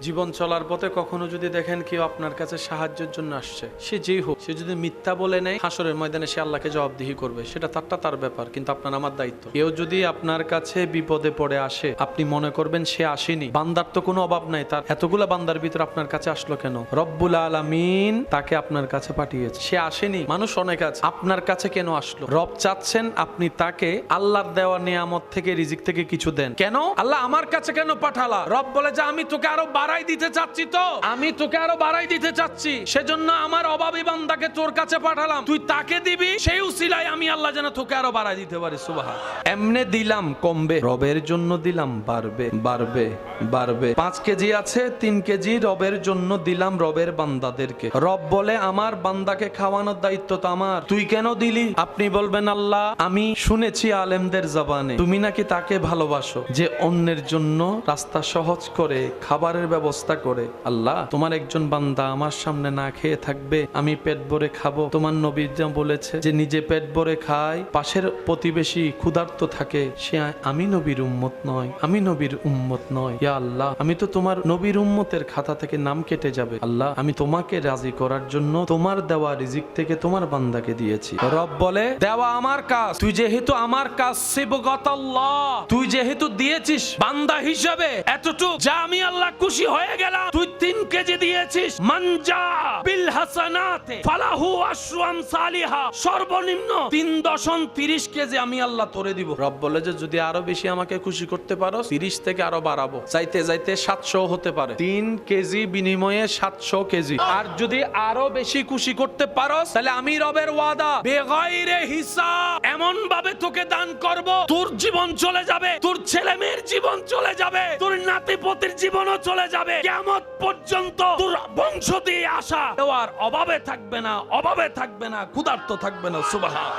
জীবন চলার পথে কখনো যদি দেখেন কেউ আপনার কাছে সাহায্যের জন্য আসছে, সে যেই হোক, সে যদি মিথ্যা বলে নেয়, হাসরের ময়দানে সে আল্লাহকে জবাবদিহি করবে, সেটা তার ব্যাপার, কিন্তু আপনার আমার দায়িত্ব। কেউ যদি আপনার কাছে বিপদে পড়ে আসে, আপনি মনে করবেন সে আসেনি, বান্দার তো কোনো অভাব নাই, তার এতগুলা বান্দার ভিতর আপনার কাছে আসলো কেন? রব্বুল আলামিন তাকে আপনার কাছে পাঠিয়েছে, সে আসেনি। মানুষ অনেক আছে, আপনার কাছে কেন আসলো? রব চাচ্ছেন আপনি তাকে আল্লাহর দেওয়া নিয়ামত থেকে, রিজিক থেকে কিছু দেন। কেন আল্লাহ আমার কাছে কেন পাঠালা? রব বলে যে আমি তোকে আরো বাড়াই দিতে চাচ্ছি, তো আমি তোকে আরো বাড়াই দিতে চাচ্ছি, সেজন্য আমার অভাবী বান্দাকে তোর কাছে পাঠালাম, তুই তাকে দিবি, সেই উসিলায় আমি আল্লাহ যেন তোকে আরো বাড়াই দিতে পারি। সুবহান। এমনে দিলাম কমবে, রবের জন্য দিলাম বাড়বে বাড়বে বাড়বে। 5 কেজি আছে, 3 কেজি রবের জন্য দিলাম রবের বান্দাদেরকে। রব বলে আমার বান্দাকে খাওয়ানোর দায়িত্ব তো আমার, তুই কেন দিলি? আপনি বলবেন আল্লাহ আমি শুনেছি আলেমদের জবানে তুমি নাকি তাকে ভালোবাসো যে অন্যের জন্য রাস্তা সহজ করে খাবারের ব্যবস্থা করে। আল্লাহ তোমার একজন বান্দা আমার সামনে না খেয়ে থাকবে, আমি পেট ভরে খাবো। তোমার নবী যা বলেছে যে নিজে পেট ভরে খায়, পাশের প্রতিবেশী ক্ষুধার্ত থাকে, সে আমি নবীর উম্মত নয়, আমি নবীর উম্মত নয়। ইয়া আল্লাহ আমি তো তোমার নবীর উম্মতের খাতা থেকে নাম কেটে যাবে। আল্লাহ আমি তোমাকে রাজি করার জন্য তোমার দেওয়া রিজিক থেকে তোমার বান্দাকে দিয়েছি। রব বলে দেওয়া আমার কাজ, তুই যেহেতু আমার কাজ সিবগাতাল্লাহ, তুই যেহেতু দিয়েছিস বান্দা হিসাবে এতটুকু, যা আমি আল্লাহ খুশি হয়ে গেলাম। তুই 3 কেজি দিয়েছিস, মানজা বিল হাসানাতে ফালাহু আশরু আমসালিহা, সর্বনিম্ন 3.30 কেজি আমি আল্লাহ তোরে দিব। রব বলে যে যদি আরো বেশি আমাকে খুশি করতে পারো, 30 থেকে আরো বাড়াবো, যাইতে যাইতে 700 হতে পারে। 3 কেজি বিনিময়ে 700 কেজি। আর যদি আরো বেশি খুশি করতে পারো, তাহলে আমি রবের ওয়াদা বেগাইরে হিসাব এমন ভাবে তোকে দান করব, তোর জীবন চলে যাবে, তোর ছেলে মেয়ের জীবন চলে যাবে, তোর নাতিপতির জীবনও চলে যাবে, কিয়ামত পর্যন্ত তোর বংশ দিয়ে আসা দেওয়ার অভাবে থাকবে না, অভাবে থাকবে না, ক্ষুধার্ত থাকবে না। সুবহান।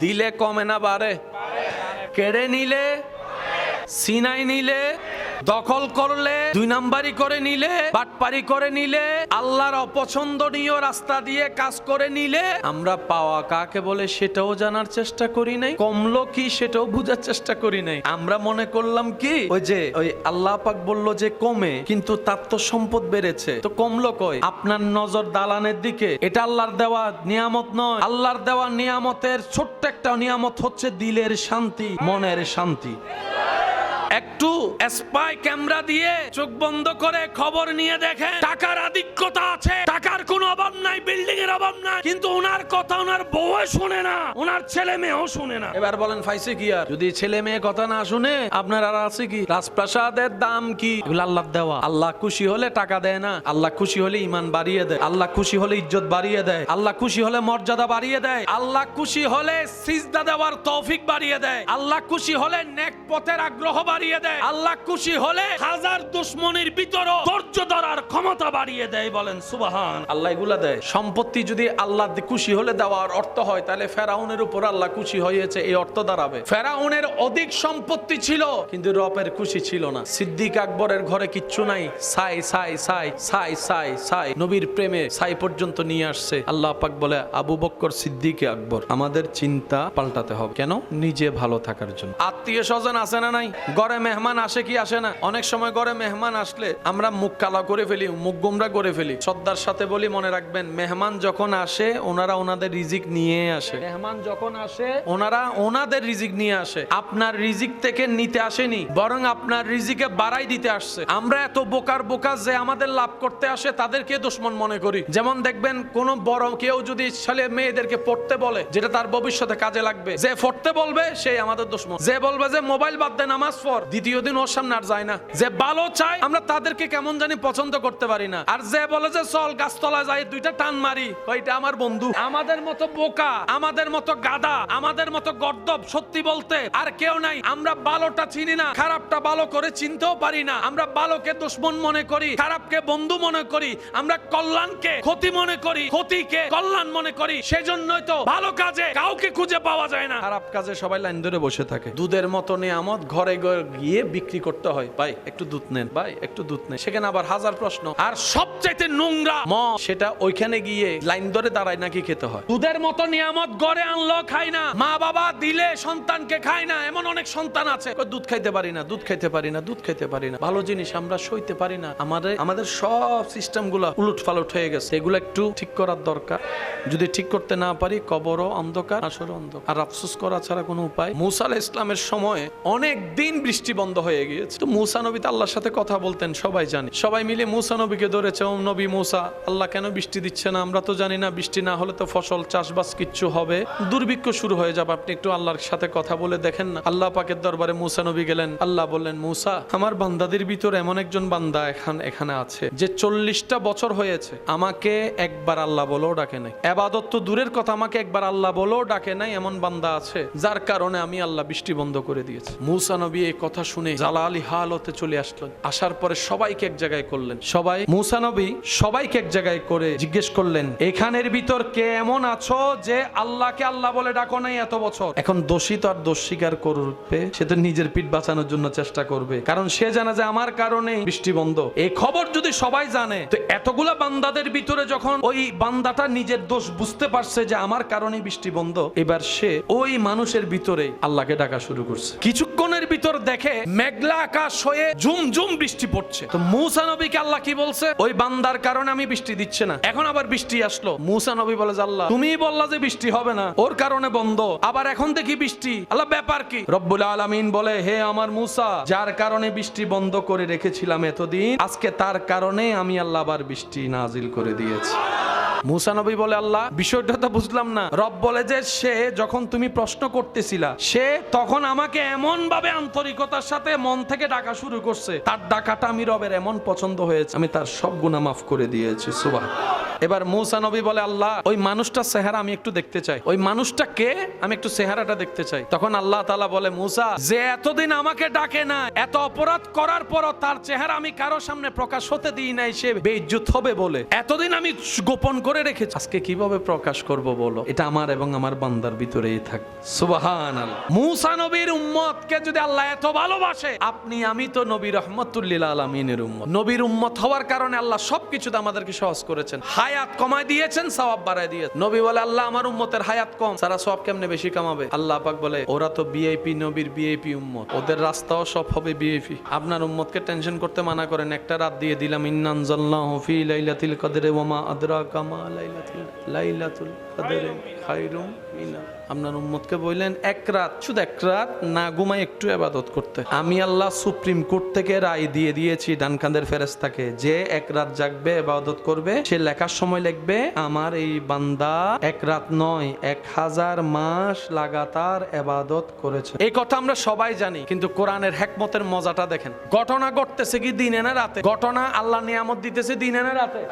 দিলে কমে না বাড়ে? কেড়ে নিলে, সিনাই নিলে, দখল করলে, 2 নাম্বারি করে নিলে, বাটপারি করে নিলে, আল্লাহর অপছন্দনীয় রাস্তা দিয়ে কাজ করে নিলে, আমরা পাওয়া কাকে বলে সেটাও জানার চেষ্টা করি নাই, কমলো কি সেটাও বুঝার চেষ্টা করি নাই। আমরা মনে করলাম কি ওই আল্লাহ পাক বলল যে কমে, কিন্তু তার তো সম্পদ বেড়েছে, তো কমলো কই? আপনার নজর দালানের দিকে, এটা আল্লাহর দেওয়া নিয়ামত নয়। আল্লাহর দেওয়া নিয়ামতের ছোট্ট একটা নিয়ামত হচ্ছে দিলের শান্তি, মনের শান্তি। একটু স্পাই ক্যামেরা দিয়ে চোখ বন্ধ করে খবর নিয়ে দেখেন, টাকার আধিক্যতা আছে, টাকার কোনো অভাব নাই, বিল্ডিং এর অভাব নাই, কিন্তু ওনার কথা ওনার বউ শুনে না, ওনার ছেলে মেয়েও শুনে না। এবার বলেন ফাইসে কি? আর যদি ছেলে মেয়ে কথা না শুনে আপনার আর আছে কি? রাজপ্রাসাদের দাম কি? এগুলো আল্লাহ দেওয়া। আল্লাহ খুশি হলে টাকা দেয় না, আল্লাহ খুশি হলে ঈমান বাড়িয়ে দেয়, আল্লাহ খুশি হলে ইজ্জত বাড়িয়ে দেয়, আল্লাহ খুশি হলে মর্যাদা বাড়িয়ে দেয়, আল্লাহ খুশি হলে সিজদা দেওয়ার তৌফিক বাড়িয়ে দেয়, আল্লাহ খুশি হলে নেক পথের আগ্রহ বাড়িয়ে দেয়, আল্লাহ খুশি হলে হাজার দুশমনের ভিতরও ধৈর্য ধরার ক্ষমতা বাড়িয়ে দেয়। বলেন সুবহান। আল্লাহ এগুলা দেয়। সম্পত্তি যদি আল্লাহ খুশি হলে দেওয়ার অর্থ হয়, তাহলে ফেরাউনের উপর আল্লাহ খুশি হয়েছে এই অর্থ দাঁড়াবে। ফেরাউনের অধিক সম্পত্তি ছিল, কিন্তু রবের খুশি ছিল না। সিদ্দিক আকবরের ঘরে কিচ্ছু নাই, সাই সাই সাই সাই সাই সাই, নবীর প্রেমে সাই পর্যন্ত নিয়ে আসছে। আল্লাহ পাক বলে আবু বকর সিদ্দিক আকবর আমাদের চিন্তা পাল্টাতে হবে। কেন? নিজে ভালো থাকার জন্য। আত্মীয় স্বজন আছে না নাই? ঘরে মেহমান আসে কি আসে না? অনেক সময় ঘরে মেহমান আসলে আমরা মুখ কালা করে ফেলি, মুখ গোমরা করে ফেলি। শ্রদ্ধার সাথে বলি, মনে রাখবেন মেহমান যখন আসে ওনারা ওনাদের রিজিক নিয়ে আসে। মেহমান যখন আসে ওনারা ওনাদের রিজিক নিয়ে আসে, আপনার রিজিক থেকে নিতে আসেনি, বরং আপনার রিজিকে বাড়াই দিতে আসছে। আমরা এত বোকা যে আমাদের লাভ করতে আসে তাদেরকে দুশমন মনে করি। যেমন দেখবেন কোন বড় কেউ যদি ছেলে মেয়েদেরকে পড়তে বলে, যেটা তার ভবিষ্যতে কাজে লাগবে, যে পড়তে বলবে সেই আমাদের দুশমন। যে বলবে যে মোবাইল বাদ দে নামাজ পড়, দ্বিতীয় দিন ওর সামনে আর যায় না। যে ভালো চাই আমরা তাদেরকে কেমন জানি পছন্দ করতে পারি না। আর যে বলে যে চল গাছতলায় যাই 2টা টান মারি, ওইটা আমার বন্ধু। আমাদের মতো বোকা, আমাদের মতো গাদা, আমাদের মতো গর্দব সত্যি বলতে আর কেউ নাই। আমরা ভালোটা চিনি না, খারাপটা ভালো করে চিনতেও পারি না। আমরা ভালোকে দুশমন মনে করি, খারাপকে বন্ধু মনে করি, আমরা কল্যাণকে ক্ষতি মনে করি, ক্ষতিকে কল্যাণ মনে করি। সেজন্যই তো ভালো কাজে কাউকে খুঁজে পাওয়া যায় না, খারাপ কাজে সবাই লাইন ধরে বসে থাকে। দুধের মতো নিয়ামত ঘরে গিয়ে বিক্রি করতে হয়। ভাই একটু দুধ নেন, ভাই একটু দুধ নেন, সেখানে আবার আবার হাজার প্রশ্ন। আর সবচাইতে নোংরা মদ, সেটা ওইখানে গিয়ে লাইন ধরে দাঁড়ায় নাকি খেতে হয়। দুধের মতো নিয়ামত গড়ে আনলো খাই না, মা বাবা দিলে সন্তানকে খায় না। এমন অনেক সন্তান আছে দুধ খাইতে পারি না, দুধ খাইতে পারি না, দুধ খাইতে পারি না। ভালো জিনিস আমরা সইতে পারি না। আমাদের সব সিস্টেম গুলা উলট পালট হয়ে গেছে। এগুলো একটু ঠিক করার দরকার। যদি ঠিক করতে না পারি, কবরও অন্ধকার, আসরও অন্ধকার। আর আফসোস করা ছাড়া কোনো উপায়। মুসা আলাইহিস সালামের সময় অনেক দিন বৃষ্টি বন্ধ হয়ে গিয়েছে। তো মুসা নবী তো আল্লাহর সাথে কথা বলতেন, সবাই জানে। সবাই মিলে মুসা নবীকে ধরেছে, ও নবী মুসা, আল্লাহ কেন বৃষ্টি দিচ্ছে না? আমরা তো জানি না, বৃষ্টি না হলে তো ফসল চাষবাস কিচ্ছু হবে, দুর্ভিক্ষ শুরু হয়ে যাবে। আপনি একটু আল্লাহর সাথে কথা বলে দেখেন না। আল্লাহ পাকের দরবারে মুসা নবী গেলেন। আল্লাহ বললেন, মুসা, আমার বান্দাদের ভিতরে এমন একজন বান্দা এখানে আছে যে 40টা বছর হয়েছে আমাকে একবার আল্লাহ বলেও ডাকে নাই। ইবাদত তো দূরের কথা, আমাকে একবার আল্লাহ বলেও ডাকে নাই। এমন বান্দা আছে যার কারণে আমি আল্লাহ বৃষ্টি বন্ধ করে দিয়েছি। মুসা নবী এই কথা শুনে জালালি হালতে চলে আসলেন। আসার পরে সবাইকে এক জায়গায় করলেন। মুসা নবী সবাইকে এক জায়গায় করে জিজ্ঞেস করলেন, এখানের ভিতর কে এমন আছো যে আল্লাহকে আল্লাহ বলে ডাকো নাই এত বছর? এখন দোষী তো আর দোষ স্বীকার করবে, সে তো নিজের পিঠ বাঁচানোর জন্য চেষ্টা করবে, কারণ সে জানে যে আমার কারণে বৃষ্টি বন্ধ। এই খবর যদি সবাই জানে, তো এতগুলা বান্দাদের ভিতরে যখন ওই বান্দাটা নিজের দোষ বুঝতে পারছে যে আমার কারণে বৃষ্টি বন্ধ, এবার সে ওই মানুষের ভিতরে আল্লাহকে ডাকা শুরু করছে। কিছুক্ষণের ভিতর দেখে মেঘলা আকাশ হয়ে ঝুমঝুম বৃষ্টি পড়ছে। তো মুসা নবীকে আল্লাহ কি বলছে? ওই বান্দার কারণে আমি বৃষ্টি দিচ্ছে না। এখন আবার বৃষ্টি আসলো। মুসা নবী বলে, আল্লাহ তুমি বললা যে বৃষ্টি হবে না, ওর কারণে বন্ধ, আবার এখন দেখি বৃষ্টি। আল্লাহ ব্যাপার কি? রব্বুল আলামিন বলে, হে আমার মুসা, যার কারণে বৃষ্টি বন্ধ করে রেখেছিলাম এতদিন, আজকে তার কারণে আমি আল্লাহ আবার বৃষ্টি নাজিল করে দিয়েছি। মুসা নবী বলে, আল্লাহ বিষয়টা তো বুঝলাম না। রব বলে যে সে যখন তুমি প্রশ্ন করতেছিলা, সে তখন আমাকে এমন ভাবে আন্তরিকতার সাথে মন থেকে ডাকা শুরু করছে, তার ডাকাটা আমি রবের এমন পছন্দ হয়েছে, আমি তার সব গুনাহ মাফ করে দিয়েছি। সুবহানাল্লাহ। এবার মুসা নবী বলে, আল্লাহ ওই মানুষটার চেহারা আমি একটু দেখতে চাই। ওই মানুষটা কে? আমি একটু চেহারাটা দেখতে চাই। তখন আল্লাহ তাআলা বলে, মুসা, যে এতদিন আমাকে ডাকে না, এত অপরাধ করার পরও তার চেহারা আমি কারো সামনে প্রকাশ হতে দিই নাই, সে বেইজ্জত হবে বলে এতদিন আমি গোপন করে রেখেছি। আজকে কিভাবে প্রকাশ করব বলো? এটা আমার এবং আমার বান্দার ভিতরেই থাকে। সুবহানাল্লাহ। মুসা নবীর উম্মতকে যদি আল্লাহ এত ভালোবাসে, আপনি আমি তো নবী রাহমাতুল লিল আলামিনের উম্মত। নবীর উম্মত হওয়ার কারণে আল্লাহ সবকিছুতে আমাদেরকে সহজ করেছেন। হায়াত কমায় দিয়েছেন, সওয়াব বাড়ায় দিয়েছেন। নবী বলে, আল্লাহ আমার উম্মতের হায়াত কম, তারা সওয়াব কেমনে বেশি কামাবে? আল্লাহ পাক বলে, ওরা তো ভিআইপি, নবীর ভিআইপি উম্মত, ওদের রাস্তাও সব হবে ভিআইপি। আপনার উম্মতকে টেনশন করতে মানা করেন। একটা রাত দিয়ে দিলাম, ইন্না আনজালনাহু ফি লাইলাতিল কদরি ওয়া মা আদরাকা মা লাইলাতুল কদরি খায়রুম মিন। আপনার উম্মতকে বললেন এক রাত, শুধু এক রাত না ঘুমাই একটু ইবাদত করতে। আমি আল্লাহ সুপ্রিম কোর্ট থেকে রায় দিয়ে দিয়েছি ডান কাঁধের ফেরেশতাকে, যে এক রাত জাগবে ইবাদত করবে, সে লেখার সময় লিখবে আমার এই বান্দা এক রাত নয় 1000 মাস লাগাতার ইবাদত করেছে। এই কথা আমরা সবাই জানি, কিন্তু কোরআনের হিকমতের মজাটা দেখেন। ঘটনা ঘটতেছে কি দিনে না রাতে? ঘটনা আল্লাহ নিয়ামত দিতেছে দিনে না রাতে?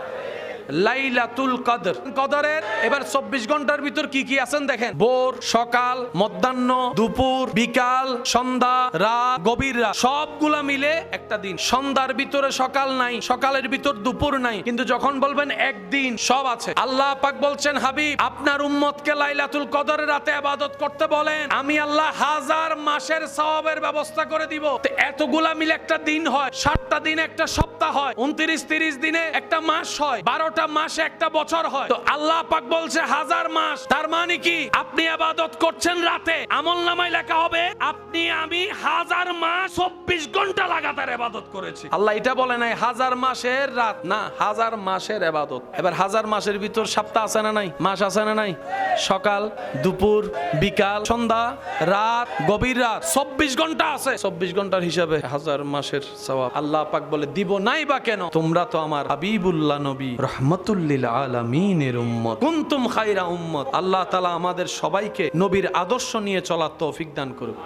লাইলাতুল কদর, কদরের এবার 24 ঘন্টার ভিতর কি কি আছেন দেখেন। ভোর, সকাল, মধ্যাহ্ন, দুপুর, বিকাল, সন্ধ্যা, রাত, গভীর রাত, সবগুলা মিলে একটা দিন। সন্ধ্যার ভিতরে সকাল নাই, সকালের ভিতর দুপুর নাই, কিন্তু যখন বলবেন একদিন, সব আছে। আল্লাহ পাক বলছেন, হাবিব আপনার উম্মতকে লাইলাতুল কদরের রাতে ইবাদত করতে বলেন, আমি আল্লাহ 1000 মাসের সওয়াবের ব্যবস্থা করে দিব। এতগুলা মিলে একটা দিন হয়, 60টা দিন একটা সপ্তাহ হয়, 29-30 দিনে একটা মাস হয়, 12টা মাসে একটা বছর হয়। তো আল্লাহ পাক বলছে 1000 মাস, তার মানে কি আপনি ইবাদত করছেন রাতে, আমলনামায় লেখা হবে আপনি আমি 1000 মাস 24 ঘন্টা লাগাতার ইবাদত করেছি। আল্লাহ এটা বলে নাই 1000 মাসের রাত, না 1000 মাসের ইবাদত। এবার 1000 মাসের ভিতর সপ্তাহ আছে না নাই? মাস আছে না নাই? সকাল, দুপুর, বিকাল, সন্ধ্যা, রাত, গভীর রাত, 24 ঘন্টা আছে। 24 ঘন্টার হিসাবে 1000 মাসের সওয়াব। আল্লাহ পাক বলে, দিব নাই বা কেন? তোমরা তো আমার হাবিবুল্লাহ নবী রাহমাতুল লিল আলামিনের উম্মত, কুনতুম খায়রা উম্মত। আল্লাহ তাআলা আমাদের সবাইকে নবীর আদর্শ নিয়ে চলার তৌফিক দান করুন।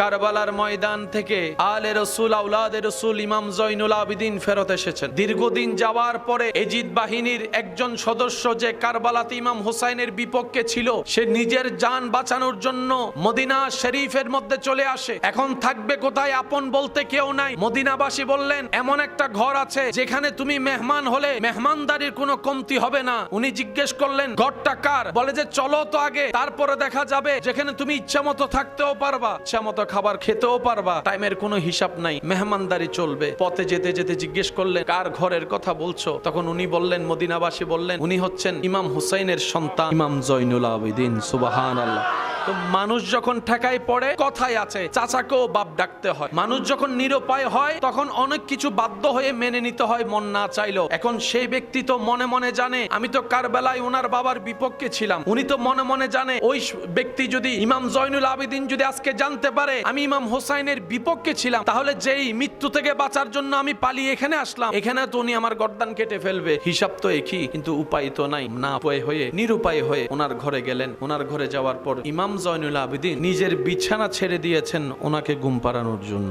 কারবালার ময়দান থেকে আলে রাসূল, আওলাদে রাসূল ইমাম জয়নুল আবেদিন ফেরত এসেছেন। দীর্ঘদিন যাওয়ার পরে এজিদ বাহিনীর একজন সদস্য যে কারবালাতে ইমাম হুসাইনের বিপক্ষে ছিল, সে নিজের জান বাঁচানোর জন্য মদিনা শরীফের মধ্যে চলে আসে। এখন থাকবে কোথায়? আপন বলতে কেউ নাই। মদিনাবাসী বললেন, এমন একটা ঘর আছে যেখানে তুমি মেহমান হলে মেহমানদারির কোনো কমতি হবে না। উনি জিজ্ঞেস করলেন, ঘরটা কার? বলে যে চলো তো আগে, তারপরে দেখা যাবে, যেখানে তুমি ইচ্ছা মতো থাকতেও পারবা, ইচ্ছা মতো খাবার খেতেও পারবা, টাইমের কোনো হিসাব নাই, মেহমানদারি চলবে। পথে যেতে যেতে জিজ্ঞেস করলেন কার ঘরের কথা বলছো? তখন উনি বললেন, মদিনাবাসী বললেন উনি হচ্ছেন ইমাম হুসাইনের সন্তান ইমাম জয়নুল আবেদিন। সুবহানাল্লাহ। তো মানুষ যখন ঠেকায় পড়ে, কথাই আছে চাচাকেও বাপ ডাকতে হয়। মানুষ যখন নিরুপায় হয় তখন অনেক কিছু বাধ্য হয়ে মেনে নিতে হয় মন না চাইলেও। এখন সেই ব্যক্তি তো মনে মনে জানে আমি তো কারবালায় ওনার বাবার বিপক্ষে ছিলাম। উনি তো মনে মনে জানে ওই ব্যক্তি যদি ইমাম জয়নুল আবেদিন যদি আজকে জানতে পারে আমি ইমাম হোসাইনের বিপক্ষে ছিলাম, তাহলে যেই মৃত্যু থেকে বাঁচার জন্য আমি পালিয়ে এখানে আসলাম, এখানে তো উনি আমার গর্দান কেটে ফেলবে। হিসাব তো একই, কিন্তু উপায় তো নাই। না উপায় হয়ে নিরুপায় হয়ে ওনার ঘরে গেলেন। ওনার ঘরে যাওয়ার পর ইমাম জয়নুল আবেদিন নিজের বিছানা ছেড়ে দিয়েছেন ওনাকে ঘুম পাড়ানোর জন্য।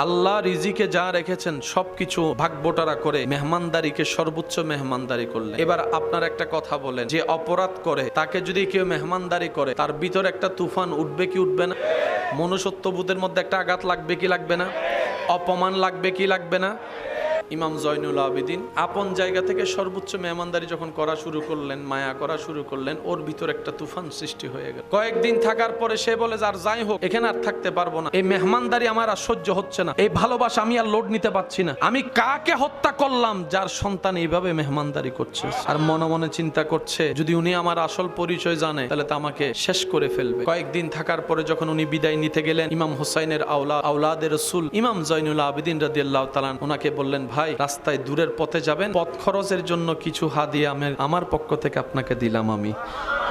আল্লাহ রিজিকে যা রেখেছেন সবকিছু ভাগবটারা করে মেহমানদারিকে সর্বোচ্চ মেহমানদারি করলেন। এবার আপনার একটা কথা বলেন, যে অপরাধ করে তাকে যদি কেউ মেহমানদারি করে তার ভিতরে একটা তুফান উঠবে কি উঠবে না? মনুষ্যত্ববোধের মধ্যে একটা আঘাত লাগবে কি লাগবে না? অপমান লাগবে কি লাগবে না? ইমাম জয়নুল আবেদিন আপন জায়গা থেকে সর্বোচ্চ মেহমানদারি যখন করা শুরু করলেন, মায়া করা শুরু করলেন, ওর ভিতর একটা তুফান সৃষ্টি হয়ে গেল। কয়েকদিন থাকার পরে সে বলে যে আর যাই হোক, এখানে আর থাকতে পারবো না, এই মেহমানদারি আমার আর সহ্য হচ্ছে না, এই ভালোবাসা আমি আর লোড নিতে পারছি না। আমি কাকে হত্যা করলাম যার সন্তান এইভাবে মেহমানদারি করছে? আর মনে মনে চিন্তা করছে যদি উনি আমার আসল পরিচয় জানে তাহলে তো আমাকে শেষ করে ফেলবে। কয়েকদিন থাকার পরে যখন উনি বিদায় নিতে গেলেন, ইমাম হুসাইনের আওলাদে রাসূল ইমাম জয়নুল আবেদিন রাদিয়াল্লাহু তাআলা ওনাকে বললেন, ভাই রাস্তায় দূরের পথে যাবেন, পথ খরচের জন্য কিছু হাদিয়া আমার পক্ষ থেকে আপনাকে দিলাম, আমি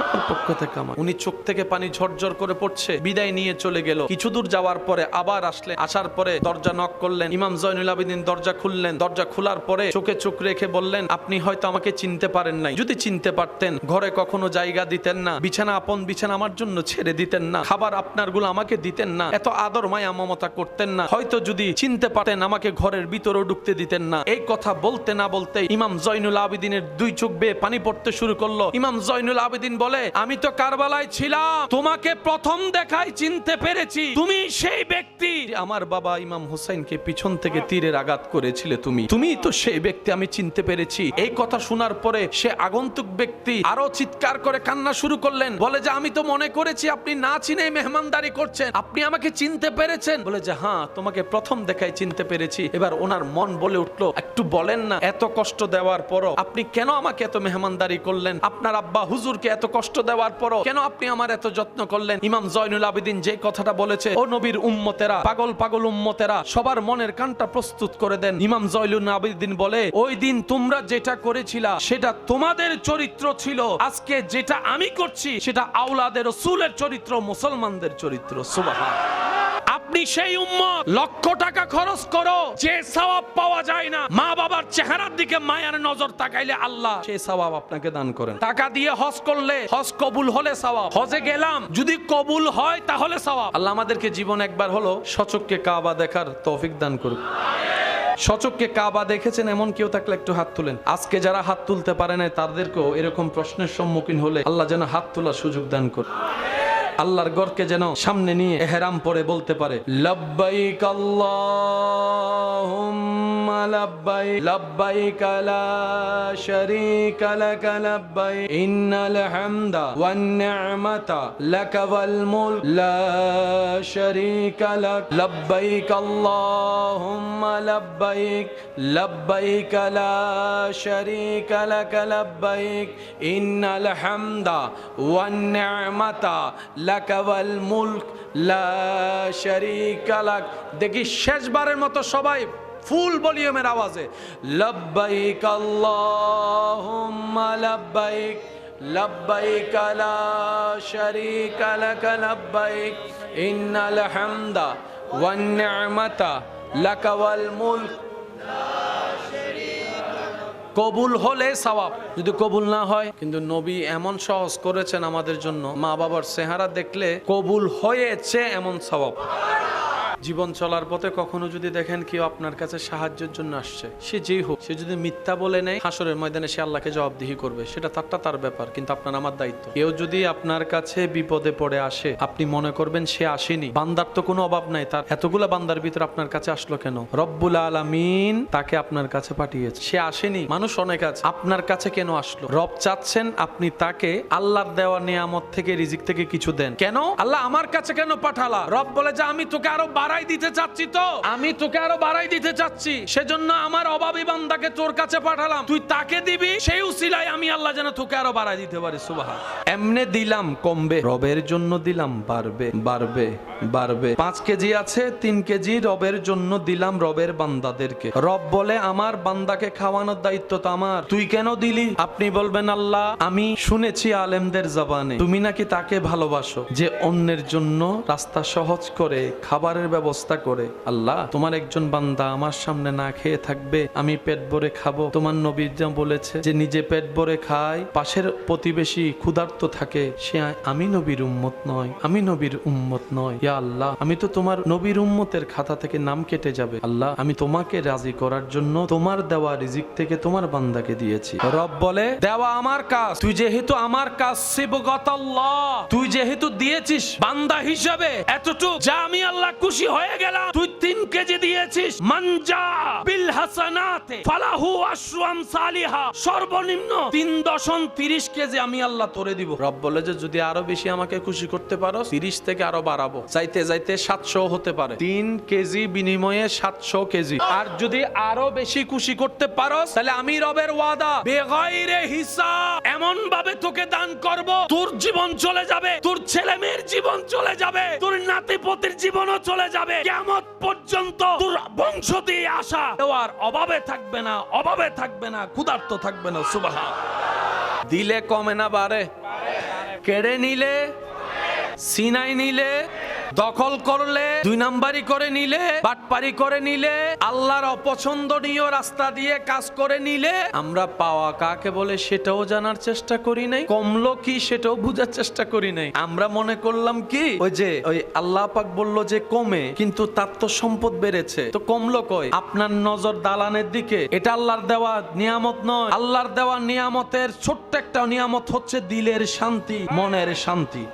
আমার পক্ষ থেকে আমার। উনি চোখ থেকে পানি ঝরঝর করে পড়ছে, বিদায় নিয়ে চলে গেল। কিছু দূর যাওয়ার পরে আবার আসলেন, আসার পরে দরজা নক করলেন। ইমাম জয়নুল আবেদিন দরজা খুললেন। দরজা খোলার পরে চোখে চোখ রেখে বললেন, আপনি হয়তো আমাকে চিনতে পারেন নাই, যদি চিনতে পারতেন ঘরে কখনো জায়গা দিতেন না, বিছানা আপন বিছানা আমার জন্য ছেড়ে দিতেন না, খাবার আপনার গুলো আমাকে দিতেন না, এত আদর মায়া মমতা করতেন না, হয়তো যদি চিনতে পারতেন আমাকে ঘরের ভিতরেও ঢুকতে দিতেন না। এই কথা বলতে না বলতে ইমাম জয়নুল আবেদিনের দুই চোখ বেয়ে পানি পড়তে শুরু করলো। ইমাম জয়নুল আবেদিন বলে, আমি তো কারবালায় ছিলাম, তোমাকে প্রথম দেখায় চিনতে পেরেছি, তুমি সেই ব্যক্তি আমার বাবা ইমাম হুসাইনকে পিছন থেকে তীরের আঘাত করেছিলে, তুমি তো সেই ব্যক্তি, আমি চিনতে পেরেছি। এই কথা শোনার পরে সে আগন্তুক ব্যক্তি আরো চিৎকার করে কান্না শুরু করলেন। বলে যে আমি তো মনে করেছি আপনি না চিনে মেহমানদারি করছেন, আপনি আমাকে চিনতে পেরেছেন? বলে যে হ্যাঁ, তোমাকে প্রথম দেখায় চিনতে পেরেছি। এবার ওনার মন বলে উঠলো, একটু বলেন না, এত কষ্ট দেওয়ার পরও আপনি কেন আমাকে এত মেহমানদারি করলেন? আপনার আব্বা হুজুরকে এত কষ্ট দেওয়ার পরও কেন আপনি আমার এত যত্ন করলেন? ইমাম জয়নুল আবেদিন যে কথাটা বলেছে, ও নবীর উম্মতেরা, পাগল পাগল উম্মতেরা, সবার মনের কানটা প্রস্তুত করে দেন। ইমাম জয়নুল আবেদিন বলে, ওই দিন তোমরা যেটা করেছিলা সেটা তোমাদের চরিত্র ছিল, আজকে যেটা আমি করছি সেটা আওলাদের রাসূলের চরিত্র, মুসলমানদের চরিত্র। সুবহানাল্লাহ। আপনি সেই উম্মত, লক্ষ টাকা খরচ করো, যে সওয়াব পাওয়া যায় না, মা বাবার চেহারার দিকে মায়ার নজর তাকাইলে আল্লাহ সেই সওয়াব আপনাকে দান করেন। টাকা দিয়ে হজ করলে হজ কবুল হলে সওয়াব, হজে গেলাম যদি কবুল হয় তাহলে সওয়াব। আল্লাহ আমাদেরকে জীবন একবার হলো সচক্ষে কাবা দেখার তৌফিক দান করুন। সচক্ষে কাবা দেখেছেন এমন কেউ থাকলে একটু হাত তুলেন। আজকে যারা হাত তুলতে পারে না তাদেরকেও এরকম প্রশ্নের সম্মুখীন হলে আল্লাহ যেন হাত তোলার সুযোগ দান করে। আল্লাহর ঘরকে যেন সামনে নিয়ে ইহরাম পরে বলতে পারে, লব্বাইক আল্লাহুম্মা লব্বাইক, লব্বাইক লা শারীকা লাক লব্বাইক, ইন্নাল হামদা ওয়ান নি'মাতা লাক ওয়াল মুলক লা শারীকা লাক, লব্বাইক আল্লাহুম্মা লব্বাইক, লব্বাইক লা শারীকা লাক লব্বাইক, ইন্নাল হামদা ওয়ান নি'মাতা লাকাওয়াল মুলক লা শারীকা লাক। দেখি শেষবারের মতো সবাই ফুল ভলিউমের আওয়াজে, লব্বাইক আল্লাহুম্মা লব্বাইক, লব্বাইক লা শারীকা লাক লব্বাইক, ইন্নাল হামদা ওয়ান নি'মাতা লাকাওয়াল মুলক। কবুল হলে সওয়াব, যদি কবুল না হয়। কিন্তু নবী এমন সহজ করেছেন আমাদের জন্য, মা বাবার চেহারা দেখলে কবুল হয়েছে এমন সওয়াব। জীবন চলার পথে কখনো যদি দেখেন কেউ আপনার কাছে সাহায্যের জন্য আসছে, সে যেই হোক, সে যদি মিথ্যা বলে নেয় হাসরের ময়দানে সে আল্লাহকে জবাবদিহি করবে, সেটা তার ব্যাপার, কিন্তু আপনার আমার দায়িত্ব। কেউ যদি আপনার কাছে বিপদে পড়ে আসে, আপনি মনে করবেন সে আসেনি, বান্দার তো কোনো অভাব নাই, তার এতগুলা বান্দার ভিতর আপনার কাছে আসলো কেন? রব্বুল আলামিন তাকে আপনার কাছে পাঠিয়েছে, সে আসেনি। মানুষ অনেক আছে, আপনার কাছে কেন আসলো? রব চাচ্ছেন আপনি তাকে আল্লাহর দেওয়া নিয়ামত থেকে, রিজিক থেকে কিছু দেন। কেন আল্লাহ আমার কাছে কেন পাঠালা? রব বলে যে আমি তোকে আরো বাড়াই দিতে চাচ্ছি, তো আমি তোকে আরো বাড়াই দিতে চাচ্ছি, সেজন্য আমার অভাবী বান্দাকে তোর কাছে পাঠালাম, তুই তাকে দিবি, সেই উসিলায় আমি আল্লাহ যেন তোকে আরো বাড়াই দিতে পারি। সুবহান। এমনে দিলাম কমবে, রবের জন্য দিলাম বাড়বে বাড়বে বাড়বে। 5 কেজি আছে, 3 কেজি রবের জন্য দিলাম রবের বান্দাদেরকে। রব বলে আমার বান্দাকে খাওয়ানোর দায়িত্ব তো আমার, তুই কেন দিলি? আপনি বলবেন আল্লাহ আমি শুনেছি আলেমদের জবানে তুমি নাকি তাকে ভালোবাসো যে অন্যের জন্য রাস্তা সহজ করে খাবারের ব্যবস্থা করে। আল্লাহ তোমার একজন বান্দা আমার সামনে না খেয়ে থাকবে, আমি পেট ভরে খাবো। তোমার নবী যা বলেছে যে নিজে পেট ভরে খায়, পাশের প্রতিবেশী ক্ষুধার্ত থাকে, সে আমি নবীর উম্মত নয়, আমি নবীর উম্মত নয়। ইয়া আল্লাহ আমি তো তোমার নবীর উম্মতের খাতা থেকে নাম কেটে যাবে। আল্লাহ আমি তোমাকে রাজি করার জন্য তোমার দেওয়া রিজিক থেকে তোমার বান্দাকে দিয়েছি। রব বলে দেওয়া আমার কাজ, তুই যেহেতু আমার কাজ সিবগাতাল্লাহ, তুই যেহেতু দিয়েছিস বান্দা হিসাবে এতটুকু, যা আমি আল্লাহ খুশি হয়ে গেলাম। তুই 3 কেজি দিয়েছিস, মানজা বিল হাসানাতে ফালাহু আশরু আমসালিহা, সর্বনিম্ন 3.30 কেজি আমি আল্লাহ তোরে দিব। রব বলে যে যদি আরো বেশি আমাকে খুশি করতে পারো, 30 থেকে আরো বাড়াবো, যাইতে যাইতে 700 হতে পারে। 3 কেজি বিনিময়ে 700 কেজি। আর যদি আরো বেশি খুশি করতে পারো, তাহলে আমি রবের ওয়াদা বেগাইরে হিসাব এমন ভাবে তোকে দান করব, তোর জীবন চলে যাবে, তোর ছেলে মেয়ের জীবন চলে যাবে, তোর নাতিপতির জীবনও চলে যাবে, কিয়ামত পর্যন্ত তোর বংশ দিয়ে আসা দেওয়ার অভাবে থাকবে না, অভাবে থাকবে না, ক্ষুধার্ত থাকবে না। সুবহান। দিলে কমে না বাড়ে? কেড়ে নিলে, সিনাই নিলে, দখল করলে, 2 নাম্বারি করে নিলে, বাটপারি করে নিলে, আল্লাহর অপছন্দনীয় রাস্তা দিয়ে কাজ করে নিলে, আমরা পাওয়া কাকে বলে সেটাও জানার চেষ্টা করি নাই, কমলো কি সেটাও বুঝার চেষ্টা করি নাই। আমরা মনে করলাম কি ওই আল্লাহ পাক বললো যে কমে, কিন্তু তার তো সম্পদ বেড়েছে, তো কমলো কই? আপনার নজর দালানের দিকে, এটা আল্লাহর দেওয়া নিয়ামত নয়। আল্লাহর দেওয়া নিয়ামতের ছোট্ট একটা নিয়ামত হচ্ছে দিলের শান্তি, মনের শান্তি।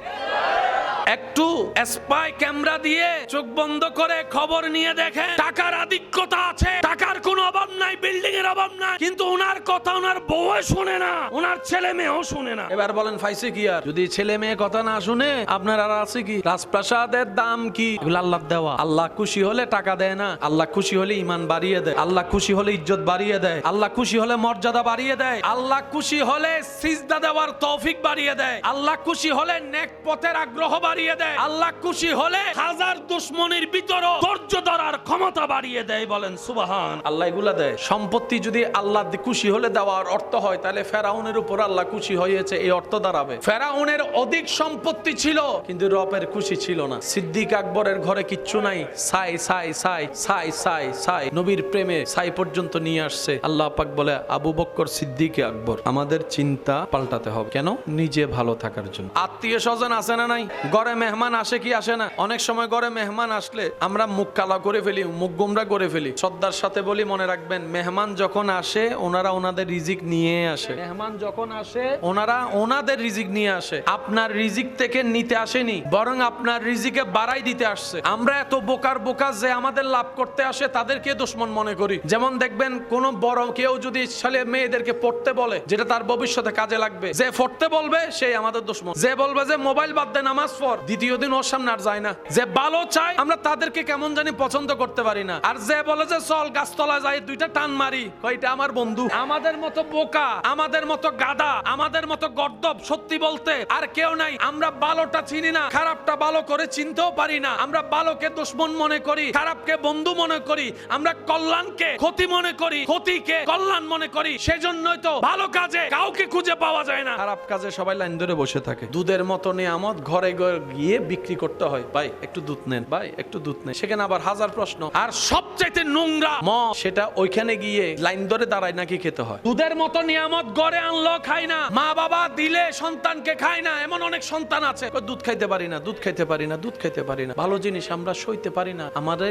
একটু স্পাই ক্যামেরা দিয়ে চোখ বন্ধ করে খবর নিয়ে দেখেন, টাকার আধিক্যতা আছে, টাকার কোনো অভাব নাই, বিল্ডিং এর অভাব নাই, কিন্তু ওনার কথা ওনার বউ শুনে না, ওনার ছেলে মেয়েও শুনে না। এবার বলেন ফাইসে কি? আর যদি ছেলে মেয়ে কথা না শুনে আপনার আর আছে কি? রাজপ্রাসাদের দাম কি? এগুলো আল্লাহ দেওয়া। আল্লাহ খুশি হলে টাকা দেয় না, আল্লাহ খুশি হলে ঈমান বাড়িয়ে দেয়, আল্লাহ খুশি হলে ইজ্জত বাড়িয়ে দেয়, আল্লাহ খুশি হলে মর্যাদা বাড়িয়ে দেয়, আল্লাহ খুশি হলে সিজদা দেওয়ার তৌফিক বাড়িয়ে দেয়, আল্লাহ খুশি হলে নেক পথের আগ্রহ বাড়িয়ে দেয়, আল্লাহ খুশি হলে হাজার দুশ্মনের ভিতরও ধৈর্য ধরার ক্ষমতা বাড়িয়ে দেয়। বলেন সুবহান। আল্লাহ এগুলা দেয়। সম্পত্তি যদি আল্লাহ খুশি হলে দেওয়ার অর্থ হয়, তাহলে ফেরাউনের উপর আল্লাহ খুশি হয়েছে এই অর্থ দাঁড়াবে। ফেরাউনের অধিক সম্পত্তি ছিল, কিন্তু রবের খুশি ছিল না। সিদ্দিক আকবরের ঘরে কিচ্ছু নাই, সাই সাই সাই সাই সাই সাই, নবীর প্রেমে সাই পর্যন্ত নিয়ে আসছে। আল্লাহ পাক বলে আবু বকর সিদ্দিক আকবর, আমাদের চিন্তা পাল্টাতে হবে। কেন? নিজে ভালো থাকার জন্য। আত্মীয় স্বজন আসে না নাই? ঘরে মেহমান আসে কি আসে না? অনেক সময় ঘরে মেহমান আসলে আমরা মুখ কালা করে ফেলি, মুখ গোমরা করে ফেলি। শ্রদ্ধার সাথে বলি, মনে রাখবেন মেহমান যখন আসে ওনারা ওনাদের রিজিক নিয়ে আসে। মেহমান যখন আসে ওনারা ওনাদের রিজিক নিয়ে আসে, আপনার রিজিক থেকে নিতে আসেনি, বরং আপনার রিজিকে বাড়াই দিতে আসছে। আমরা এত বোকার বোকা যে আমাদের লাভ করতে আসে তাদেরকে দুশমন মনে করি। যেমন দেখবেন কোন বড় কেউ যদি ছেলে মেয়েদেরকে পড়তে বলে, যেটা তার ভবিষ্যতে কাজে লাগবে, যে পড়তে বলবে সেই আমাদের দুশমন। যে বলবে যে মোবাইল বাদ দে নামাজ পড়, দ্বিতীয় দিন ওর সামনে আর যায় না। যে ভালো চাই আমরা তাদেরকে কেমন জানি পছন্দ করতে পারি না। আর যে বলে যে চল গাছতলা যাই 2টা টান মারি, কয়টা আমার বন্ধু। আমাদের মতো বোকা, আমাদের মতো গাদা, আমাদের মতো গর্দব সত্যি বলতে আর কেউ নাই। আমরা ভালোটা চিনি না, খারাপটা ভালো করে চিনতেও পারি না। আমরা ভালোকে দুশমন মনে করি, খারাপকে বন্ধু মনে করি, আমরা কল্যাণকে ক্ষতি মনে করি, ক্ষতিকে কল্যাণ মনে করি। সেজন্যই তো ভালো কাজে কাউকে খুঁজে পাওয়া যায় না, খারাপ কাজে সবাই লাইন ধরে বসে থাকে। দুধের মতো নিয়ামত ঘরে গিয়ে বিক্রি করতে হয়, ভাই একটু দুধ নেন, ভাই একটু দুধ নেন, সেখানে আবার হাজার প্রশ্ন। আর সবচাইতে নোংরা মদ, সেটা ওইখানে গিয়ে লাইন ধরে দাঁড়ায় নাকি খেতে হয়। দুধের মতো নিয়ামত গড়ে আনলো খায় না, মা বাবা দিলে সন্তানকে খায় না। এমন অনেক সন্তান আছে দুধ খাইতে পারি না, দুধ খাইতে পারি না, দুধ খাইতে পারি না। ভালো জিনিস আমরা সইতে পারি না।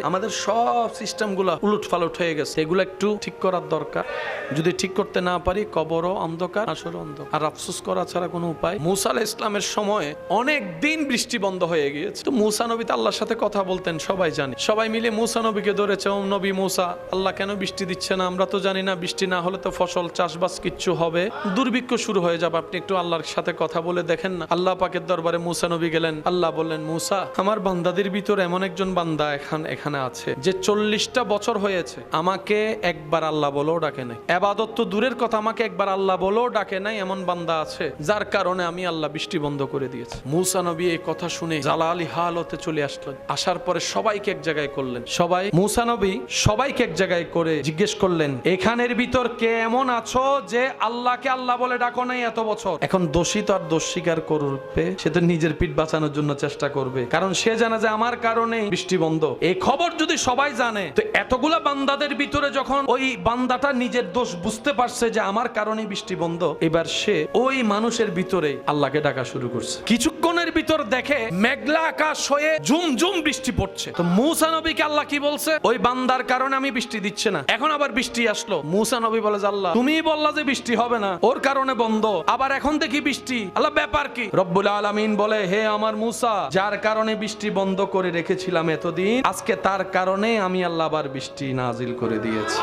আমাদের সব সিস্টেম গুলা উলট ফালট হয়ে গেছে, এগুলো একটু ঠিক করার দরকার। যদি ঠিক করতে না পারি কবরও অন্ধকার, আসরও অন্ধকার, আর আফসোস করা ছাড়া কোনো উপায়। মুসা আলাইহিস সালামের সময় অনেক দিন বৃষ্টি বন্ধ হয়ে গিয়েছে। তো মুসা নবী তো আল্লাহর সাথে কথা বলতেন, সবাই জানি। সবাই মিলে মুসা নবীকে ধরেছে, ও নবী মুসা, আল্লাহ কেন বৃষ্টি দিচ্ছে না? আমরা তো জানি না, বৃষ্টি না হলে তো ফসল চাষবাস কিচ্ছু হবে, দুর্ভিক্ষ শুরু হয়ে যাবে, আপনি একটু আল্লাহর সাথে কথা বলে দেখেন না। আল্লাহ পাকের দরবারে মুসা নবী গেলেন। আল্লাহ বললেন, মুসা, আমার বান্দাদের ভিতর এমন একজন বান্দা এখানে আছে যে 40টা বছর হয়েছে আমাকে একবার আল্লাহ বলেও ডাকে নাই। ইবাদত তো দূরের কথা, আমাকে একবার আল্লাহ বলেও ডাকে নাই। এমন বান্দা আছে যার কারণে আমি আল্লাহ বৃষ্টি বন্ধ করে দিয়েছি। মুসা নবী এই কথা শুনে জালালি হালতে চলে আসলেন। আসার পরে সবাইকে এক জায়গায় করলেন। মুসা নবী সবাইকে এক জায়গায় করে জিজ্ঞেস করলেন, এখানের ভিতর কে এমন আছো যে আল্লাহকে আল্লাহ বলে ডাকো নাই এত বছর? এখন দোষী তো আর দোষ স্বীকার করবে, সে তো নিজের পিঠ বাঁচানোর জন্য চেষ্টা করবে, কারণ সে জানে যে আমার কারণে বৃষ্টি বন্ধ। এই খবর যদি সবাই জানে, তো এতগুলা বান্দাদের ভিতরে যখন ওই বান্দাটা নিজের দোষ বুঝতে পারছে যে আমার কারণে বৃষ্টি বন্ধ, এবার সে ওই মানুষের ভিতরে আল্লাহকে ডাকা শুরু করছে। কিছুক্ষণের ভিতর দেখে মেঘলা আকাশ হয়ে ঝুমঝুম বৃষ্টি পড়ছে। তো মুসা নবীকে আল্লাহ কি বলছে? ওই বান্দার কারণে আমি বৃষ্টি দিচ্ছে না। এখন আবার বৃষ্টি আসলো। মুসা নবী বলে, আল্লাহ তুমি বললা যে বৃষ্টি হবে না, ওর কারণে বন্ধ, আবার এখন দেখি বৃষ্টি, আল্লাহ ব্যাপার কি? রব্বুল আলামিন বলে, হে আমার মুসা, যার কারণে বৃষ্টি বন্ধ করে রেখেছিলাম এতদিন, আজকে তার কারণে আমি আল্লাহ আবার বৃষ্টি নাজিল করে দিয়েছি।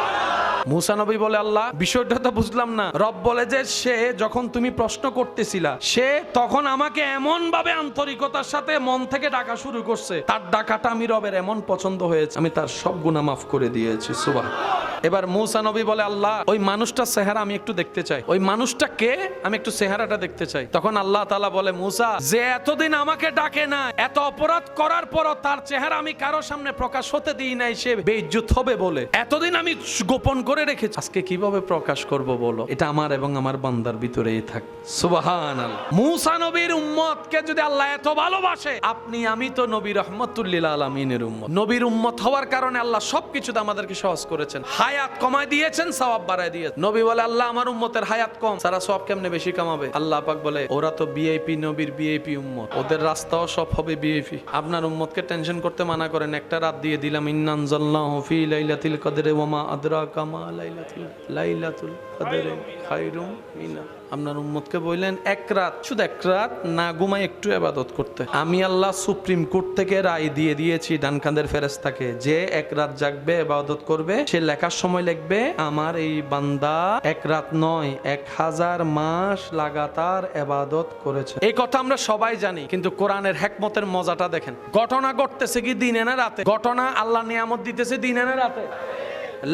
মুসা নবী বলে, আল্লাহ বিষয়টা তো বুঝলাম না। রব বলে যে সে যখন তুমি প্রশ্ন করতেছিলা, সে তখন আমাকে এমন ভাবে আন্তরিকতার সাথে মন থেকে ডাকা শুরু করছে, তার ডাকাটা আমি রবের এমন পছন্দ হয়েছে, আমি তার সব গুনাহ মাফ করে দিয়েছি। সুবহানাল্লাহ। এবার মুসা নবী বলে, আল্লাহ ওই মানুষটার চেহারা আমি একটু দেখতে চাই, ওই মানুষটা কে, আমি একটু চেহারাটা দেখতে চাই। তখন আল্লাহ তাআলা বলে, মুসা, যে এতদিন আমাকে ডাকে না, এত অপরাধ করার পরও তার চেহারা আমি কারো সামনে প্রকাশ হতে দিই নাই, সে বেইজ্জত হবে বলে এতদিন আমি গোপন করে রেখেছি, আজকে কিভাবে প্রকাশ করব বলো? এটা আমার এবং আমার বান্দার ভিতরেই থাক। সুবহানাল্লাহ। মুসা নবীর উম্মতকে যদি আল্লাহ এত ভালোবাসে, আপনি আমি তো নবী রাহমাতুল লিল আলামিনের উম্মত। নবীর উম্মত হওয়ার কারণে আল্লাহ সবকিছুতে আমাদেরকে সহজ করেছেন, হায়াত কমায় দিয়েছেন, সওয়াব বাড়ায় দিয়েছেন। নবী বলে, আল্লাহ আমার উম্মতের হায়াত কম, সারা সওয়াব কেমনে বেশি কামাবে? আল্লাহ পাক বলে, ওরা তো ভিআইপি, নবীর ভিআইপি উম্মত, ওদের রাস্তাও সব হবে ভিআইপি। আপনার উম্মতকে টেনশন করতে মানা করেন। একটা রাত দিয়ে দিলাম, ইন্না আনজালনাহু ফি লাইলাতিল কদরি ওয়া মা আদরাকা মা লাইলাতুল কদরি খায়রুম মিনা। আপনার উম্মতকে বললেন এক রাত, শুধু এক রাত না ঘুমায় একটু ইবাদত করতে। আমি আল্লাহ সুপ্রিম কোর্ট থেকে রায় দিয়ে দিয়েছি ডান কাঁধের ফেরেশতাকে, যে এক রাত জাগবে ইবাদত করবে, সে লেখার সময় লিখবে আমার এই বান্দা এক রাত নয় 1000 মাস লাগাতার ইবাদত করেছে। এই কথা আমরা সবাই জানি, কিন্তু কোরআনের হিকমতের মজাটা দেখেন। ঘটনা ঘটতেছে কি দিনে না রাতে? ঘটনা আল্লাহ নিয়ামত দিতেছে দিনে না রাতে?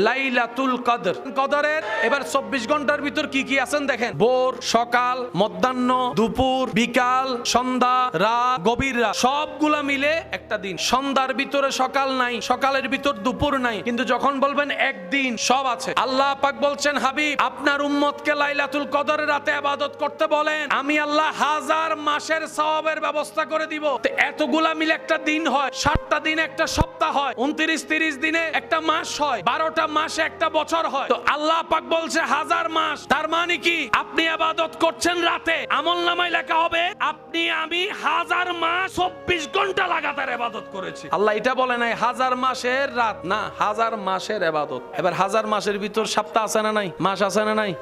লাইলাতুল কদর, কদরের এবার 24 ঘন্টার ভিতর কি কি আছেন দেখেন। ভোর, সকাল, মধ্যাহ্ন, দুপুর, বিকাল, সন্ধ্যা, রাত, গভীর রাত, সবগুলা মিলে একটা দিন। সন্ধ্যার ভিতরে সকাল নাই, সকালের ভিতর দুপুর নাই, কিন্তু যখন বলবেন একদিন, সব আছে। আল্লাহ পাক বলছেন, হাবিব আপনার উম্মতকে লাইলাতুল কদরের রাতে ইবাদত করতে বলেন, আমি আল্লাহ 1000 মাসের সওয়াবের ব্যবস্থা করে দিব। তো এতগুলা মিলে একটা দিন হয়, 60টা দিন একটা সপ্তাহ হয়, 29-30 দিনে একটা মাস হয়, 12টা মাসে একটা বছর হয়। তো আল্লাহ পাক বলছে 1000 মাস, তার মানে কি আপনি ইবাদত করছেন রাতে, আমলনামায় লেখা হবে আপনি আমি 1000 মাস 24 ঘন্টা লাগাতার ইবাদত করেছি। আল্লাহ এটা বলে নাই 1000 মাসের রাত, না 1000 মাসের ইবাদত। এবার 1000 মাসের ভিতর সপ্তাহ আছে না নাই? মাস আছে না নাই?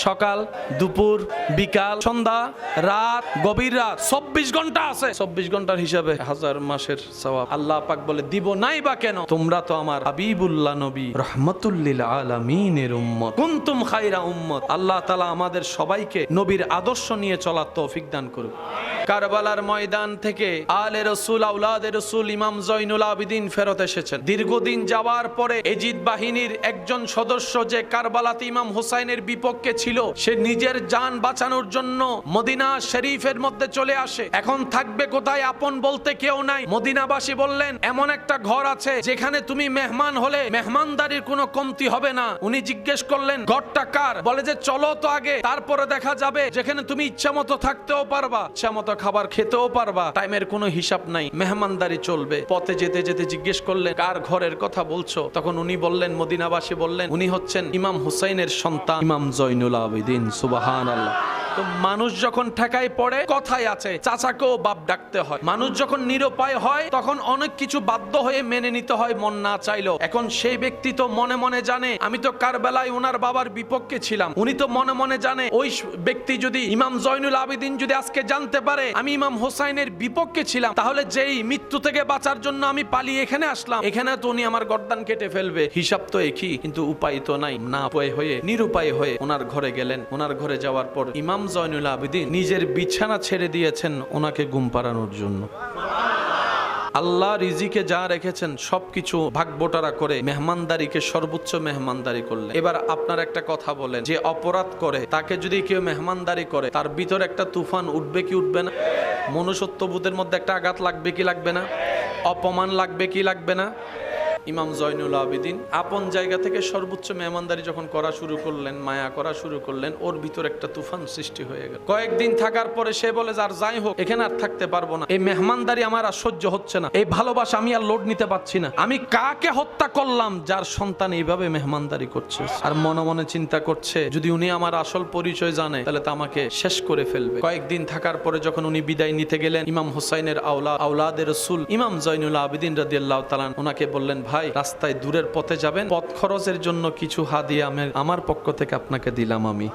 সকাল, দুপুর, বিকাল, সন্ধ্যা, রাত, গভীর রাত, 24 ঘন্টা আছে। 24 ঘন্টার হিসাবে 1000 মাসের সওয়াব। আল্লাহ পাক বলে, দিব নাই বা কেন? তোমরা তো আমার হাবিবুল্লাহ নবী রাহমাতুল লিল আলামিনের উম্মত, কুনতুম খায়রা উম্মত। আল্লাহ তাআলা আমাদের সবাইকে নবীর আদর্শ নিয়ে চলার তৌফিক দান করুন। কারবালার ময়দান থেকে আলে রাসূল, আওলাদে রাসূল ইমাম জয়নুল আবেদিন ফেরত এসেছেন। দীর্ঘদিন যাওয়ার পরে এজিদ বাহিনীর একজন সদস্য যে কারবালাতে ইমাম হুসাইনের বিপক্ষে ছিল, সে নিজের জান বাঁচানোর জন্য মদিনা শরীফের মধ্যে চলে আসে। এখন থাকবে কোথায়? আপন বলতে কেউ নাই। মদিনাবাসী বললেন, এমন একটা ঘর আছে যেখানে তুমি মেহমান হলে মেহমানদারির কোনো কমতি হবে না। উনি জিজ্ঞেস করলেন, ঘরটা কার? বলে যে চলো তো আগে, তারপরে দেখা যাবে, যেখানে তুমি ইচ্ছা মতো থাকতেও পারবা, ইচ্ছা মতো মতো খাবার খেতেও পারবা, টাইমের কোনো হিসাব নাই, মেহমানদারি চলবে। পথে যেতে যেতে জিজ্ঞেস করলেন কার ঘরের কথা বলছো? তখন উনি বললেন, মদিনাবাসী বললেন উনি হচ্ছেন ইমাম হুসাইনের সন্তান ইমাম জয়নুল আবেদিন। সুবহানাল্লাহ। তো মানুষ যখন ঠেকায় পড়ে, কথাই আছে চাচাকেও বাপ ডাকতে হয়। মানুষ যখন নিরুপায় হয় তখন অনেক কিছু বাধ্য হয়ে মেনে নিতে হয়, মন না চাইলেও। এখন সেই ব্যক্তি তো মনে মনে জানে আমি তো কারবালায় ওনার বাবার বিপক্ষে ছিলাম। উনি তো মনে মনে জানে ওই ব্যক্তি যদি ইমাম জয়নুল আবেদিন যদি আজকে জানতে পারে আমি ইমাম হোসাইনের বিপক্ষে ছিলাম, তাহলে যেই মৃত্যু থেকে বাঁচার জন্য আমি পালিয়ে এখানে আসলাম, এখানে তো উনি আমার গর্দান কেটে ফেলবে। হিসাব তো একই, কিন্তু উপায় তো নাই। না উপায় হয়ে, নিরুপায় হয়ে ওনার ঘরে গেলেন। ওনার ঘরে যাওয়ার পর ইমাম জয়নুল আবেদিন নিজের বিছানা ছেড়ে দিয়েছেন ওনাকে ঘুম পাড়ানোর জন্য। আল্লাহ রিজিকে যা রেখেছেন সবকিছু ভাগবটারা করে মেহমানদারিকে সর্বোচ্চ মেহমানদারি করলেন। এবার আপনার একটা কথা বলেন, যে অপরাধ করে তাকে যদি কেউ মেহমানদারি করে, তার ভিতর একটা তুফান উঠবে কি উঠবে না? মনুষ্যত্ববোধের মধ্যে একটা আঘাত লাগবে কি লাগবে না? অপমান লাগবে কি লাগবে না? ইমাম জয়নুল আবেদিন আপন জায়গা থেকে সর্বোচ্চ মেহমানদারি যখন করা শুরু করলেন, মায়া করা শুরু করলেন, ওর ভিতর একটা তুফান সৃষ্টি হয়ে গেল। কয়েকদিন থাকার পরে সে বলে যে আর যাই হোক, এখানে আর থাকতে পারবো না, এই মেহমানদারি আমার আর সহ্য হচ্ছে না, এই ভালোবাসা আমি আর লোড নিতে পারছি না। আমি কাকে হত্যা করলাম যার সন্তান এইভাবে মেহমানদারি করছে? আর মনে মনে চিন্তা করছে যদি উনি আমার আসল পরিচয় জানে তাহলে তো আমাকে শেষ করে ফেলবে। কয়েকদিন থাকার পরে যখন উনি বিদায় নিতে গেলেন, ইমাম হুসাইনের আওলাদের রাসূল ইমাম জয়নুল আবেদিন রাদিয়াল্লাহু তাআলা ওনাকে বললেন, ভাই রাস্তায় দূরের পথে যাবেন, পথ খরচের জন্য কিছু হাদিয়া আমার পক্ষ থেকে আপনাকে দিলাম, আমি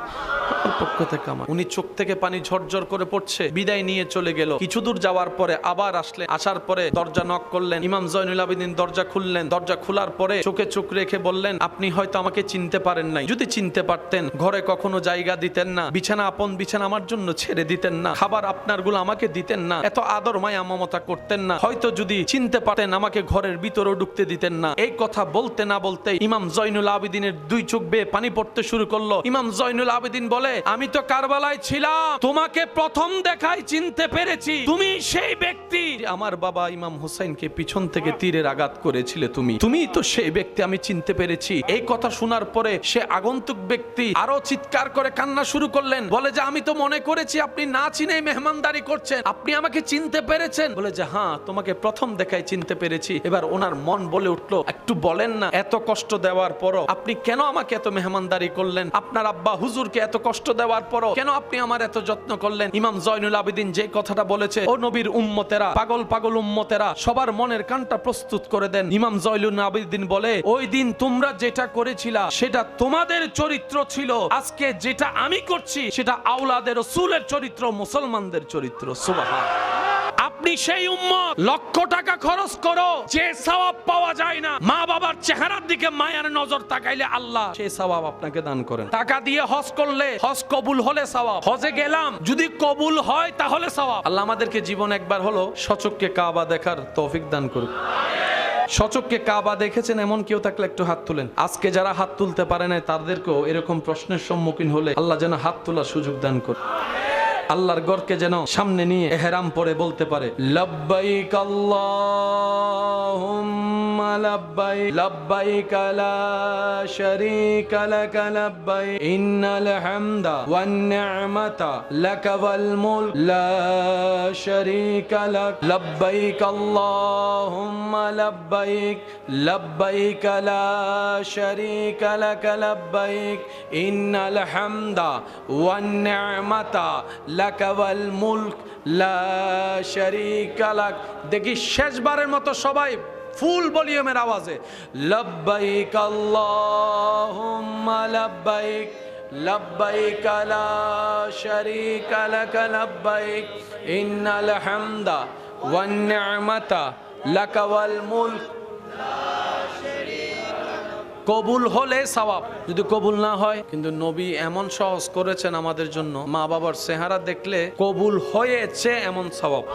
আমার পক্ষ থেকে আমার। উনি চোখ থেকে পানি ঝরঝর করে পড়ছে, বিদায় নিয়ে চলে গেল। কিছু দূর যাওয়ার পরে আবার আসলেন, আসার পরে দরজা নক করলেন। ইমাম জয়নুল আবেদিন দরজা খুললেন। দরজা খোলার পরে চোখে চোখ রেখে বললেন, আপনি হয়তো আমাকে চিনতে পারেন নাই, যদি চিনতে পারতেন ঘরে কখনো জায়গা দিতেন না, বিছানা আপন বিছানা আমার জন্য ছেড়ে দিতেন না, খাবার আপনার গুলো আমাকে দিতেন না, এত আদর মায়া মমতা করতেন না, হয়তো যদি চিনতে পারতেন আমাকে ঘরের ভিতরেও ঢুকতে দিতেন না। এই কথা বলতে না বলতে ইমাম জয়নুল আবেদিনের দুই চোখ বেয়ে পানি পড়তে শুরু করলো। ইমাম জয়নুল আবেদিন বলে, আমি তো কারবালায় ছিলাম, তোমাকে প্রথম দেখায় চিনতে পেরেছি, তুমি সেই ব্যক্তি আমার বাবা ইমাম হুসাইনকে পিছন থেকে তীরের আঘাত করেছিলে, তুমি তো সেই ব্যক্তি, আমি চিনতে পেরেছি। এই কথা শোনার পরে সে আগন্তুক ব্যক্তি আরো চিৎকার করে কান্না শুরু করলেন। বলে যে আমি তো মনে করেছি আপনি না চিনে মেহমানদারি করছেন, আপনি আমাকে চিনতে পেরেছেন? বলে যে হ্যাঁ, তোমাকে প্রথম দেখায় চিনতে পেরেছি। এবার ওনার মন বলে উঠলো, একটু বলেন না, এত কষ্ট দেওয়ার পরও আপনি কেন আমাকে এত মেহমানদারি করলেন? আপনার আব্বা হুজুরকে এত কষ্ট দেওয়ার পরও কেন আপনি আমার এত যত্ন করলেন? ইমাম জয়নুল আবেদিন যে কথাটা বলেছে, ও নবীর উম্মতেরা, পাগল পাগল উম্মতেরা, সবার মনের কানটা প্রস্তুত করে দেন। ইমাম জয়নুল আবেদিন বলে, ওই দিন তোমরা যেটা করেছিলা সেটা তোমাদের চরিত্র ছিল, আজকে যেটা আমি করছি সেটা আওলাদের রাসূলের চরিত্র, মুসলমানদের চরিত্র। সুবহানাল্লাহ। আপনি সেই উম্মত, লক্ষ টাকা খরচ করো, যে সওয়াব পাওয়া যায় না, মা বাবার চেহারার দিকে মায়ার নজর তাকাইলে আল্লাহ সেই সওয়াব আপনাকে দান করেন। টাকা দিয়ে হজ করলে হজ কবুল হলে সওয়াব, হজে গেলাম যদি কবুল হয় তাহলে সওয়াব। আল্লাহ আমাদেরকে জীবন একবার হলো সচক্ষে কাবা দেখার তৌফিক দান করুন। সচক্ষে কাবা দেখেছেন এমন কেউ থাকলে একটু হাত তুলেন। আজকে যারা হাত তুলতে পারে না তাদেরকেও এরকম প্রশ্নের সম্মুখীন হলে আল্লাহ যেন হাত তোলার সুযোগ দান করে। আল্লাহর ঘরকে যেন সামনে নিয়ে ইহরাম পরে বলতে পারে, লব্বাইক আল্লাহুম্মা লব্বাইক, লব্বাইক লা শারীকা লাক লব্বাইক, ইন্নাল হামদা ওয়ান নি'মাতা লাক ওয়াল মুলক লা শারীকা লাক, লব্বাইক আল্লাহুম্মা লব্বাইক, লব্বাইক লা শারীকা লাক লব্বাইক, ইন্নাল হামদা ওয়ান নি'মাতা লাকাওয়াল মুলক লা শারীকা লাক। দেখি শেষবারের মতো সবাই ফুল ভলিউমের আওয়াজে, লব্বাইক আল্লাহুম্মা লব্বাইক, লব্বাইক লা শারীকা লাক লব্বাইক, ইন্নাল হামদা ওয়ান নি'মাতা লাকাওয়াল মুলক। কবুল হলে সওয়াব, যদি কবুল না হয়, কিন্তু নবী এমন সহজ করেছেন আমাদের জন্য, মা বাবার চেহারা দেখলে কবুল হয়েছে এমন সওয়াব।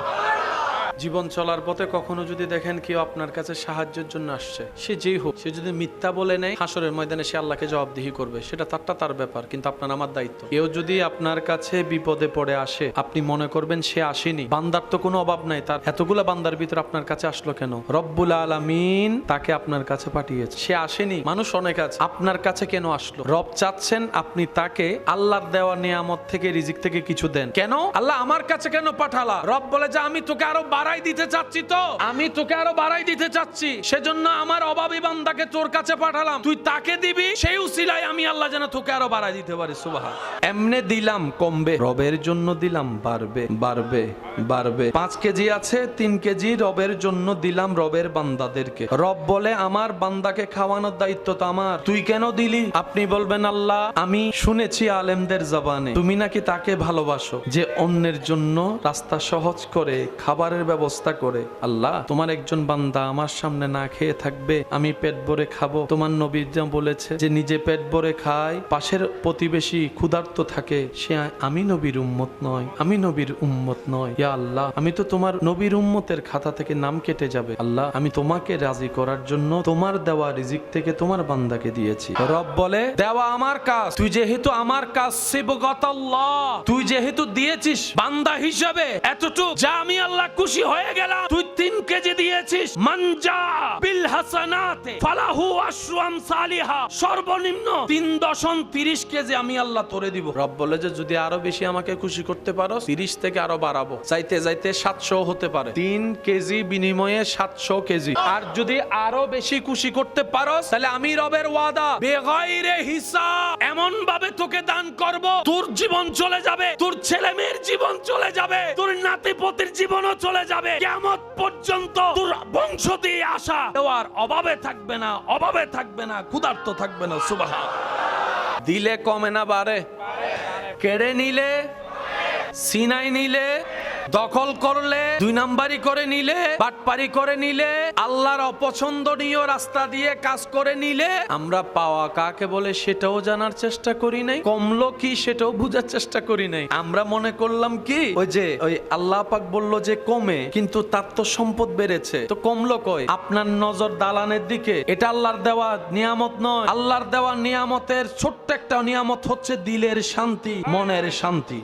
জীবন চলার পথে কখনো যদি দেখেন কেউ আপনার কাছে সাহায্যের জন্য আসছে, সে যেই হোক, সে যদি মিথ্যা বলে নেয় হাসরের ময়দানে সে আল্লাহকে জবাবদিহি করবে, সেটা তার ব্যাপার, কিন্তু আপনার আমার দায়িত্ব। কেউ যদি আপনার কাছে বিপদে পড়ে আসে, আপনি মনে করবেন সে আসেনি, বান্দার তো কোনো অভাব নাই, তার এতগুলা বান্দার ভিতর আপনার কাছে আসলো কেন? রব্বুল আলামিন তাকে আপনার কাছে পাঠিয়েছে, সে আসেনি। মানুষ অনেক আছে, আপনার কাছে কেন আসলো? রব চাচ্ছেন আপনি তাকে আল্লাহর দেওয়া নিয়ামত থেকে, রিজিক থেকে কিছু দেন। কেন আল্লাহ আমার কাছে কেন পাঠালা? রব বলে যে আমি তোকে আরো বাড়াই দিতে চাচ্ছি, তো আমি তোকে আরো বাড়াই দিতে চাচ্ছি, সেজন্য আমার অভাবী বান্দাকে তোর কাছে পাঠালাম, তুই তাকে দিবি, সেই উসিলায় আমি আল্লাহ যেন তোকে আরো বাড়াই দিতে পারি। সুবহান। এমনে দিলাম কমবে, রবের জন্য দিলাম বাড়বে বাড়বে বাড়বে। 5 কেজি আছে, 3 কেজি রবের জন্য দিলাম রবের বান্দাদেরকে। রব বলে আমার বান্দাকে খাওয়ানোর দায়িত্ব তো আমার, তুই কেন দিলি? আপনি বলবেন আল্লাহ আমি শুনেছি আলেমদের জবানে তুমি নাকি তাকে ভালোবাসো যে অন্যের জন্য রাস্তা সহজ করে খাবারের ব্যবস্থা করে। আল্লাহ তোমার একজন বান্দা আমার সামনে না খেয়ে থাকবে, আমি পেট ভরে খাবো। তোমার নবী যা বলেছে যে নিজে পেট ভরে খায়, পাশের প্রতিবেশী ক্ষুধার্ত থাকে, সে আমি নবীর উম্মত নয়, আমি নবীর উম্মত নয়। ইয়া আল্লাহ আমি তো তোমার নবীর উম্মতের খাতা থেকে নাম কেটে যাবে। আল্লাহ আমি তোমাকে রাজি করার জন্য তোমার দেওয়া রিজিক থেকে তোমার বান্দাকে দিয়েছি। রব বলে দেওয়া আমার কাজ, তুই যেহেতু আমার কাজ সিবগাতাল্লাহ, তুই যেহেতু দিয়েছিস বান্দা হিসাবে এতটুকু, যা আমি আল্লাহ খুশি হয়ে গেলাম। তুই 3 কেজি দিয়েছিস, মানজা বিল হাসানাতে ফালাহু আশরু আমসালিহা, সর্বনিম্ন 3.30 কেজি আমি আল্লাহ তোরে দিব। রব বলে যে যদি আরো বেশি আমাকে খুশি করতে পারো, 30 থেকে আরো বাড়াবো, চাইতে চাইতে 700 হতে পারে। 3 কেজি বিনিময়ে 700 কেজি। আর যদি আরো বেশি খুশি করতে পারো, তাহলে আমি রবের ওয়াদা বেগাইরে হিসাব এমন ভাবে তোকে দান করব, তোর জীবন চলে যাবে, তোর ছেলে মেয়ের জীবন চলে যাবে, তোর নাতিপতির জীবনও চলে যাবে, কিয়ামত পর্যন্ত তোর বংশ দিয়ে আসা দেওয়ার অভাবে থাকবে না, অভাবে থাকবে না, ক্ষুধার্ত থাকবে না। সুবহান। দিলে কমে না বাড়ে? কেড়ে নিলে, সিনাই নিলে, দখল করলে, 2 নাম্বারি করে নিলে, বাটপারি করে নিলে, আল্লাহর অপছন্দনীয় রাস্তা দিয়ে কাজ করে নিলে, আমরা পাওয়া কাকে বলে সেটাও জানার চেষ্টা করি নাই, কমলো কি সেটাও বুঝার চেষ্টা করি নাই। আমরা মনে করলাম কি ওই আল্লাহ পাক বললো যে কমে, কিন্তু তার তো সম্পদ বেড়েছে, তো কমলো কই? আপনার নজর দালানের দিকে, এটা আল্লাহর দেওয়া নিয়ামত নয়। আল্লাহর দেওয়া নিয়ামতের ছোট্ট একটা নিয়ামত হচ্ছে দিলের শান্তি, মনের শান্তি।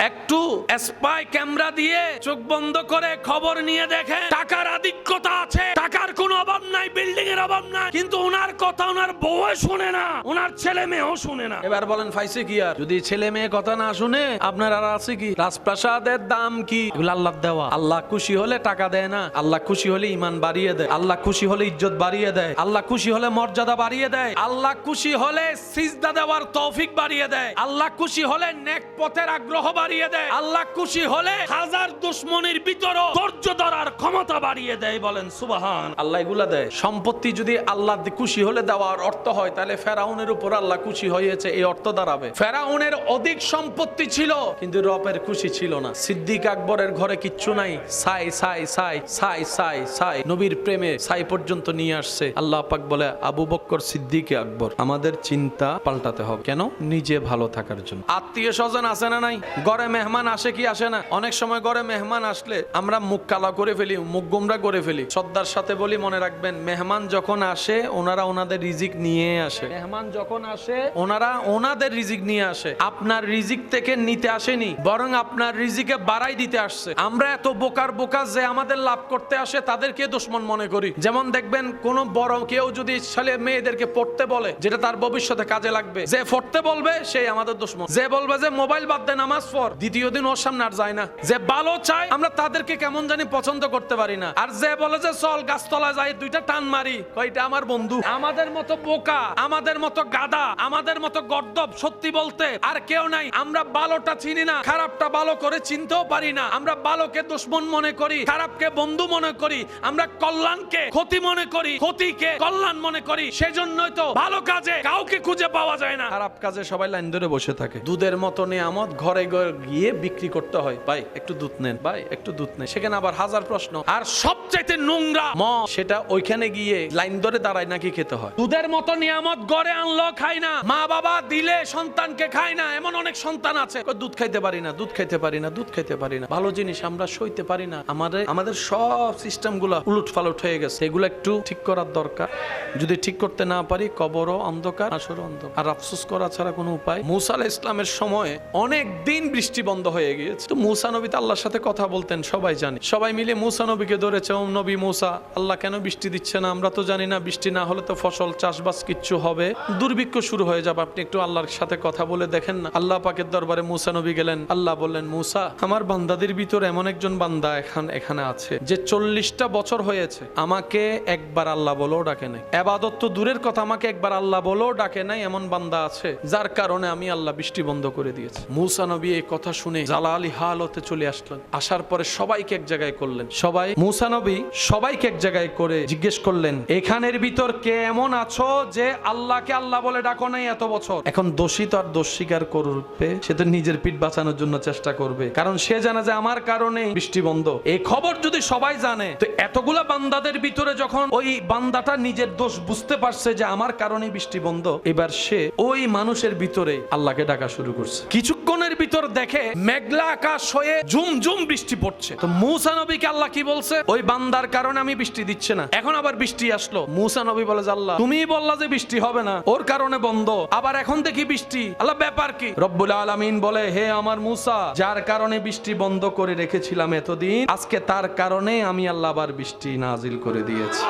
একটু স্পাই ক্যামেরা দিয়ে চোখ বন্ধ করে খবর নিয়ে দেখেন, টাকার আধিক্যতা আছে, টাকার কোনো অভাব নাই, বিল্ডিং এর অভাব নাই, কিন্তু ওনার কথা ওনার বউ শুনে না, ওনার ছেলে মেয়েও শুনে না। এবার বলেন ফাইসে কি? আর যদি ছেলে মেয়ে কথা না শুনে আপনার আর আছে কি? রাজপ্রাসাদের দাম কি? এগুলো আল্লাহর দেওয়া। আল্লাহ খুশি হলে টাকা দেয় না, আল্লাহ খুশি হলে ঈমান বাড়িয়ে দেয়, আল্লাহ খুশি হলে ইজ্জত বাড়িয়ে দেয়, আল্লাহ খুশি হলে মর্যাদা বাড়িয়ে দেয়, আল্লাহ খুশি হলে সিজদা দেওয়ার তৌফিক বাড়িয়ে দেয়, আল্লাহ খুশি হলে নেক পথের আগ্রহ বাড়িয়ে দেয়, আল্লাহ খুশি হলে হাজার দুশমনের ভিতরও ধৈর্য ধরার ক্ষমতা বাড়িয়ে দেয়। বলেন সুবহান। আল্লাহ এগুলা দেয়। সম্পত্তি যদি আল্লাহ খুশি হলে দেওয়ার অর্থ হয়, তাহলে ফেরাউনের উপর আল্লাহ খুশি হয়েছে এই অর্থ দাঁড়াবে। ফেরাউনের অধিক সম্পত্তি ছিল, কিন্তু রবের খুশি ছিল না। সিদ্দিক আকবরের ঘরে কিচ্ছু নাই, সাই সাই সাই সাই সাই সাই, নবীর প্রেমে সাই পর্যন্ত নিয়ে আসছে। আল্লাহ পাক বলে আবু বকর সিদ্দিক আকবর, আমাদের চিন্তা পাল্টাতে হবে। কেন? নিজে ভালো থাকার জন্য। আত্মীয় স্বজন আসে না নাই? ঘরে মেহমান আসে কি আসে না? অনেক সময় ঘরে মেহমান আসলে আমরা মুখ কালা করে ফেলি, মুখ গোমরা করে ফেলি। শ্রদ্ধার সাথে বলি, মনে রাখবেন মেহমান যখন আসে ওনারা ওনাদের রিজিক নিয়ে আসে। মেহমান যখন আসে ওনারা ওনাদের রিজিক নিয়ে আসে, আপনার রিজিক থেকে নিতে আসেনি, বরং আপনার রিজিকে বাড়াই দিতে আসছে। আমরা এত বোকার বোকা যে আমাদের লাভ করতে আসে তাদেরকে দুশমন মনে করি। যেমন দেখবেন কোন বড় কেউ যদি ছেলে মেয়েদেরকে পড়তে বলে, যেটা তার ভবিষ্যতে কাজে লাগবে, যে পড়তে বলবে সেই আমাদের দুশমন। যে বলবে যে মোবাইল বাদ দে নামাজ পড়, দ্বিতীয় দিন ওর সামনে আর যায় না। যে ভালো চায় আমরা তাদেরকে কেমন জানি পছন্দ করতে পারি না। আর যে বলে যে চল গাছতলা যাই 2টা টান মারি, কয়টা আমার বন্ধু। আমাদের মতো বোকা, আমাদের মতো গাদা, আমাদের মতো গর্দব সত্যি বলতে আর কেউ নাই। আমরা ভালোটা চিনি না, খারাপটা ভালো করে চিনতেও পারি না। আমরা ভালোকে দুশমন মনে করি, খারাপকে বন্ধু মনে করি। আমরা কল্যাণকে ক্ষতি মনে করি, ক্ষতিকে কল্যাণ মনে করি। সেজন্যই তো ভালো কাজে কাউকে খুঁজে পাওয়া যায় না, খারাপ কাজে সবাই লাইন ধরে বসে থাকে। দুধের মতো নিয়ামত ঘরে গিয়ে বিক্রি করতে হয়, ভাই একটু দুধ নেন, ভাই একটু দুধ নেন, সেখানে আবার হাজার প্রশ্ন। আর সবচাইতে নোংরা মদ, সেটা ওইখানে গিয়ে লাইন ধরে দাঁড়ায় নাকি খেতে হয়। দুধের মতো নিয়ামত গড়ে আনলো খায় না, মা বাবা দিলে সন্তানকে খায় না। এমন অনেক সন্তান আছে দুধ খাইতে পারি না, দুধ খাইতে পারি না, দুধ খাইতে পারি না। ভালো জিনিস আমরা সইতে পারি না। আমাদের সব সিস্টেম গুলা উলট ফালট হয়ে গেছে, এগুলো একটু ঠিক করার দরকার। যদি ঠিক করতে না পারি, কবরও অন্ধকার, আসরও অন্ধকার, আর আফসোস করা ছাড়া কোনো উপায়। মুসা আলাইহিস ইসলামের সময় অনেক দিন বৃষ্টি বন্ধ হয়ে গিয়েছে। তো মুসা নবী তো আল্লাহর সাথে কথা বলতেন, সবাই জানি। সবাই মিলে মুসা নবীকে ধরেছে, ও নবী মুসা, আল্লাহ কেন বৃষ্টি দিচ্ছে না? আমরা তো জানি না, বৃষ্টি না হলে তো ফসল চাষবাস কিচ্ছু হবে, দুর্ভিক্ষ শুরু হয়ে যাবে, আপনি একটু আল্লাহর সাথে কথা বলে দেখেন না। আল্লাহ পাকের দরবারে মুসা নবী গেলেন। আল্লাহ বললেন, মুসা, আমার বান্দাদের ভিতর এমন একজন বান্দা এখানে আছে যে 40টা বছর হয়েছে আমাকে একবার আল্লাহ বলেও ডাকে নাই। ইবাদত তো দূরের কথা, আমাকে একবার আল্লাহ বলেও ডাকে নাই। এমন বান্দা আছে যার কারণে আমি আল্লাহ বৃষ্টি বন্ধ করে দিয়েছি। মুসা নবী এই কথা শুনে জালালি হালতে চলে আসলেন। আসার পরে সবাইকে এক জায়গায় করলেন। মুসা নবী সবাইকে এক জায়গায় করে জিজ্ঞেস করলেন, এখানের ভিতর কে এমন আছো যে আল্লাহকে আল্লাহ বলে ডাকো নাই এত বছর? এখন দোষী তো আর দোষ স্বীকার করবে, সে তো নিজের পিঠ বাঁচানোর জন্য চেষ্টা করবে, কারণ সে জানে যে আমার কারণে বৃষ্টি বন্ধ। এই খবর যদি সবাই জানে, তো এতগুলা বান্দাদের ভিতরে যখন ওই বান্দাটা নিজের দোষ বুঝতে পারছে যে আমার কারণে বৃষ্টি বন্ধ, এবার সে ওই মানুষের ভিতরে আল্লাহকে ডাকা শুরু করছে। কিছুক্ষণের ভিতর দেখে মেঘলা আকাশ হয়ে ঝুম ঝুম বৃষ্টি পড়ছে। তো মুসা নবীকে আল্লাহ কি বলছে? ওই বান্দার কারণে আমি বৃষ্টি দিচ্ছে না। এখন আবার বৃষ্টি আসলো। মুসা নবী বলে, আল্লাহ তুমি বললা যে বৃষ্টি হবে না, ওর কারণে বন্ধ, আবার এখন দেখি বৃষ্টি, আল্লাহ ব্যাপার কি? রব্বুল আলামিন বলে, হে আমার মুসা, যার কারণে বৃষ্টি বন্ধ করে রেখেছিলাম এতদিন, আজকে তার কারণে আমি আল্লাহ আবার বৃষ্টি নাজিল করে দিয়েছি।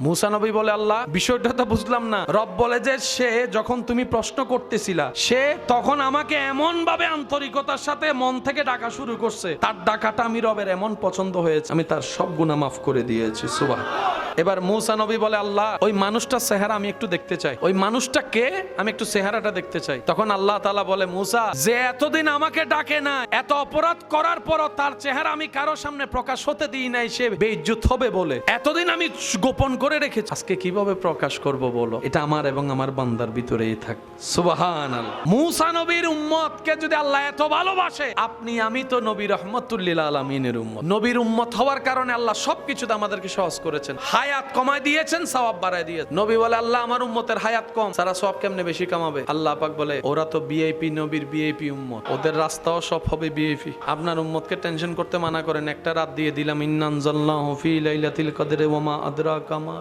মুসা নবী বলে, আল্লাহ বিষয়টা তো বুঝলাম না। রব বলে যে সে যখন তুমি প্রশ্ন করতেছিলা, সে তখন আমাকে এমন ভাবে আন্তরিকতার সাথে মন থেকে ডাকা শুরু করছে, তার ডাকাটা আমি রবের এমন পছন্দ হয়েছে, আমি তার সব গুনাহ মাফ করে দিয়েছি। সুবহানাল্লাহ। এবার মুসা নবী বলে, আল্লাহ ওই মানুষটার চেহারা আমি একটু দেখতে চাই, ওই মানুষটা কে, আমি একটু চেহারাটা দেখতে চাই। তখন আল্লাহ তাআলা বলে, মুসা, যে এতদিন আমাকে ডাকে না, এত অপরাধ করার পরও তার চেহারা আমি কারো সামনে প্রকাশ হতে দিই নাই, সে বেইজ্জত হবে বলে এতদিন আমি গোপন করে রেখেছি, আজকে কিভাবে প্রকাশ করব বলো? এটা আমার এবং আমার বান্দার ভিতরেই থাক। সুবহানাল্লাহ। মুসা নবীর উম্মতকে যদি আল্লাহ এত ভালোবাসে, আপনি আমি তো নবী রাহমাতুল লিল আলামিনের উম্মত। নবীর উম্মত হওয়ার কারণে আল্লাহ সবকিছুতে আমাদেরকে সহজ করেছেন, হায়াত কমায় দিয়েছেন, সওয়াব বাড়ায় দিয়েছেন। নবী বলে, আল্লাহ আমার উম্মতের হায়াত কম, তারা সওয়াব কেমনে বেশি কামাবে? আল্লাহ পাক বলে, ওরা তো ভিআইপি, নবীর ভিআইপি উম্মত, ওদের রাস্তাও সব হবে ভিআইপি। আপনার উম্মতকে টেনশন করতে মানা করেন। একটা রাত দিয়ে দিলাম, ইন্না আনজালনাহু ফি লাইলাতিল কদরি ওয়া মা আদরাকা মা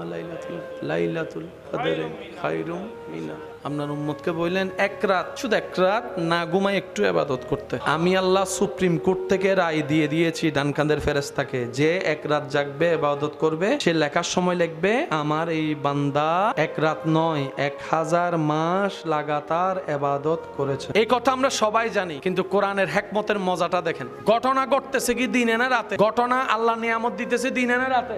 লাইলাতুল কদরি খায়রুম মিনা। আপনার উম্মতকে বললেন এক রাত, শুধু এক রাত না ঘুমায় একটু ইবাদত করতে। আমি আল্লাহ সুপ্রিম কোর্ট থেকে রায় দিয়ে দিয়েছি ডান কাঁধের ফেরেশতাকে, যে এক রাত জাগবে ইবাদত করবে, সে লেখার সময় লিখবে আমার এই বান্দা এক রাত নয় 1000 মাস লাগাতার ইবাদত করেছে। এই কথা আমরা সবাই জানি, কিন্তু কোরআনের হিকমতের মজাটা দেখেন। ঘটনা ঘটতেছে কি দিনে না রাতে? ঘটনা আল্লাহ নিয়ামত দিতেছে দিনে না রাতে?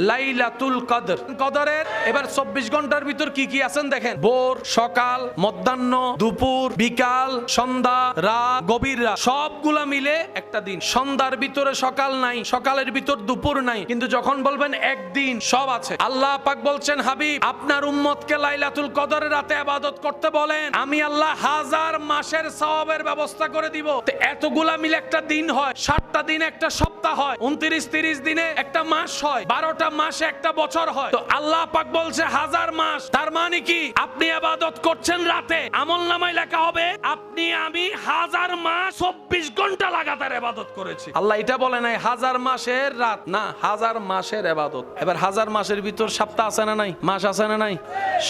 লাইলাতুল কদর, কদরের এবার 24 ঘন্টার ভিতর কি কি আছেন দেখেন। ভোর, সকাল, মধ্যাহ্ন, দুপুর, বিকাল, সন্ধ্যা, রাত, গভীর রাত, সবগুলা মিলে একটা দিন। সন্ধ্যার ভিতরে সকাল নাই, সকালের ভিতর দুপুর নাই, কিন্তু যখন বলবেন একদিন, সব আছে। আল্লাহ পাক বলছেন, হাবিব আপনার উম্মতকে লাইলাতুল কদরের রাতে ইবাদত করতে বলেন, আমি আল্লাহ 1000 মাসের সওয়াবের ব্যবস্থা করে দিব। তো এতগুলা মিলে একটা দিন হয়, 7টা দিন একটা সপ্তাহ হয়, 29-30 দিনে একটা মাস হয়, 12টা মাসে একটা বছর হয়। তো আল্লাহ পাক বলছে 1000 মাস, তার মানে কি আপনি ইবাদত করছেন রাতে, আমলনামায় লেখা হবে আপনি আমি 1000 মাস 24 ঘন্টা লাগাতার ইবাদত করেছি। আল্লাহ এটা বলে নাই 1000 মাসের রাত, না 1000 মাসের ইবাদত। এবার 1000 মাসের ভিতর সপ্তাহ আছে না নাই? মাস আছে না নাই?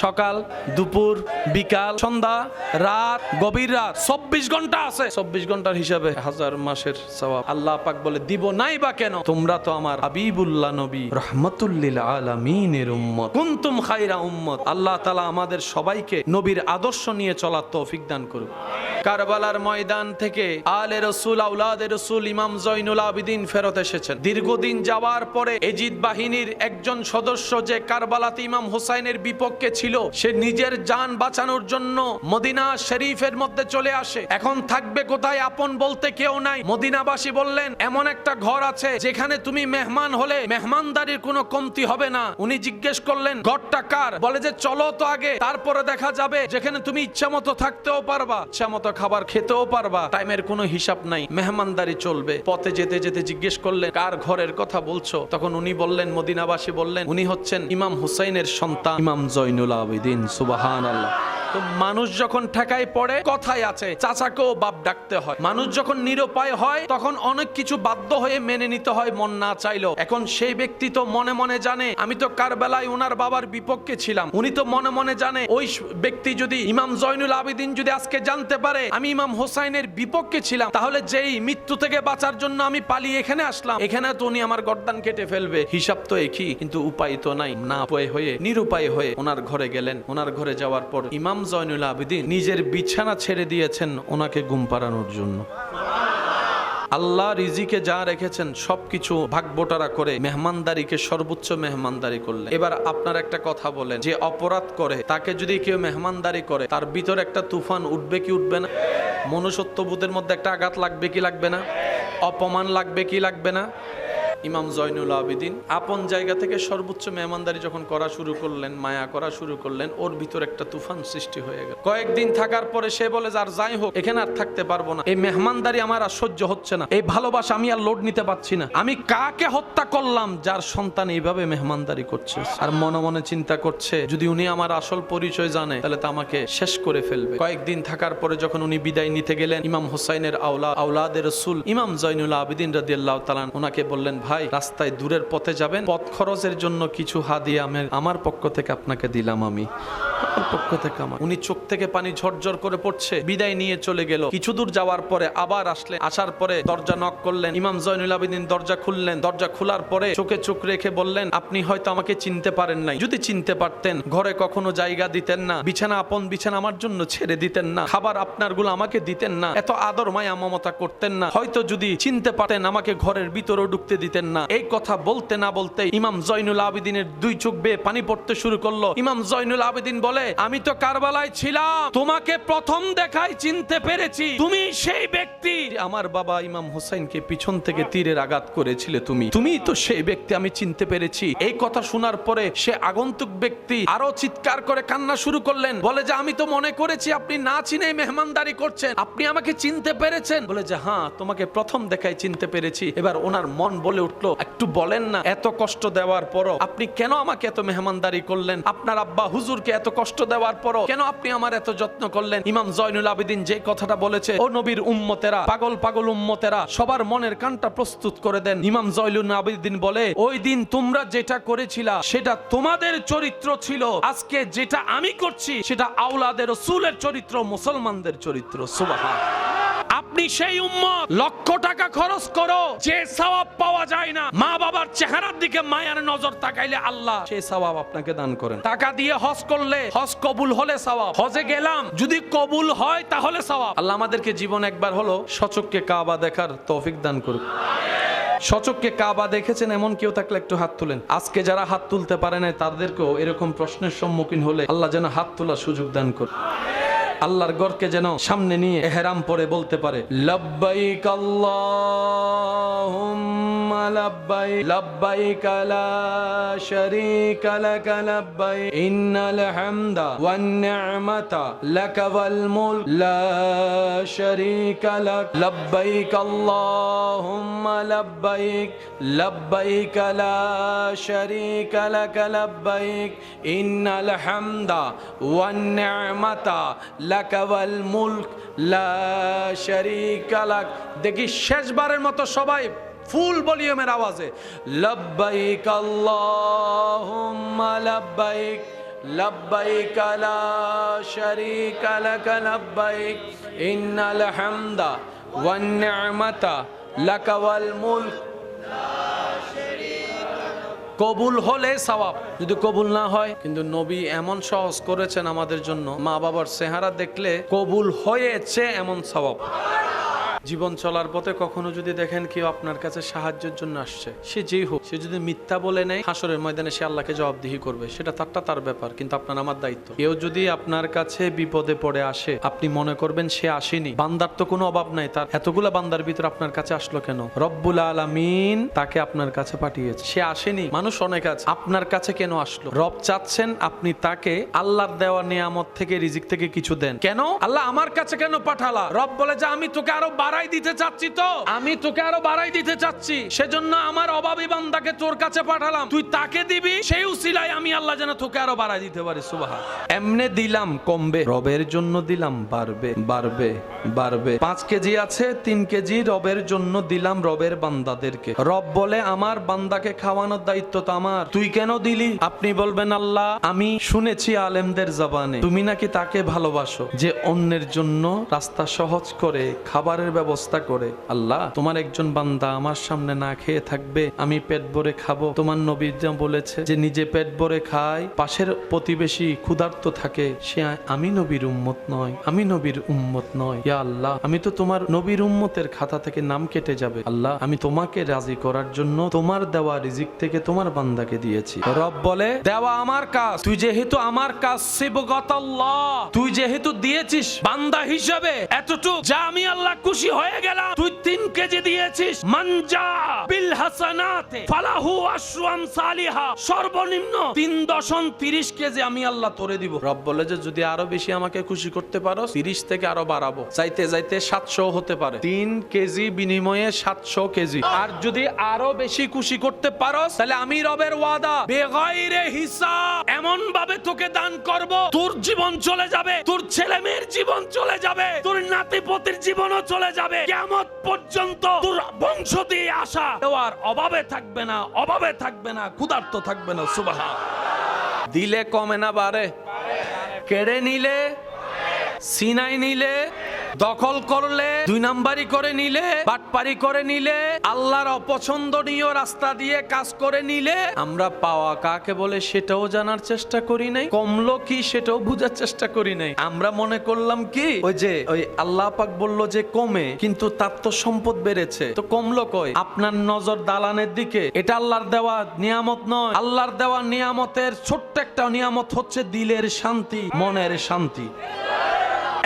সকাল, দুপুর, বিকাল, সন্ধ্যা, রাত, গভীর রাত, 24 ঘন্টা আছে। 24 ঘন্টার হিসাবে 1000 মাসের সওয়াব। আল্লাহ পাক বলে, দিব নাই বা কেন? তোমরা তো আমার হাবিবুল্লাহ নবী রাহমাতুল লিল আলামিনের উম্মত, কুনতুম খায়রা উম্মত। আল্লাহ তাআলা আমাদের সবাইকে নবীর আদর্শ নিয়ে চলার তৌফিক দান করুন। কারবালার ময়দান থেকে আলে রাসূল, আওলাদে রাসূল ইমাম জয়নুল আবেদিন ফেরত এসেছেন। দীর্ঘদিন যাওয়ার পরে এজিদ বাহিনীর একজন সদস্য যে কারবালাতে ইমাম হুসাইনের বিপক্ষে ছিল, সে নিজের জান বাঁচানোর জন্য মদিনা শরীফের মধ্যে চলে আসে। এখন থাকবে কোথায়? আপন বলতে কেউ নাই। মদিনাবাসী বললেন, এমন একটা ঘর আছে যেখানে তুমি মেহমান হলে মেহমানদারির কোনো কমতি হবে না। উনি জিজ্ঞেস করলেন, ঘরটা কার? বলে যে চলো তো আগে, তারপরে দেখা যাবে, যেখানে তুমি ইচ্ছা মতো থাকতেও পারবা, ইচ্ছা মতো মতো খাবার খেতেও পারবা, টাইমের কোনো হিসাব নাই, মেহমানদারি চলবে। পথে যেতে যেতে জিজ্ঞেস করলেন কার ঘরের কথা বলছো? তখন উনি বললেন, মদিনাবাসী বললেন উনি হচ্ছেন ইমাম হুসাইনের সন্তান ইমাম জয়নুল আবেদিন। সুবহানাল্লাহ। তো মানুষ যখন ঠেকায় পড়ে, কথাই আছে চাচাকেও বাপ ডাকতে হয়। মানুষ যখন নিরুপায় হয় তখন অনেক কিছু বাধ্য হয়ে মেনে নিতে হয়, মন না চাইলেও। এখন সেই ব্যক্তি তো মনে মনে জানে আমি তো কারবালায় ওনার বাবার বিপক্ষে ছিলাম। উনি তো মনে মনে জানে ওই ব্যক্তি যদি ইমাম জয়নুল আবেদিন যদি আজকে জানতে পারে আমি ইমাম হোসাইনের বিপক্ষে ছিলাম, তাহলে যেই মৃত্যু থেকে বাঁচার জন্য আমি পালিয়ে এখানে আসলাম, এখানে তো উনি আমার গর্দান কেটে ফেলবে। হিসাব তো একই, কিন্তু উপায় তো নাই। না উপায় হয়ে নিরুপায় হয়ে ওনার ঘরে গেলেন। ওনার ঘরে যাওয়ার পর ইমাম জয়নুল আবেদিন নিজের বিছানা ছেড়ে দিয়েছেন ওনাকে ঘুম পাড়ানোর জন্য। আল্লাহ রিজিকে যা রেখেছেন সবকিছু ভাগবটারা করে মেহমানদারিকে সর্বোচ্চ মেহমানদারি করলেন। এবার আপনার একটা কথা বলেন, যে অপরাধ করে তাকে যদি কেউ মেহমানদারি করে, তার ভিতর একটা তুফান উঠবে কি উঠবে না? মনুষ্যত্ববোধের মধ্যে একটা আঘাত লাগবে কি লাগবে না? অপমান লাগবে কি লাগবে না? ইমাম জয়নুল আবেদিন আপন জায়গা থেকে সর্বোচ্চ মেহমানদারি যখন করা শুরু করলেন, মায়া করা শুরু করলেন, ওর ভিতর একটা তুফান সৃষ্টি হয়ে গেল। কয়েকদিন থাকার পরে সে বলে আর যাই হোক, এখানে আর থাকতে পারবো না, এই মেহমানদারি আমার আর সহ্য হচ্ছে না, এই ভালোবাসা আমি আর লোড নিতে পারছি না। আমি কাকে হত্যা করলাম যার সন্তান এইভাবে মেহমানদারি করছে? আর মনে মনে চিন্তা করছে যদি উনি আমার আসল পরিচয় জানে তাহলে তো আমাকে শেষ করে ফেলবে। কয়েকদিন থাকার পরে যখন উনি বিদায় নিতে গেলেন, ইমাম হোসাইনের আওলাদের রাসূল ইমাম জয়নুল আবেদিন রাদিয়াল্লাহু তাআলা ওনাকে বললেন, ভাই রাস্তায় দূরের পথে যাবেন, পথ খরচের জন্য কিছু হাদিয়া আমার পক্ষ থেকে আপনাকে দিলাম, আমি আমার পক্ষ থেকে আমার। উনি চোখ থেকে পানি ঝরঝর করে পড়ছে, বিদায় নিয়ে চলে গেল। কিছু দূর যাওয়ার পরে আবার আসলেন, আসার পরে দরজা নক করলেন। ইমাম জয়নুল আবেদিন দরজা খুললেন। দরজা খোলার পরে চোখে চোখ রেখে বললেন, আপনি হয়তো আমাকে চিনতে পারেন নাই, যদি চিনতে পারতেন ঘরে কখনো জায়গা দিতেন না, বিছানা আপন বিছানা আমার জন্য ছেড়ে দিতেন না, খাবার আপনার গুলো আমাকে দিতেন না, এত আদর মায়া মমতা করতেন না, হয়তো যদি চিনতে পারতেন আমাকে ঘরের ভিতরেও ঢুকতে দিতেন না। এই কথা বলতে না বলতে ইমাম জয়নুল আবেদিনের দুই চোখ বেয়ে পানি পড়তে শুরু করলো। ইমাম জয়নুল আবেদিন বলে, আমি তো কারবালায় ছিলাম, তোমাকে প্রথম দেখায় চিনতে পেরেছি, তুমি সেই ব্যক্তি আমার বাবা ইমাম হোসাইনকে পিছন থেকে তীরের আঘাত করেছিলে, তুমি তো সেই ব্যক্তি, আমি চিনতে পেরেছি। এই কথা শোনার পরে সে আগন্তুক ব্যক্তি আরো চিৎকার করে কান্না শুরু করলেন। বলে যে আমি তো মনে করেছি আপনি না চিনে মেহমানদারি করছেন, আপনি আমাকে চিনতে পেরেছেন? বলে যে হ্যাঁ, তোমাকে প্রথম দেখায় চিনতে পেরেছি। এবার ওনার মন বলে উঠলো, একটু বলেন না, এত কষ্ট দেওয়ার পরও আপনি কেন আমাকে এত মেহমানদারি করলেন? আপনার আব্বা হুজুরকে এত কষ্ট দেওয়ার পরও কেন আপনি আমার এত যত্ন করলেন? ইমাম জয়নুল আবেদিন যে কথাটা বলেছে, ও নবীর উম্মতেরা, পাগল পাগল উম্মতেরা, সবার মনের কানটা প্রস্তুত করে দেন। ইমাম জয়নুল আবেদিন বলে, ওই দিন তোমরা যেটা করেছিলা সেটা তোমাদের চরিত্র ছিল, আজকে যেটা আমি করছি সেটা আওলাদের রাসূলের চরিত্র, মুসলমানদের চরিত্র। সুবহানাল্লাহ। আপনি সেই উম্মত, লক্ষ টাকা খরচ করো, যে সওয়াব পাওয়া যায় না, মা বাবার চেহারার দিকে মায়ার নজর তাকাইলে আল্লাহ সেই সওয়াব আপনাকে দান করেন। টাকা দিয়ে হজ করলে, হজ কবুল হলে সওয়াব, হজে গেলাম যদি কবুল হয় তাহলে সওয়াব। আল্লাহ আমাদেরকে জীবন একবার হলো সচক্ষে কাবা দেখার তৌফিক দান করুন। সচক্ষে কাবা দেখেছেন এমন কেউ থাকলে একটু হাত তুলেন। আজকে যারা হাত তুলতে পারে না তাদেরকেও এরকম প্রশ্নের সম্মুখীন হলে আল্লাহ যেন হাত তোলার সুযোগ দান করুন। আল্লাহর ঘরকে যেন সামনে নিয়ে ইহরাম পরে বলতে পারে, লব্বাইক আল্লাহুম্মা লব্বাইক, লব্বাইক লা শারীকা লাক লব্বাইক, ইন্নাল হামদা ওয়ান নি'মাতা লাক ওয়াল মুলক লা শারীকা লাক, লব্বাইক আল্লাহুম্মা লব্বাইক, লব্বাইক লা শারীকা লাক লব্বাইক, ইন্নাল হামদা ওয়ান নি'মাতা লাকা ওয়াল মুলক লা শারীকা লাক। দেখি শেষবারের মতো সবাই ফুল ভলিউমের আওয়াজে, লব্বাইক আল্লাহুম্মা লব্বাইক, লব্বাইক লা শারীকা লাক লব্বাইক, ইন্নাল হামদা ওয়ান নি'মাতা লাকা ওয়াল মুলক। কবুল হলে সওয়াব, যদি কবুল না হয়, কিন্তু নবী এমন সহজ করেছেন আমাদের জন্য, মা বাবার চেহারা দেখলে কবুল হয়েছে এমন সওয়াব। জীবন চলার পথে কখনো যদি দেখেন কেউ আপনার কাছে সাহায্যের জন্য আসছে, সে যেই হোক, সে যদি মিথ্যা বলে নেয় হাসরের ময়দানে সে আল্লাহকে জবাবদিহি করবে, সেটা তার ব্যাপার, কিন্তু আপনার আমার দায়িত্ব। কেউ যদি আপনার কাছে বিপদে পড়ে আসে, আপনি মনে করবেন সে আসেনি, বান্দার তো কোনো অভাব নাই, তার এতগুলা বান্দার ভিতর আপনার কাছে আসলো কেন? রব্বুল আলামিন তাকে আপনার কাছে পাঠিয়েছে, সে আসেনি। মানুষ অনেক আছে, আপনার কাছে কেন আসলো? রব চাচ্ছেন আপনি তাকে আল্লাহর দেওয়া নিয়ামত থেকে, রিজিক থেকে কিছু দেন। কেন আল্লাহ আমার কাছে কেন পাঠালা? রব বলে যে আমি তোকে আরো বাড়াই দিতে চাচ্ছি, তো আমি তোকে আরো বাড়াই দিতে চাচ্ছি, সেজন্য আমার অভাবী বান্দাকে তোর কাছে পাঠালাম, তুই তাকে দিবি, সেই উসিলায় আমি আল্লাহ যেন তোকে আরো বাড়াই দিতে পারি। সুবহান। এমনে দিলাম কমবে, রবের জন্য দিলাম বাড়বে বাড়বে বাড়বে। 5 কেজি আছে, 3 কেজি রবের জন্য দিলাম রবের বান্দাদেরকে। রব বলে আমার বান্দাকে খাওয়ানোর দায়িত্ব তো আমার, তুই কেন দিলি? আপনি বলবেন আল্লাহ আমি শুনেছি আলেমদের জবানে তুমি নাকি তাকে ভালোবাসো যে অন্যের জন্য রাস্তা সহজ করে খাবারের ব্যবস্থা করে। আল্লাহ তোমার একজন বান্দা আমার সামনে না খেয়ে থাকবে, আমি পেট ভরে খাবো। তোমার নবী যা বলেছে যে নিজে পেট ভরে খায়, পাশের প্রতিবেশী ক্ষুধার্ত থাকে, সে আমি নবীর উম্মত নয়, আমি নবীর উম্মত নয়। ইয়া আল্লাহ আমি তো তোমার নবীর উম্মতের খাতা থেকে নাম কেটে যাবে। আল্লাহ আমি তোমাকে রাজি করার জন্য তোমার দেওয়া রিজিক থেকে তোমার বান্দাকে দিয়েছি। রব বলে দেওয়া আমার কাজ, তুই যেহেতু আমার কাজ সিবগাতাল্লাহ, তুই যেহেতু দিয়েছিস বান্দা হিসেবে এতটুকু, যা আমি আল্লাহ খুশি হয়ে গেলাম। তুই 3 কেজি দিয়েছিস, মানজা বিল হাসানাতে ফালাহু আশরু আমসালিহা, সর্বনিম্ন 3.30 কেজি আমি আল্লাহ তোরে দিব। রব বলে যে যদি আরো বেশি আমাকে খুশি করতে পারো, 30 থেকে আরো বাড়াবো, চাইতে চাইতে 700 হতে পারে। 3 কেজি বিনিময়ে 700 কেজি। আর যদি আরো বেশি খুশি করতে পারো, তাহলে আমি রবের ওয়াদা বেগাইরে হিসাব এমন ভাবে তোকে দান করব, তোর জীবন চলে যাবে, তোর ছেলে মেয়ের জীবন চলে যাবে, তোর নাতিপতির জীবনও চলে যাবে, কিয়ামত পর্যন্ত তোর বংশ দিয়ে আসা দেওয়ার অভাবে থাকবে না, অভাবে থাকবে না, ক্ষুধার্ত থাকবে না। সুবহান। দিলে কমে না বাড়ে? কেড়ে নিলে, সিনাই নিলে, দখল করলে, 2 নাম্বারি করে নিলে, বাটপারি করে নিলে, আল্লাহর অপছন্দনীয় রাস্তা দিয়ে কাজ করে নিলে, আমরা পাওয়া কাকে বলে সেটাও জানার চেষ্টা করি নাই, কমলো কি সেটাও বুঝার চেষ্টা করি নাই। আমরা মনে করলাম কি ওই আল্লাহ পাক বলল যে কমে, কিন্তু তার তো সম্পদ বেড়েছে, তো কমলো কই? আপনার নজর দালানের দিকে, এটা আল্লাহর দেওয়া নিয়ামত নয়। আল্লাহর দেওয়া নিয়ামতের ছোট্ট একটা নিয়ামত হচ্ছে দিলের শান্তি, মনের শান্তি।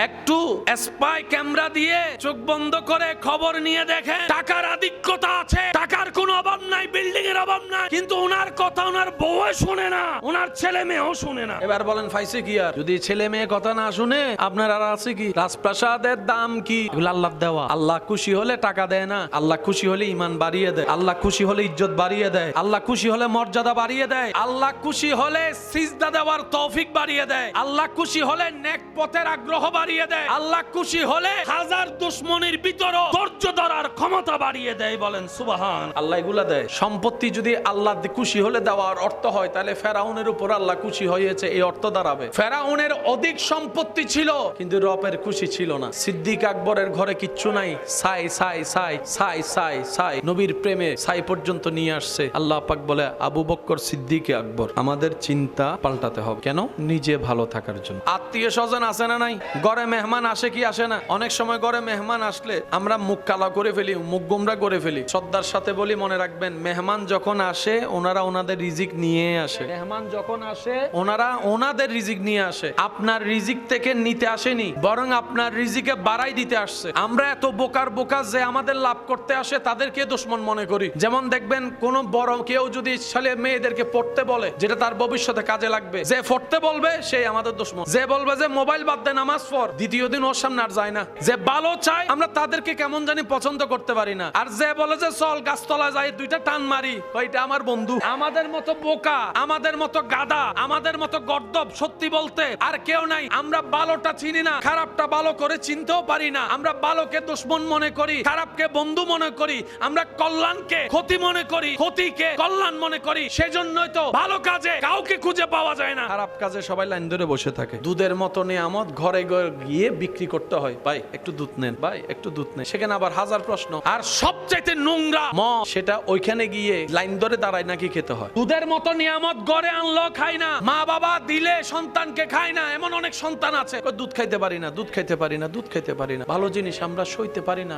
একটু স্পাই ক্যামেরা দিয়ে চোখ বন্ধ করে খবর নিয়ে দেখেন, টাকার আধিক্যতা আছে, টাকার কোনো অভাব নাই, বিল্ডিং এর অভাব নাই, কিন্তু ওনার কথা ওনার বউ শুনে না, ওনার ছেলে মেয়েও শুনে না। এবার বলেন ফাইসে কি? আর যদি ছেলে মেয়ে কথা না শুনে আপনার আর আছে কি? রাজপ্রাসাদের দাম কি? এগুলো আল্লাহর দেওয়া। আল্লাহ খুশি হলে টাকা দেয় না, আল্লাহ খুশি হলে ঈমান বাড়িয়ে দেয়, আল্লাহ খুশি হলে ইজ্জত বাড়িয়ে দেয়, আল্লাহ খুশি হলে মর্যাদা বাড়িয়ে দেয়, আল্লাহ খুশি হলে সিজদা দেওয়ার তৌফিক বাড়িয়ে দেয়, আল্লাহ খুশি হলে নেক পথের আগ্রহ বাড়িয়ে দেয়, আল্লাহ খুশি হলে হাজার দুশমনের ভিতরও ধৈর্য ধরার ক্ষমতা বাড়িয়ে দেয়। বলেন সুবহান। আল্লাহ এগুলা দেয়। সম্পত্তি যদি আল্লাহ খুশি হলে দেওয়ার অর্থ হয়, তাহলে ফেরাউনের উপর আল্লাহ খুশি হয়েছে এই অর্থ দাঁড়াবে। ফেরাউনের অধিক সম্পত্তি ছিল, কিন্তু রবের খুশি ছিল না। সিদ্দিক আকবরের ঘরে কিচ্ছু নাই, সাই সাই সাই সাই সাই সাই, নবীর প্রেমে সাই পর্যন্ত নিয়ে আসছে। আল্লাহ পাক বলে আবু বকর সিদ্দিক আকবর, আমাদের চিন্তা পাল্টাতে হবে। কেন? নিজে ভালো থাকার জন্য। আত্মীয় স্বজন আছে না নাই? ঘরে মেহমান আসে কি আসে না? অনেক সময় ঘরে মেহমান আসলে আমরা মুখ কালা করে ফেলি, মুখ গোমরা করে ফেলি। শ্রদ্ধার সাথে বলি, মনে রাখবেন মেহমান যখন আসে ওনারা ওনাদের রিজিক নিয়ে আসে। মেহমান যখন আসে ওনারা ওনাদের রিজিক নিয়ে আসে, আপনার রিজিক থেকে নিতে আসেনি, বরং আপনার রিজিকে বাড়াই দিতে আসছে। আমরা এত বোকার বোকা যে আমাদের লাভ করতে আসে তাদেরকে দুশমন মনে করি। যেমন দেখবেন কোন বড় কেউ যদি ছেলে মেয়েদেরকে পড়তে বলে, যেটা তার ভবিষ্যতে কাজে লাগবে, যে পড়তে বলবে সেই আমাদের দুশমন। যে বলবে যে মোবাইল বাদ দে নামাজ পড়, দ্বিতীয় দিন ওর সামনে আর যায় না। যে ভালো চাই আমরা তাদেরকে কেমন জানি পছন্দ করতে পারি না। আর যে বলে যে চল গাছতলায় যাই 2টা টান মারি, ওইটা আমার বন্ধু। আমাদের মতো বোকা, আমাদের মতো গাদা, আমাদের মতো গর্দব সত্যি বলতে আর কেউ নাই। আমরা ভালোটা চিনি না, খারাপটা ভালো করে চিনতেও পারি না। আমরা ভালোকে দুশমন মনে করি, খারাপকে বন্ধু মনে করি, আমরা কল্যাণকে ক্ষতি মনে করি, ক্ষতিকে কল্যাণ মনে করি। সেজন্যই তো ভালো কাজে কাউকে খুঁজে পাওয়া যায় না, খারাপ কাজে সবাই লাইন ধরে বসে থাকে। দুধের মতো নিয়ামত ঘরে গিয়ে বিক্রি করতে হয়, ভাই একটু দুধ নেন, ভাই একটু দুধ নেন, সেখানে আবার হাজার প্রশ্ন। আর সবচাইতে নোংরা মদ, সেটা ওইখানে গিয়ে লাইন ধরে দাঁড়ায় নাকি খেতে হয়। দুধের মতো নিয়ামত গড়ে আনলো খায় না, মা বাবা দিলে সন্তানকে খায় না। এমন অনেক সন্তান আছে দুধ খাইতে পারি না, দুধ খাইতে পারি না, দুধ খাইতে পারি না, ভালো জিনিস আমরা সইতে পারি না।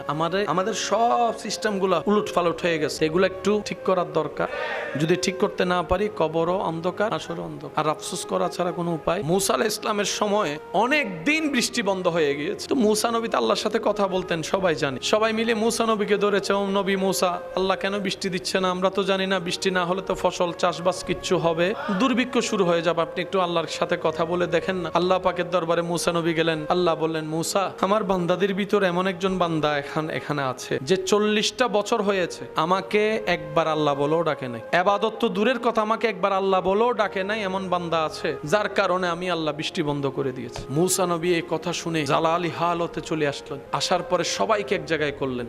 আমাদের সব সিস্টেম গুলা উলট ফালট হয়ে গেছে, এগুলো একটু ঠিক করার দরকার। যদি ঠিক করতে না পারি, কবরও অন্ধকার, আসরও অন্ধকার, আর আফসোস করা ছাড়া কোনো উপায়। মুসা আলাইহিস ইসলামের সময় অনেক দিন বৃষ্টি বন্ধ হয়ে গিয়েছে। তো মুসা নবী তো আল্লাহর সাথে কথা বলতেন, সবাই জানি। সবাই মিলে মুসা নবীকে ধরেছে, ও নবী মুসা, আল্লাহ কেন বৃষ্টি দিচ্ছে না? আমরা তো জানি না, বৃষ্টি না হলে তো ফসল চাষবাস কিচ্ছু হবে, দুর্ভিক্ষ শুরু হয়ে যাবে, আপনি একটু আল্লাহর সাথে কথা বলে দেখেন না। আল্লাহ পাকের দরবারে মুসা নবী গেলেন। আল্লাহ বললেন, মুসা, আমার বান্দাদের ভিতর এমন একজন বান্দা এখানে আছে যে 40টা বছর হয়েছে আমাকে একবার আল্লাহ বলেও ডাকে নাই। ইবাদত তো দূরের কথা, আমাকে একবার আল্লাহ বলেও ডাকে নাই। এমন বান্দা আছে যার কারণে আমি আল্লাহ বৃষ্টি বন্ধ করে দিয়েছি। মুসা নবী এই কথা শুনে জালালি হালতে চলে আসলেন। আসার পরে সবাইকে এক জায়গায় করলেন।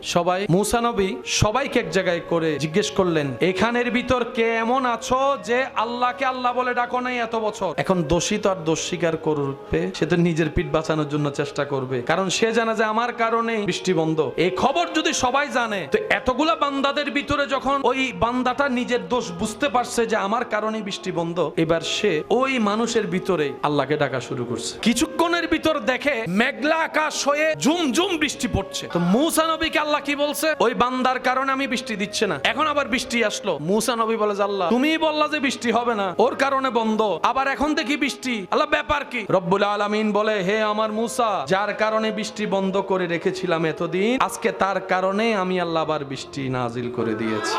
মুসা নবী সবাইকে এক জায়গায় করে জিজ্ঞেস করলেন, এখানের ভিতর কে এমন আছো যে আল্লাহকে আল্লাহ বলে ডাকো নাই এত বছর? এখন দোষী তো আর দোষ স্বীকার করবে, সে তো নিজের পিঠ বাঁচানোর জন্য চেষ্টা করবে, কারণ সে জানে যে আমার কারণে বৃষ্টি বন্ধ। এই খবর যদি সবাই জানে, তো এতগুলা বান্দাদের ভিতরে যখন ওই বান্দাটা নিজের দোষ বুঝতে পারছে যে আমার কারণে বৃষ্টি বন্ধ, এবার সে ওই মানুষের ভিতরে আল্লাহকে ডাকা শুরু করছে। কিছুক্ষণের ভিতর দেখে মেঘলা আকাশ হয়ে ঝুমঝুম বৃষ্টি পড়ছে। তো মুসা নবীকে আল্লাহ কি বলছে? ওই বান্দার কারণে আমি বৃষ্টি দিচ্ছে না। এখন আবার বৃষ্টি আসলো। মুসা নবী বলে, আল্লাহ তুমি বললা যে বৃষ্টি হবে না, ওর কারণে বন্ধ, আবার এখন দেখি বৃষ্টি, আল্লাহ ব্যাপার কি? রব্বুল আলামিন বলে, হে আমার মুসা, যার কারণে বৃষ্টি বন্ধ করে রেখেছিলাম এতদিন, আজকে তার কারণে আমি আল্লাহ আবার বৃষ্টি নাজিল করে দিয়েছি।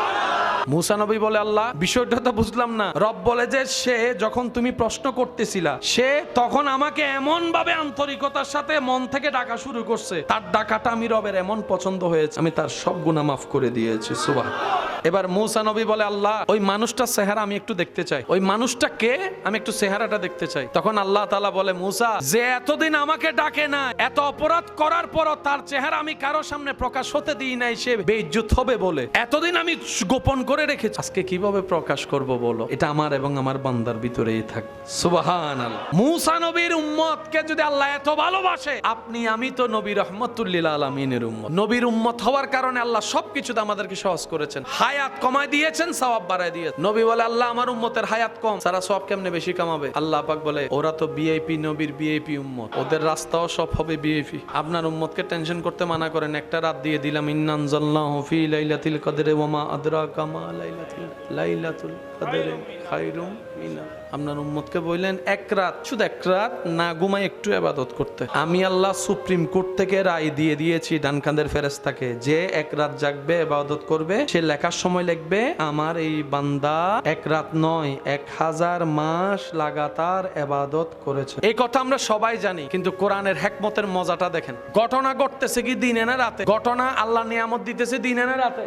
মুসা নবী বলে, আল্লাহ বিষয়টা তো বুঝলাম না। রব বলে যে সে যখন তুমি প্রশ্ন করতেছিলা, সে তখন আমাকে এমন ভাবে আন্তরিকতার সাথে মন থেকে ডাকা শুরু করছে, তার ডাকাটা আমি রবের এমন পছন্দ হয়েছে, আমি তার সব গুনাহ মাফ করে দিয়েছি। সুবহানাল্লাহ। এবার মুসা নবী বলে, আল্লাহ ওই মানুষটার চেহারা আমি একটু দেখতে চাই, ওই মানুষটা কে, আমি একটু চেহারাটা দেখতে চাই। তখন আল্লাহ তাআলা বলে, মুসা, যে এতদিন আমাকে ডাকে না, এত অপরাধ করার পরও তার চেহারা আমি কারো সামনে প্রকাশ হতে দিই নাই, সে বেইজ্জত হবে বলে এতদিন আমি গোপন করে রেখেছি, আজকে কিভাবে প্রকাশ করব বলো? এটা আমার এবং আমার বান্দার ভিতরেই থাক। সুবহানাল্লাহ। মুসা নবীর উম্মতকে যদি আল্লাহ এত ভালোবাসে, আপনি আমি তো নবী রাহমাতুল লিল আলামিনের উম্মত। নবীর উম্মত হওয়ার কারণে আল্লাহ সবকিছুতে আমাদেরকে সহজ করেছেন, হায়াত কমায় দিয়েছেন, সওয়াব বাড়ায় দিয়েছেন। নবী বলে, আল্লাহ আমার উম্মতের হায়াত কম, সারা সওয়াব কেমনে বেশি কামাবে? আল্লাহ পাক বলে, ওরা তো ভিআইপি, নবীর ভিআইপি উম্মত, ওদের রাস্তাও সব হবে ভিআইপি। আপনার উম্মতকে টেনশন করতে মানা করেন। একটা রাত দিয়ে দিলাম, ইন্না আনজালনাহু ফি লাইলাতিল কদরে ওয়া মা আদরাকা মা লাইলাতুল কদরে খায়রুম মিনা। আপনার উম্মতকে বললেন এক রাত, শুধু এক রাত না ঘুমায় একটু ইবাদত করতে। আমি আল্লাহ সুপ্রিম কোর্ট থেকে রায় দিয়ে দিয়েছি ডান কাঁধের ফেরেশতাকে, যে এক রাত জাগবে ইবাদত করবে, সে লেখার সময় লিখবে আমার এই বান্দা এক রাত নয় 1000 মাস লাগাতার ইবাদত করেছে। এই কথা আমরা সবাই জানি, কিন্তু কোরআনের হিকমতের মজাটা দেখেন। ঘটনা ঘটতেছে কি দিনে না রাতে? ঘটনা আল্লাহ নিয়ামত দিতেছে দিনে না রাতে?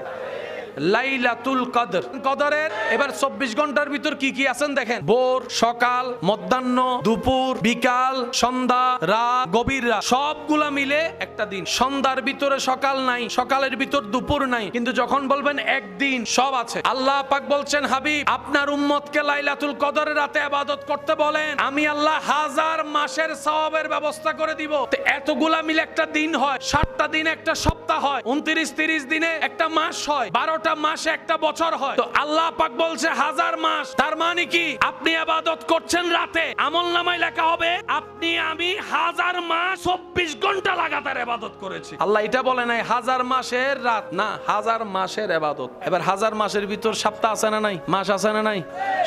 লাইলাতুল কদর, কদরের এবার 24 ঘন্টার ভিতর কি কি আছেন দেখেন। ভোর, সকাল, মধ্যাহ্ন, দুপুর, বিকাল, সন্ধ্যা, রাত, গভীর রাত, সবগুলা মিলে একটা দিন। সন্ধ্যার ভিতরে সকাল নাই, সকালের ভিতর দুপুর নাই, কিন্তু যখন বলবেন একদিন, সব আছে। আল্লাহ পাক বলছেন, হাবিব আপনার উম্মতকে লাইলাতুল কদরের রাতে ইবাদত করতে বলেন, আমি আল্লাহ 1000 মাসের সওয়াবের ব্যবস্থা করে দিব। তো এতগুলা মিলে একটা দিন হয়, 7টা দিন একটা সপ্তাহ হয়, 29-30 দিনে একটা মাস হয়, 12টা মাসে একটা বছর হয়। তো আল্লাহ পাক বলছে 1000 মাস, তার মানে কি আপনি ইবাদত করছেন রাতে, আমলনামায় লেখা হবে আপনি আমি 1000 মাস 24 ঘন্টা লাগাতার ইবাদত করেছি। আল্লাহ এটা বলে নাই 1000 মাসের রাত, না 1000 মাসের ইবাদত। এবার 1000 মাসের ভিতর সপ্তাহ আছে না নাই? মাস আছে না নাই?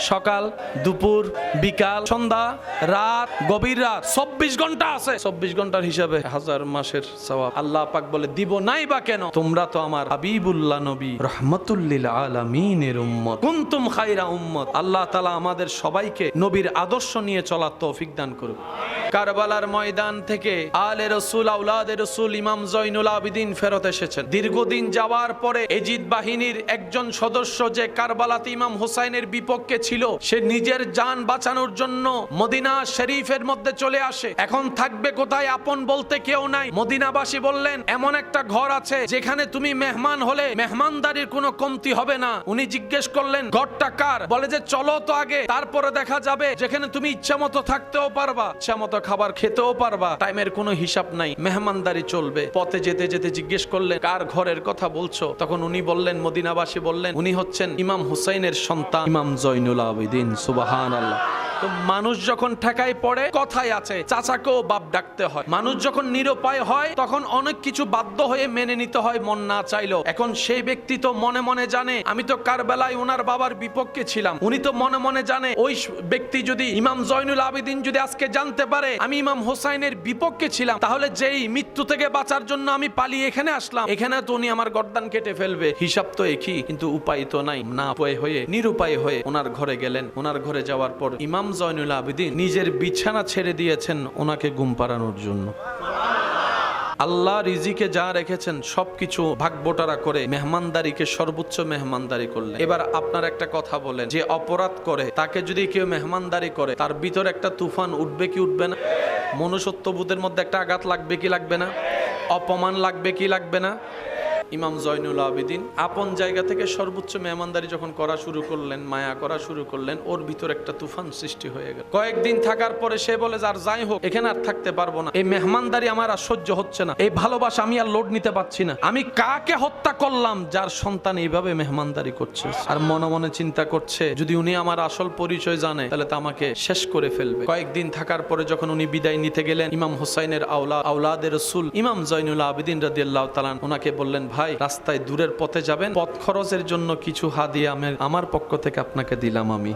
সকাল, দুপুর, বিকাল, সন্ধ্যা, রাত, গভীর রাত, 24 ঘন্টা আছে। 24 ঘন্টার হিসাবে 1000 মাসের সওয়াব আল্লাহ পাক বলে দিব নাই বা কেন? তোমরা তো আমার হাবিবুল্লাহ নবী রাহমাতুল লিল আলামিনের উম্মত, কুনতুম খায়রা উম্মত। আল্লাহ তাআলা আমাদের সবাইকে নবীর আদর্শ নিয়ে চলার তৌফিক দান করুন। কারবালার ময়দান থেকে আলে রাসূল, আওলাদে রাসূল ইমাম জয়নুল আবেদিন ফেরত এসেছেন। দীর্ঘদিন যাওয়ার পরে এজিদ বাহিনীর একজন সদস্য যে কারবালাতে ইমাম হুসাইনের বিপক্ষে ছিল, সে নিজের জান বাঁচানোর জন্য মদিনা শরীফের মধ্যে চলে আসে। এখন থাকবে কোথায়? আপন বলতে কেউ নাই। মদিনাবাসী বললেন, এমন একটা ঘর আছে যেখানে তুমি মেহমান হলে মেহমানদারির কোনো কমতি হবে না। উনি জিজ্ঞেস করলেন, ঘরটা কার? বলে যে চলো তো আগে, তারপরে দেখা যাবে, যেখানে তুমি ইচ্ছা মতো থাকতেও পারবা, ইচ্ছা মতো মতো খাবার খেতেও পারবা, টাইমের কোনো হিসাব নাই, মেহমানদারি চলবে। পথে যেতে যেতে জিজ্ঞেস করলেন কার ঘরের কথা বলছো, তখন উনি বললেন, মদিনাবাসী বললেন উনি হচ্ছেন ইমাম হুসাইনের সন্তান ইমাম জয়নুল আবেদিন। সুবহানাল্লাহ। তো মানুষ যখন ঠেকায় পড়ে, কথাই আছে চাচাকেও বাপ ডাকতে হয়। মানুষ যখন নিরুপায় হয় তখন অনেক কিছু বাধ্য হয়ে মেনে নিতে হয় মন না চাইলেও। এখন সেই ব্যক্তি তো মনে মনে জানে আমি তো কারবালায় ওনার বাবার বিপক্ষে ছিলাম, উনি তো মনে মনে জানে ওই ব্যক্তি যদি ইমাম জয়নুল আবেদিন যদি আজকে জানতে পারে আমি ইমাম হোসাইনের বিপক্ষে ছিলাম, তাহলে যেই মৃত্যু থেকে বাঁচার জন্য আমি পালিয়ে এখানে আসলাম, এখানে তো উনি আমার গর্দান কেটে ফেলবে। হিসাব তো একই, কিন্তু উপায় তো নাই। না উপায় হয়ে নিরুপায় হয়ে ওনার ঘরে গেলেন। ওনার ঘরে যাওয়ার পর ইমাম জয়নুল আবেদিন নিজের বিছানা ছেড়ে দিয়েছেন ওনাকে ঘুম পাড়ানোর জন্য। আল্লাহ রিজিকে যা রেখেছেন সবকিছু ভাগবটারা করে মেহমানদারিকে সর্বোচ্চ মেহমানদারি করলেন। এবার আপনার একটা কথা বলেন, যে অপরাধ করে তাকে যদি কেউ মেহমানদারি করে, তার ভিতর একটা তুফান উঠবে কি উঠবে না? মনুষ্যত্ববোধের মধ্যে একটা আঘাত লাগবে কি লাগবে না? অপমান লাগবে কি লাগবে না? ইমাম জয়নুল আবেদিন আপন জায়গা থেকে সর্বোচ্চ মেহমানদারি যখন করা শুরু করলেন, মায়া করা শুরু করলেন, ওর ভিতর একটা তুফান সৃষ্টি হয়ে গেল। কয়েকদিন থাকার পরে সে বলে আর যাই হোক, এখানে আর থাকতে পারবো না, এই মেহমানদারি আমার আর সহ্য হচ্ছে না, এই ভালোবাসা আমি আর লোড নিতে পারছি না। আমি কাকে হত্যা করলাম যার সন্তান এইভাবে মেহমানদারি করছে? আর মনে মনে চিন্তা করছে যদি উনি আমার আসল পরিচয় জানে তাহলে তো আমাকে শেষ করে ফেলবে। কয়েকদিন থাকার পরে যখন উনি বিদায় নিতে গেলেন, ইমাম হুসাইনের আওলাদের রাসূল ইমাম জয়নুল আবেদিন রাদিয়াল্লাহু তাআলা ওনাকে বললেন, ভাই রাস্তায় দূরের পথে যাবেন, পথ খরচের জন্য কিছু হাদিয়া আমার পক্ষ থেকে আপনাকে দিলাম, আমি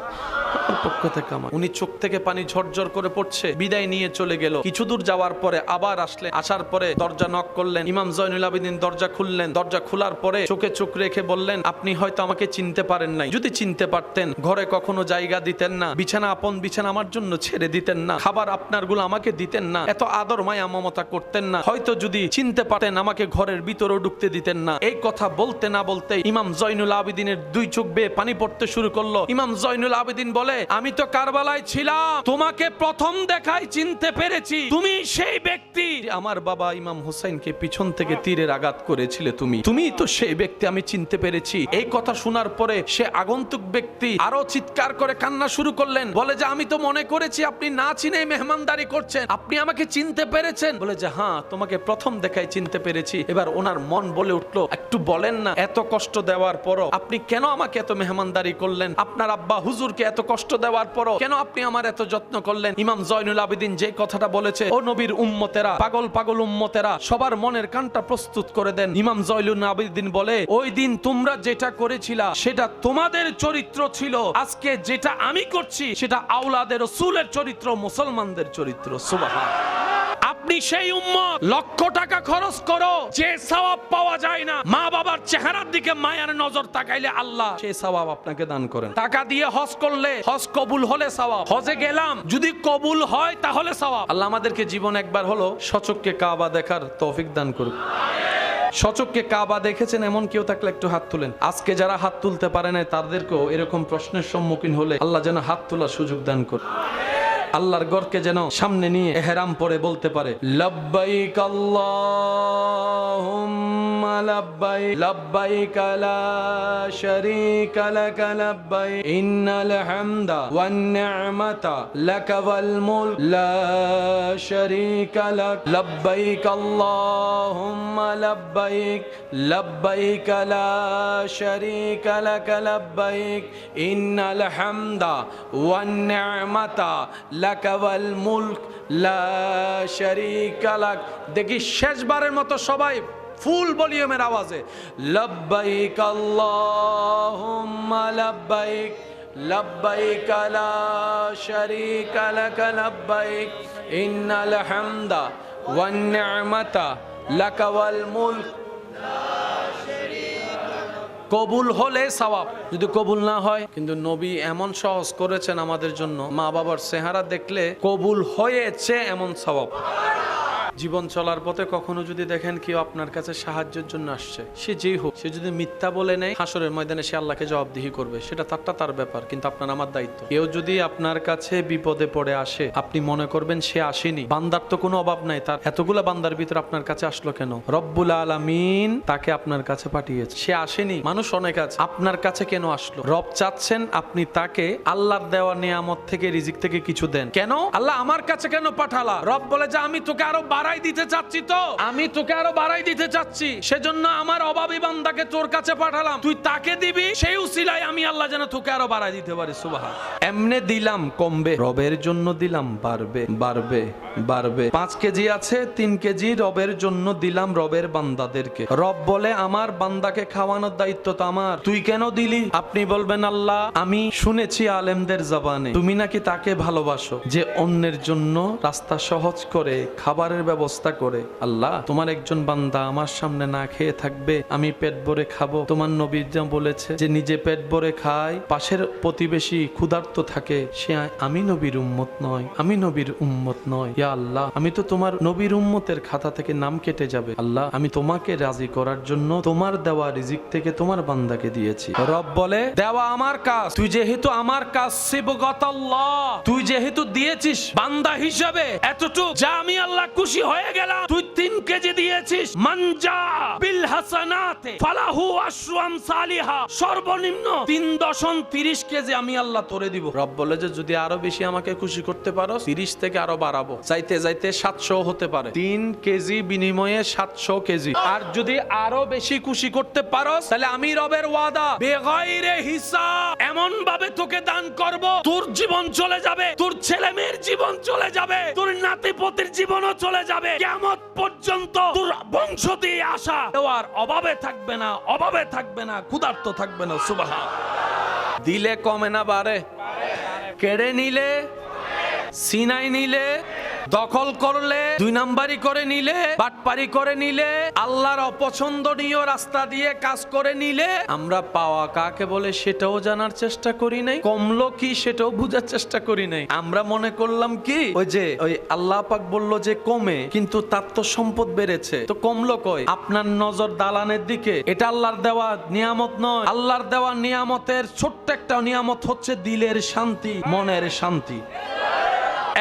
আমার পক্ষ থেকে আমার। উনি চোখ থেকে পানি ঝরঝর করে পড়ছে, বিদায় নিয়ে চলে গেল। কিছু দূর যাওয়ার পরে আবার আসলেন, আসার পরে দরজা নক করলেন। ইমাম জয়নুল আবেদিন দরজা খুললেন। দরজা খোলার পরে চোখে চোখ রেখে বললেন, আপনি হয়তো আমাকে চিনতে পারেন নাই, যদি চিনতে পারতেন ঘরে কখনো জায়গা দিতেন না, বিছানা আপন বিছানা আমার জন্য ছেড়ে দিতেন না, খাবার আপনার গুলো আমাকে দিতেন না, এত আদর মায়া মমতা করতেন না, হয়তো যদি চিনতে পারতেন আমাকে ঘরের ভিতরেও ঢুকতে দিতেন না। এই কথা বলতে না বলতে ইমাম জয়নুল আবেদিনের দুই চোখ বেয়ে পানি পড়তে শুরু করলো। ইমাম জয়নুল আবেদিন বলে, আমি তো কারবালায় ছিলাম, তোমাকে প্রথম দেখায় চিনতে পেরেছি, তুমি সেই ব্যক্তি আমার বাবা ইমাম হুসাইনকে পিছন থেকে তীরের আঘাত করেছিলে, তুমি তো সেই ব্যক্তি, আমি চিনতে পেরেছি। এই কথা শোনার পরে সে আগন্তুক ব্যক্তি আরো চিৎকার করে কান্না শুরু করলেন। বলে যে আমি তো মনে করেছি আপনি না চিনে মেহমানদারি করছেন, আপনি আমাকে চিনতে পেরেছেন? বলে যে হ্যাঁ, তোমাকে প্রথম দেখায় চিনতে পেরেছি। এবার ওনার মন বলে উঠলো, একটু বলেন না, এত কষ্ট দেওয়ার পরও আপনি কেন আমাকে এত মেহমানদারি করলেন? আপনার আব্বা হুজুরকে এত কষ্ট দেওয়ার পরও কেন আপনি আমার এত যত্ন করলেন? ইমাম জয়নুল আবেদিন যে কথাটা বলেছে, ও নবীর উম্মতেরা, পাগল পাগল উম্মতেরা, সবার মনের কানটা প্রস্তুত করে দেন। ইমাম জয়নুল আবেদিন বলে, ওই দিন তোমরা যেটা করেছিলা সেটা তোমাদের চরিত্র ছিল, আজকে যেটা আমি করছি সেটা আওলাদের রাসূলের চরিত্র, মুসলমানদের চরিত্র। সুবহানাল্লাহ। আপনি সেই উম্মত, লক্ষ টাকা খরচ করো, যে সওয়াব পাওয়া যায় না, মা বাবার চেহারার দিকে মায়ার নজর তাকাইলে আল্লাহ সেই সওয়াব আপনাকে দান করেন। টাকা দিয়ে হজ করলে হজ কবুল হলে সওয়াব, হজে গেলাম যদি কবুল হয় তাহলে সওয়াব। আল্লাহ আমাদেরকে জীবন একবার হলো সচক্ষে কাবা দেখার তৌফিক দান করুন। সচক্ষে কাবা দেখেছেন এমন কেউ থাকলে একটু হাত তুলেন। আজকে যারা হাত তুলতে পারে না তাদেরকেও এরকম প্রশ্নের সম্মুখীন হলে আল্লাহ যেন হাত তোলার সুযোগ দান করে। আল্লাহর ঘরকে যেন সামনে নিয়ে ইহরাম পরে বলতে পারে, লব্বাইক আল্লাহুম্মা লব্বাইক, লব্বাইক লা শারীকা লাক লব্বাইক, ইন্নাল হামদা ওয়ান নি'মাতা লাক ওয়াল মুলক লা শারীকা লাক, লব্বাইক আল্লাহুম্মা লব্বাইক, লব্বাইক লা শারীকা লাক লব্বাইক, ইন্নাল হামদা ওয়ান নি'মাতা লাকাওয়াল মুলক লা শারীকা লাক। দেখি শেষবারের মতো সবাই ফুল ভলিউমের আওয়াজে, লব্বাইক আল্লাহুম্মা লব্বাইক, লব্বাইক লা শারীকা লাক লব্বাইক, ইন্নাল হামদা ওয়ান নি'মাতা লাকাওয়াল মুলক। কবুল হলে সওয়াব, যদি কবুল না হয়, কিন্তু নবী এমন সহজ করেছেন আমাদের জন্য, মা বাবার চেহারা দেখলে কবুল হয়েছে এমন সওয়াব। জীবন চলার পথে কখনো যদি দেখেন কেউ আপনার কাছে সাহায্যের জন্য আসছে, সে যেই হোক, সে যদি মিথ্যা বলে নেয় হাসরের ময়দানে সে আল্লাহকে জবাবদিহি করবে, সেটা তার ব্যাপার, কিন্তু আপনার আমার দায়িত্ব। কেউ যদি আপনার কাছে বিপদে পড়ে আসে, আপনি মনে করবেন সে আসেনি, বান্দার তো কোনো অভাব নাই, তার এতগুলা বান্দার ভিতরে আপনার কাছে আসলো কেন? রব্বুল আলামিন তাকে আপনার কাছে পাঠিয়েছে, সে আসেনি, মানুষ অনেক আছে, আপনার কাছে কেন আসলো? রব চাচ্ছেন আপনি তাকে আল্লাহর দেওয়া নিয়ামত থেকে, রিজিক থেকে কিছু দেন। কেন আল্লাহ আমার কাছে কেন পাঠালা? রব বলে যে আমি তোকে আরো বাড়াই দিতে চাচ্ছি, তো আমি তোকে আরো বাড়াই দিতে চাচ্ছি, সেজন্য আমার অভাবী বান্দাকে তোর কাছে পাঠালাম, তুই তাকে দিবি, সেই উসিলায় আমি আল্লাহ যেন তোকে আরো বাড়াই দিতে পারি। সুবহান। এমনে দিলাম কমবে, রবের জন্য দিলাম বাড়বে বাড়বে বাড়বে। 5 কেজি আছে, 3 কেজি রবের জন্য দিলাম রবের বান্দাদেরকে। রব বলে আমার বান্দাকে খাওয়ানোর দায়িত্ব তো আমার, তুই কেন দিলি? আপনি বলবেন আল্লাহ আমি শুনেছি আলেমদের জবানে তুমি নাকি তাকে ভালোবাসো যে অন্যের জন্য রাস্তা সহজ করে খাবারের ব্যবস্থা করে। আল্লাহ তোমার একজন বান্দা আমার সামনে না খেয়ে থাকবে, আমি পেট ভরে খাবো। তোমার নবী যা বলেছে যে নিজে পেট ভরে খায়, পাশের প্রতিবেশী ক্ষুধার্ত থাকে, সে আমি নবীর উম্মত নয়, আমি নবীর উম্মত নয়। ইয়া আল্লাহ আমি তো তোমার নবীর উম্মতের খাতা থেকে নাম কেটে যাবে। আল্লাহ আমি তোমাকে রাজি করার জন্য তোমার দেওয়া রিজিক থেকে তোমার বান্দাকে দিয়েছি। রব বলে দেওয়া আমার কাজ, তুই যেহেতু আমার কাজ সিবগাতাল্লাহ, তুই যেহেতু দিয়েছিস বান্দা হিসাবে এতটুকু, যা আমি আল্লাহ খুশি হয়ে গেলাম। তুই 3 কেজি দিয়েছিস, মানজা বিল হাসানাতে ফালাহু আশরু আমসালিহা, সর্বনিম্ন 3.30 কেজি আমি আল্লাহ তোরে দিব। রব বলে যে যদি আরো বেশি আমাকে খুশি করতে পারো, 30 থেকে আরো বাড়াবো, চাইতে চাইতে 700 হতে পারে। 3 কেজি বিনিময়ে 700 কেজি। আর যদি আরো বেশি খুশি করতে পারো, তাহলে আমি রবের ওয়াদা বেগাইরে হিসাব এমন ভাবে তোকে দান করব, তোর জীবন চলে যাবে, তোর ছেলে মেয়ের জীবন চলে যাবে, তোর নাতিপতির জীবনও চলে যাবে, কিয়ামত পর্যন্ত তোর বংশ দিয়ে আসা দেওয়ার অভাবে থাকবে না, অভাবে থাকবে না, ক্ষুধার্ত থাকবে না। সুবহান। দিলে কমে না বাড়ে? কেড়ে নিলে, সিনাই নিলে, দখল করলে, 2 নাম্বারি করে নিলে, বাটপারি করে নিলে, আল্লাহর অপছন্দনীয় রাস্তা দিয়ে কাজ করে নিলে, আমরা পাওয়া কাকে বলে সেটাও জানার চেষ্টা করি নাই, কমলো কি সেটাও বুঝার চেষ্টা করি নাই। আমরা মনে করলাম কি ওই আল্লাহ পাক বলল যে কমে, কিন্তু তার তো সম্পদ বেড়েছে, তো কমলো কই? আপনার নজর দালানের দিকে, এটা আল্লাহর দেওয়া নিয়ামত নয়। আল্লাহর দেওয়া নিয়ামতের ছোট্ট একটা নিয়ামত হচ্ছে দিলের শান্তি, মনের শান্তি।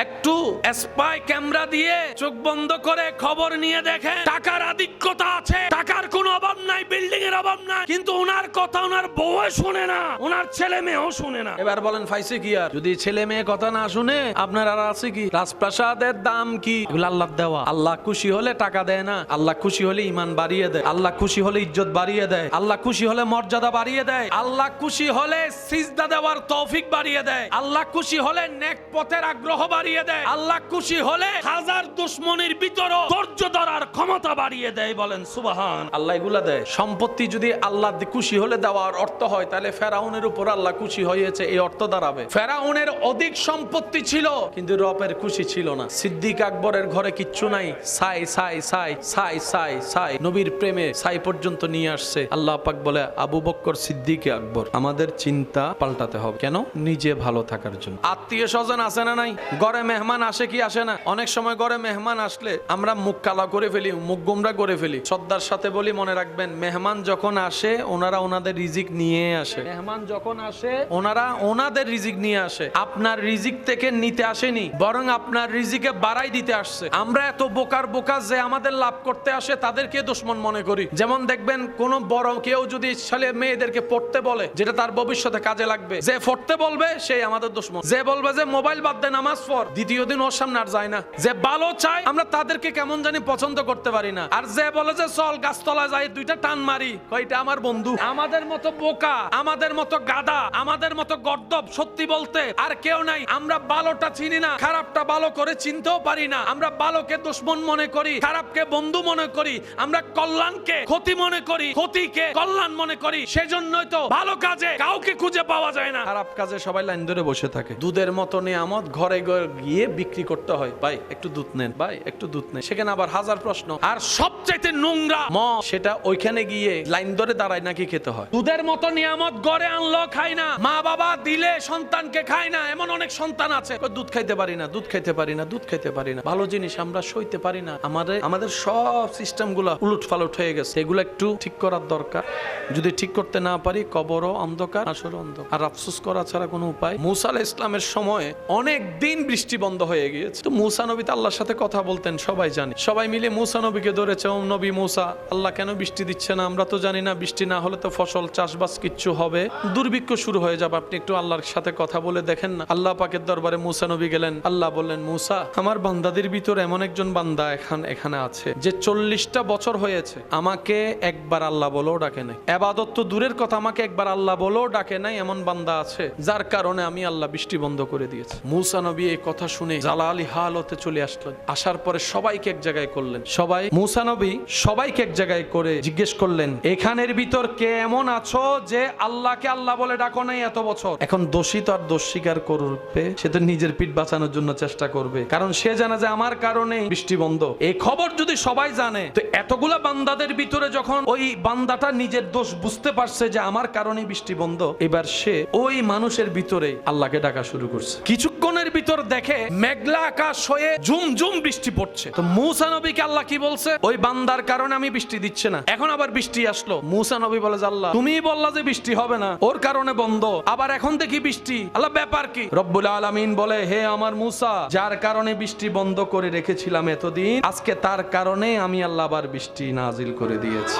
একটু স্পাই ক্যামেরা দিয়ে চোখ বন্ধ করে খবর নিয়ে দেখেন, টাকার আধিক্যতা আছে, টাকার কোনো অভাব নাই, বিল্ডিং এর অভাব নাই, কিন্তু ওনার কথা ওনার বউ শুনে না, ওনার ছেলে মেয়েও শুনে না। এবার বলেন ফাইসে কি? আর যদি ছেলে মেয়ে কথা না শুনে আপনার আর আছে কি? রাজপ্রাসাদের দাম কি? এগুলো আল্লাহ দেওয়া। আল্লাহ খুশি হলে টাকা দেয় না, আল্লাহ খুশি হলে ঈমান বাড়িয়ে দেয়, আল্লাহ খুশি হলে ইজ্জত বাড়িয়ে দেয়, আল্লাহ খুশি হলে মর্যাদা বাড়িয়ে দেয়, আল্লাহ খুশি হলে সিজদা দেওয়ার তৌফিক বাড়িয়ে দেয়, আল্লাহ খুশি হলে নেক পথের আগ্রহ বাড়িয়ে দেয়, আল্লাহ খুশি হলে হাজার দুশমনের ভিতরও ধৈর্য ধরার ক্ষমতা বাড়িয়ে দেয়। বলেন সুবহান। আল্লাহ এগুলা দেয়। সম্পত্তি যদি আল্লাহ খুশি হলে দেওয়ার অর্থ হয়, তাহলে ফেরাউনের উপর আল্লাহ খুশি হয়েছে এই অর্থ দাঁড়াবে। ফেরাউনের অধিক সম্পত্তি ছিল, কিন্তু রবের খুশি ছিল না। সিদ্দিক আকবরের ঘরে কিচ্ছু নাই, সাই সাই সাই সাই সাই সাই, নবীর প্রেমে সাই পর্যন্ত নিয়ে আসছে। আল্লাহ পাক বলে আবু বকর সিদ্দিক আকবর আমাদের চিন্তা পাল্টাতে হবে। কেন? নিজে ভালো থাকার জন্য। আত্মীয় স্বজন আছে না নাই? ঘরে মেহমান আসে কি আসে না? অনেক সময় ঘরে মেহমান আসলে আমরা মুখ কালা করে ফেলি, মুখ গোমরা করে ফেলি। শ্রদ্ধার সাথে বলি, মনে রাখবেন মেহমান যখন আসে ওনারা ওনাদের রিজিক নিয়ে আসে। মেহমান যখন আসে ওনারা ওনাদের রিজিক নিয়ে আসে, আপনার রিজিক থেকে নিতে আসেনি, বরং আপনার রিজিকে বাড়াই দিতে আসছে। আমরা এত বোকার বোকা যে আমাদের লাভ করতে আসে তাদেরকে দুশমন মনে করি। যেমন দেখবেন কোন বড় কেউ যদি ছেলে মেয়েদেরকে পড়তে বলে, যেটা তার ভবিষ্যতে কাজে লাগবে, যে পড়তে বলবে সেই আমাদের দুশমন। যে বলবে যে মোবাইল বাদ দে নামাজ পড়, দ্বিতীয় দিন ওর সামনে আর যায় না। যে ভালো চাই আমরা তাদেরকে কেমন জানি পছন্দ করতে পারি না। আর যে বলে যে চল গাছতলা যাই 2টা টান মারি, কয়টা আমার বন্ধু। আমাদের মতো বোকা, আমাদের মতো গাদা, আমাদের মতো গর্দব সত্যি বলতে আর কেউ নাই। আমরা ভালোটা চিনি না, খারাপটা ভালো করে চিনতেও পারি না। আমরা ভালোকে দুশমন মনে করি, খারাপকে বন্ধু মনে করি, আমরা কল্যাণকে ক্ষতি মনে করি, ক্ষতিকে কল্যাণ মনে করি। সেজন্যই তো ভালো কাজে কাউকে খুঁজে পাওয়া যায় না, খারাপ কাজে সবাই লাইন ধরে বসে থাকে। দুধের মতো নিয়ামত ঘরে ঘরে গিয়ে বিক্রি করতে হয়, ভাই একটু দুধ নেন, ভাই একটু দুধ নেন, সেখানে আবার হাজার প্রশ্ন। আর সবচাইতে নোংরা মদ, সেটা ওইখানে দোকানে গিয়ে লাইন ধরে দাঁড়ায় নাকি খেতে হয়। দুধের মতো নিয়ামত গড়ে আনলো খাই না, মা বাবা দিলে সন্তানকে খায় না। এমন অনেক সন্তান আছে দুধ খাইতে পারি না, দুধ খাইতে পারি না, দুধ খাইতে পারি না, ভালো জিনিস আমরা সইতে পারি না। আমাদের সব সিস্টেম গুলা উলট ফালট হয়ে গেছে, এগুলো একটু ঠিক করার দরকার। যদি ঠিক করতে না পারি কবরও অন্ধকার, আসরও অন্ধকার, আর আফসোস করা ছাড়া কোনো উপায়। মুসা আলাইহিস সালামের সময় অনেক দিন বৃষ্টি বন্ধ হয়ে গিয়েছে। তো মুসা নবী তো আল্লাহর সাথে কথা বলতেন, সবাই জানে। সবাই মিলে মুসা নবীকে ধরেছে, ও নবী মুসা, আল্লাহ কেন বৃষ্টি দিচ্ছে না? আমরা তো জানি না, বৃষ্টি না হলে তো ফসল চাষবাস কিচ্ছু হবে, দুর্ভিক্ষ শুরু হয়ে যাবে, আপনি একটু আল্লাহর সাথে কথা বলে দেখেন না। আল্লাহ পাকের দরবারে মুসা নবী গেলেন। আল্লাহ বললেন, মুসা, আমার বান্দাদের ভিতরে এমন একজন বান্দা এখানে আছে যে 40টা বছর হয়েছে আমাকে একবার আল্লাহ বলেও ডাকে নাই। ইবাদত তো দূরের কথা, আমাকে একবার আল্লাহ বলেও ডাকে নাই। এমন বান্দা আছে যার কারণে আমি আল্লাহ বৃষ্টি বন্ধ করে দিয়েছি। মুসা নবী এই কথা শুনে জালালি হালতে চলে আসলেন। আসার পরে সবাইকে এক জায়গায় করলেন। মুসা নবী সবাইকে এক জায়গায় করে জিজ্ঞেস করলেন, এখানের ভিতর কে এমন আছো যে আল্লাহকে আল্লাহ বলে ডাকো নাই এত বছর? এখন দোষী তো আর দোষ স্বীকার করবে, সে তো নিজের পিঠ বাঁচানোর জন্য চেষ্টা করবে, কারণ সে জানে যে আমার কারণে বৃষ্টি বন্ধ। এই খবর যদি সবাই জানে, তো এতগুলা বান্দাদের ভিতরে যখন ওই বান্দাটা নিজের দোষ বুঝতে পারছে যে আমার কারণে বৃষ্টি বন্ধ, এবার সে ওই মানুষের ভিতরে আল্লাহকে ডাকা শুরু করছে। কিছুক্ষণের ভিতর দেখে মেঘলা আকাশ হয়ে ঝুমঝুম বৃষ্টি পড়ছে। তো মুসা নবীকে আল্লাহ কি বলছে? ওই বান্দার কারণে আমি বৃষ্টি দিচ্ছে না। এখন আবার বৃষ্টি আসলো। মুসা নবী বলে, আল্লাহ তুমি বললা যে বৃষ্টি হবে না, ওর কারণে বন্ধ, আবার এখন দেখি বৃষ্টি, আল্লাহ ব্যাপার কি? রব্বুল আলামিন বলে, হে আমার মুসা, যার কারণে বৃষ্টি বন্ধ করে রেখেছিলাম এতদিন, আজকে তার কারণে আমি আল্লাহ আবার বৃষ্টি নাজিল করে দিয়েছি।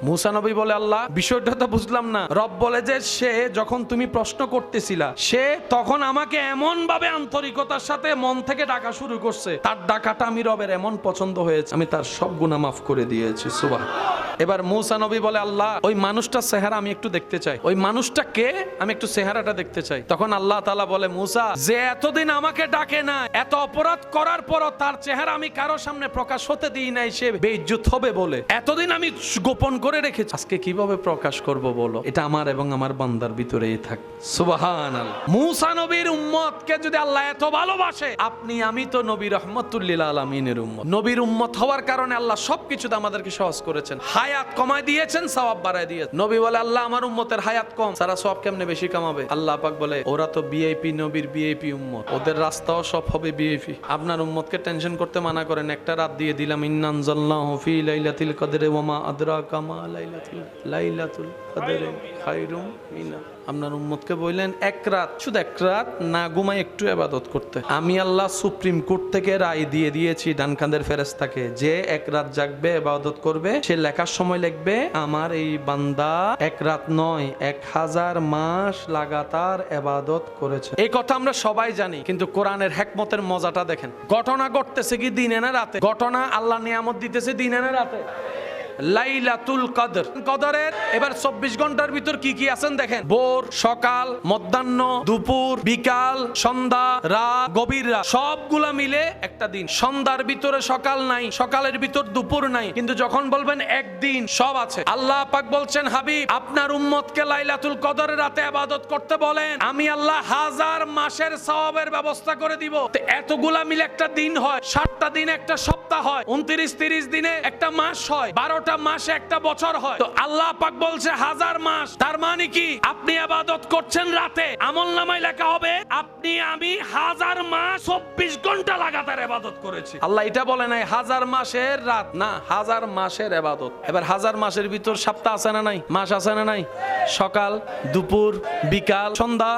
মুসা নবী বলে, আল্লাহ বিষয়টা তো বুঝলাম না। রব বলে যে সে যখন তুমি প্রশ্ন করতেছিলা, সে তখন আমাকে এমন ভাবে আন্তরিকতার সাথে মন থেকে ডাকা শুরু করছে, তার ডাকাটা আমি রবের এমন পছন্দ হয়েছে, আমি তার সব গুনাহ মাফ করে দিয়েছি। সুবহানাল্লাহ। এবার মুসা নবী বলে, আল্লাহ ওই মানুষটার চেহারা আমি একটু দেখতে চাই, ওই মানুষটা কে, আমি একটু চেহারাটা দেখতে চাই। তখন আল্লাহ তাআলা বলে, মুসা, যে এতদিন আমাকে ডাকে না, এত অপরাধ করার পরও তার চেহারা আমি কারো সামনে প্রকাশ হতে দিই নাই, সে বেইজ্জত হবে বলে এতদিন আমি গোপন করে রেখেছি, আজকে কিভাবে প্রকাশ করব বলো? এটা আমার এবং আমার বান্দার ভিতরেই থাক। সুবহানাল্লাহ। মুসা নবীর উম্মতকে যদি আল্লাহ এত ভালোবাসে, আপনি আমি তো নবী রাহমাতুল লিল আলামিনের উম্মত। নবীর উম্মত হওয়ার কারণে আল্লাহ সবকিছুতে আমাদেরকে সহজ করেছেন, হায়াত কমায় দিয়েছেন, সওয়াব বাড়ায় দিয়েছেন। নবী বলে, আল্লাহ আমার উম্মতের হায়াত কম, সারা সওয়াব কেমনে বেশি কামাবে? আল্লাহ পাক বলে, ওরা তো ভিআইপি, নবীর ভিআইপি উম্মত, ওদের রাস্তাও সব হবে ভিআইপি। আপনার উম্মতকে টেনশন করতে মানা করেন। একটা রাত দিয়ে দিলাম, ইন্না আনজালনাহু ফি লাইলাতিল কদরে ওয়া মা আদরাকা মা লাইলাতুল কদরে খায়রুম মিনা। আপনার উম্মতকে বললেন এক রাত, শুধু এক রাত না ঘুমায় একটু ইবাদত করতে। আমি আল্লাহ সুপ্রিম কোর্ট থেকে রায় দিয়ে দিয়েছি ডান কাঁধের ফেরেশতাকে, যে এক রাত জাগবে ইবাদত করবে, সে লেখার সময় লিখবে আমার এই বান্দা এক রাত নয় 1000 মাস লাগাতার ইবাদত করেছে। এই কথা আমরা সবাই জানি, কিন্তু কোরআনের হিকমতের মজাটা দেখেন। ঘটনা ঘটতেছে কি দিনে না রাতে? ঘটনা আল্লাহ নিয়ামত দিতেছে দিনে না রাতে? লাইলাতুল কদর, কদরের এবার 24 ঘন্টার ভিতর কি কি আছেন দেখেন। ভোর, সকাল, মধ্যাহ্ন, দুপুর, বিকাল, সন্ধ্যা, রাত, গভীর রাত, সবগুলা মিলে একটা দিন। সন্ধ্যার ভিতরে সকাল নাই, সকালের ভিতর দুপুর নাই, কিন্তু যখন বলবেন একদিন সব আছে। আল্লাহ পাক বলছেন, হাবিব আপনার উম্মতকে লাইলাতুল কদরের রাতে ইবাদত করতে বলেন, আমি আল্লাহ 1000 মাসের সওয়াবের ব্যবস্থা করে দিব। তো এতগুলা মিলে একটা দিন হয়, 60টা দিন একটা সপ্তাহ হয়, 29-30 দিনে একটা মাস হয়, 12টা মাসে একটা বছর হয়। তো আল্লাহ পাক বলছে 1000 মাস, তার মানে কি আপনি ইবাদত করছেন রাতে, আমলনামায় লেখা হবে আপনি আমি 1000 মাস 24 ঘন্টা লাগাতার ইবাদত করেছি। আল্লাহ এটা বলে নাই 1000 মাসের রাত, না 1000 মাসের ইবাদত। এবার 1000 মাসের ভিতর সপ্তাহ আছে না নাই, মাস আছে না নাই? সকাল, দুপুর, বিকাল, সন্ধ্যা,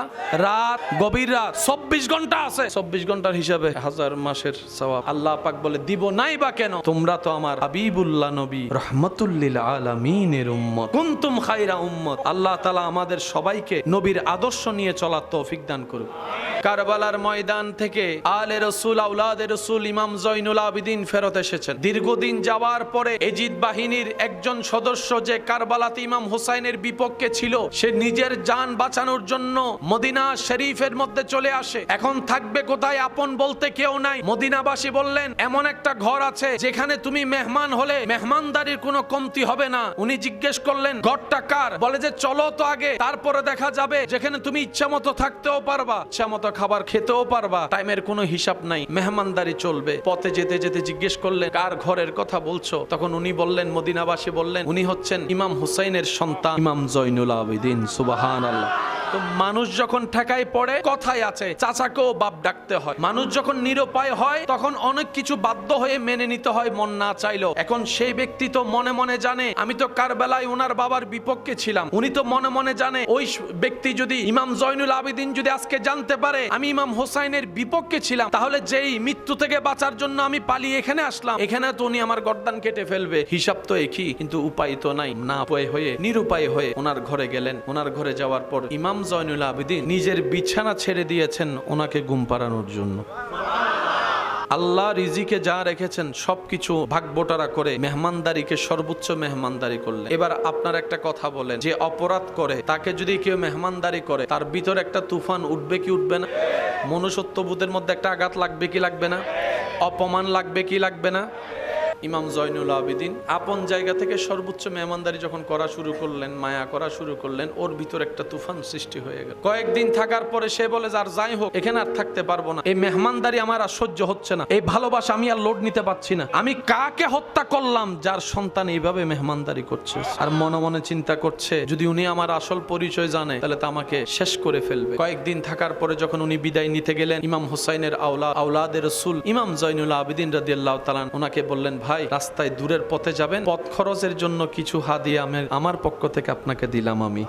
রাত, গভীর রাত, 24 ঘন্টা আছে। 24 ঘন্টার হিসাবে 1000 মাসের সওয়াব। আল্লাহ পাক বলে, দিব নাই বা কেন? তোমরা তো আমার হাবিবুল্লাহ নবী রাহমাতুল লিল আলামিনের উম্মত, কুনতুম খায়রা উম্মত। আল্লাহ তাআলা আমাদের সবাইকে নবীর আদর্শ নিয়ে চলার তৌফিক দান করুন। কারবালার ময়দান থেকে আলে রাসূল, আওলাদে রাসূল ইমাম জয়নুল আবেদিন ফেরত এসেছেন। দীর্ঘদিন যাওয়ার পরে এজিদ বাহিনীর একজন সদস্য যে কারবালাতে ইমাম হুসাইনের বিপক্ষে ছিল, সে নিজের জান বাঁচানোর জন্য মদিনা শরীফের মধ্যে চলে আসে। এখন থাকবে কোথায়? আপন বলতে কেউ নাই। মদিনাবাসী বললেন, এমন একটা ঘর আছে যেখানে তুমি মেহমান হলে মেহমানদারির কোনো কমতি হবে না। উনি জিজ্ঞেস করলেন, ঘরটা কার? বলে যে চলো তো আগে, তারপরে দেখা যাবে, যেখানে তুমি ইচ্ছা মতো থাকতেও পারবা, ইচ্ছা মতো খাবার খেতেও পারবা, টাইমের কোনো হিসাব নাই, মেহমানদারি চলবে। পথে যেতে যেতে জিজ্ঞেস করলেন কার ঘরের কথা বলছো? তখন উনি বললেন, মদিনাবাসী বললেন উনি হচ্ছেন ইমাম হুসাইনের সন্তান ইমাম জয়নুল আবেদিন। সুবহানাল্লাহ। তো মানুষ যখন ঠেকায় পড়ে, কথাই আছে চাচাকেও বাপ ডাকতে হয়। মানুষ যখন নিরুপায় হয় তখন অনেক কিছু বাধ্য হয়ে মেনে নিতে হয় মন না চাইলেও। এখন সেই ব্যক্তি তো মনে মনে জানে আমি তো কারবালায় ওনার বাবার বিপক্ষে ছিলাম, উনি তো মনে মনে জানে ওই ব্যক্তি যদি ইমাম জয়নুল আবেদিন যদি আজকে জানতে পারে আমি ইমাম হোসাইনের বিপক্ষে ছিলাম, তাহলে যেই মৃত্যু থেকে বাঁচার জন্য আমি পালিয়ে এখানে আসলাম, এখানে তো উনি আমার গর্দান কেটে ফেলবে। হিসাব তো একই, কিন্তু উপায় তো নাই। না উপায় হয়ে নিরুপায় হয়ে ওনার ঘরে গেলেন। ওনার ঘরে যাওয়ার পর ইমাম জয়নুল আবেদিন নিজের বিছানা ছেড়ে দিয়েছেন ওনাকে ঘুম পাড়ানোর জন্য। আল্লাহ রিজিকে যা রেখেছেন সবকিছু ভাগবটারা করে মেহমানদারিকে সর্বোচ্চ মেহমানদারি করলেন। এবার আপনার একটা কথা বলেন, যে অপরাধ করে তাকে যদি কেউ মেহমানদারি করে তার ভিতরে একটা তুফান উঠবে কি উঠবে না? মনুষ্যত্ববোধের মধ্যে একটা আঘাত লাগবে কি লাগবে না? অপমান লাগবে কি লাগবে না? ইমাম জয়নুল আবেদিন আপন জায়গা থেকে সর্বোচ্চ মেহমানদারি যখন করা শুরু করলেন, মায়া করা শুরু করলেন, ওর ভিতর একটা তুফান সৃষ্টি হয়ে গেল। কয়েকদিন থাকার পরে সে বলে আর যাই হোক এখানে আর থাকতে পারবো না, এই মেহমানদারি আমার আর সহ্য হচ্ছে না, এই ভালোবাসা আমি আর লোড নিতে পারছি না, আমি কাকে হত্যা করলাম যার সন্তান এইভাবে মেহমানদারি করছে। আর মনে মনে চিন্তা করছে যদি উনি আমার আসল পরিচয় জানে তাহলে তো আমাকে শেষ করে ফেলবে। কয়েকদিন থাকার পরে যখন উনি বিদায় নিতে গেলেন, ইমাম হুসাইনের আওলাদের রাসূল ইমাম জয়নুল আবেদিন রাদিয়াল্লাহু তাআলা ওনাকে বললেন, ভাই রাস্তায় দূরের পথে যাবেন, পথ খরচের জন্য কিছু হাদিয়া আমার পক্ষ থেকে আপনাকে দিলাম, আমি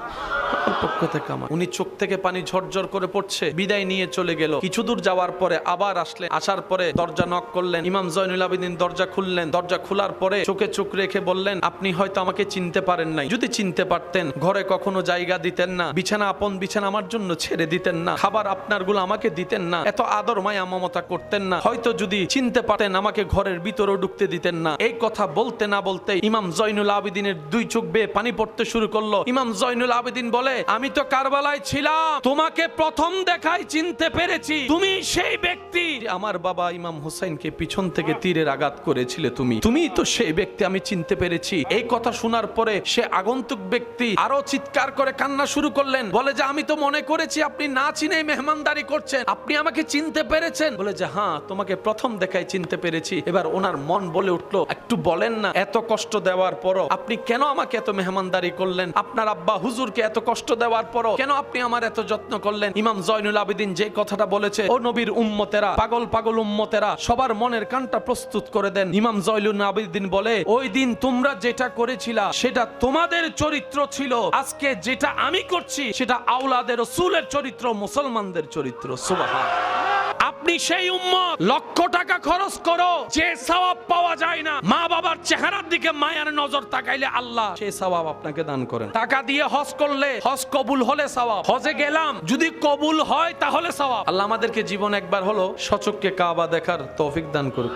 আমার পক্ষ থেকে আমার। উনি চোখ থেকে পানি ঝরঝর করে পড়ছে, বিদায় নিয়ে চলে গেল। কিছু দূর যাওয়ার পরে আবার আসলেন, আসার পরে দরজা নক করলেন। ইমাম জয়নুল আবেদিন দরজা খুললেন। দরজা খোলার পরে চোখে চোখ রেখে বললেন, আপনি হয়তো আমাকে চিনতে পারেন নাই, যদি চিনতে পারতেন ঘরে কখনো জায়গা দিতেন না, বিছানা আপন বিছানা আমার জন্য ছেড়ে দিতেন না, খাবার আপনার গুলো আমাকে দিতেন না, এত আদর মায়া মমতা করতেন না, হয়তো যদি চিনতে পারতেন আমাকে ঘরের ভিতরেও ঢুকতে দিতেন না। এই কথা বলতে না বলতে ইমাম জয়নুল আবেদিনের দুই চোখ বেয়ে পানি পড়তে শুরু করলো। ইমাম জয়নুল আবেদিন বলে, আমি তো কারবালায় ছিলাম, তোমাকে প্রথম দেখায় চিনতে পেরেছি, তুমি সেই ব্যক্তি আমার বাবা ইমাম হুসাইনকে পিছন থেকে তীরের আঘাত করেছিলে, তুমি তো সেই ব্যক্তি, আমি চিনতে পেরেছি। এই কথা শোনার পরে সে আগন্তুক ব্যক্তি আরো চিৎকার করে কান্না শুরু করলেন, বলে যে আমি তো মনে করেছি আপনি না চিনে মেহমানদারি করছেন, আপনি আমাকে চিনতে পেরেছেন? বলে যে হ্যাঁ, তোমাকে প্রথম দেখায় চিনতে পেরেছি। এবার ওনার মন বলে উঠলো, একটু বলেন না, এত কষ্ট দেওয়ার পরও আপনি কেন আমাকে এত মেহমানদারি করলেন? আপনার আব্বা হুজুরকে এত কষ্ট দেওয়ার পরও কেন আপনি আমার এত যত্ন করলেন? ইমাম জয়নুল আবেদিন যে কথাটা বলেছে, ও নবীর উম্মতেরা, পাগল উম্মতেরা, সবার মনের কানটা প্রস্তুত করে দেন। ইমাম জয়নুল আবেদিন বলে, ওই দিন তোমরা যেটা করেছিলা সেটা তোমাদের চরিত্র ছিল, আজকে যেটা আমি করছি সেটা আওলাদের রাসূলের চরিত্র, মুসলমানদের চরিত্র। সুবহানাল্লাহ। আপনি সেই উম্মত, লক্ষ টাকা খরচ করো, যে সওয়াব পাওয়া যায় না, মা বাবার চেহারার দিকে মায়ার নজর তাকাইলে আল্লাহ সেই সওয়াব আপনাকে দান করেন। টাকা দিয়ে হজ করলে হজ কবুল হলে সওয়াব, হজে গেলাম যদি কবুল হয় তাহলে সওয়াব। আল্লাহ আমাদেরকে জীবন একবার হলো সচক্ষে কাবা দেখার তৌফিক দান করুন।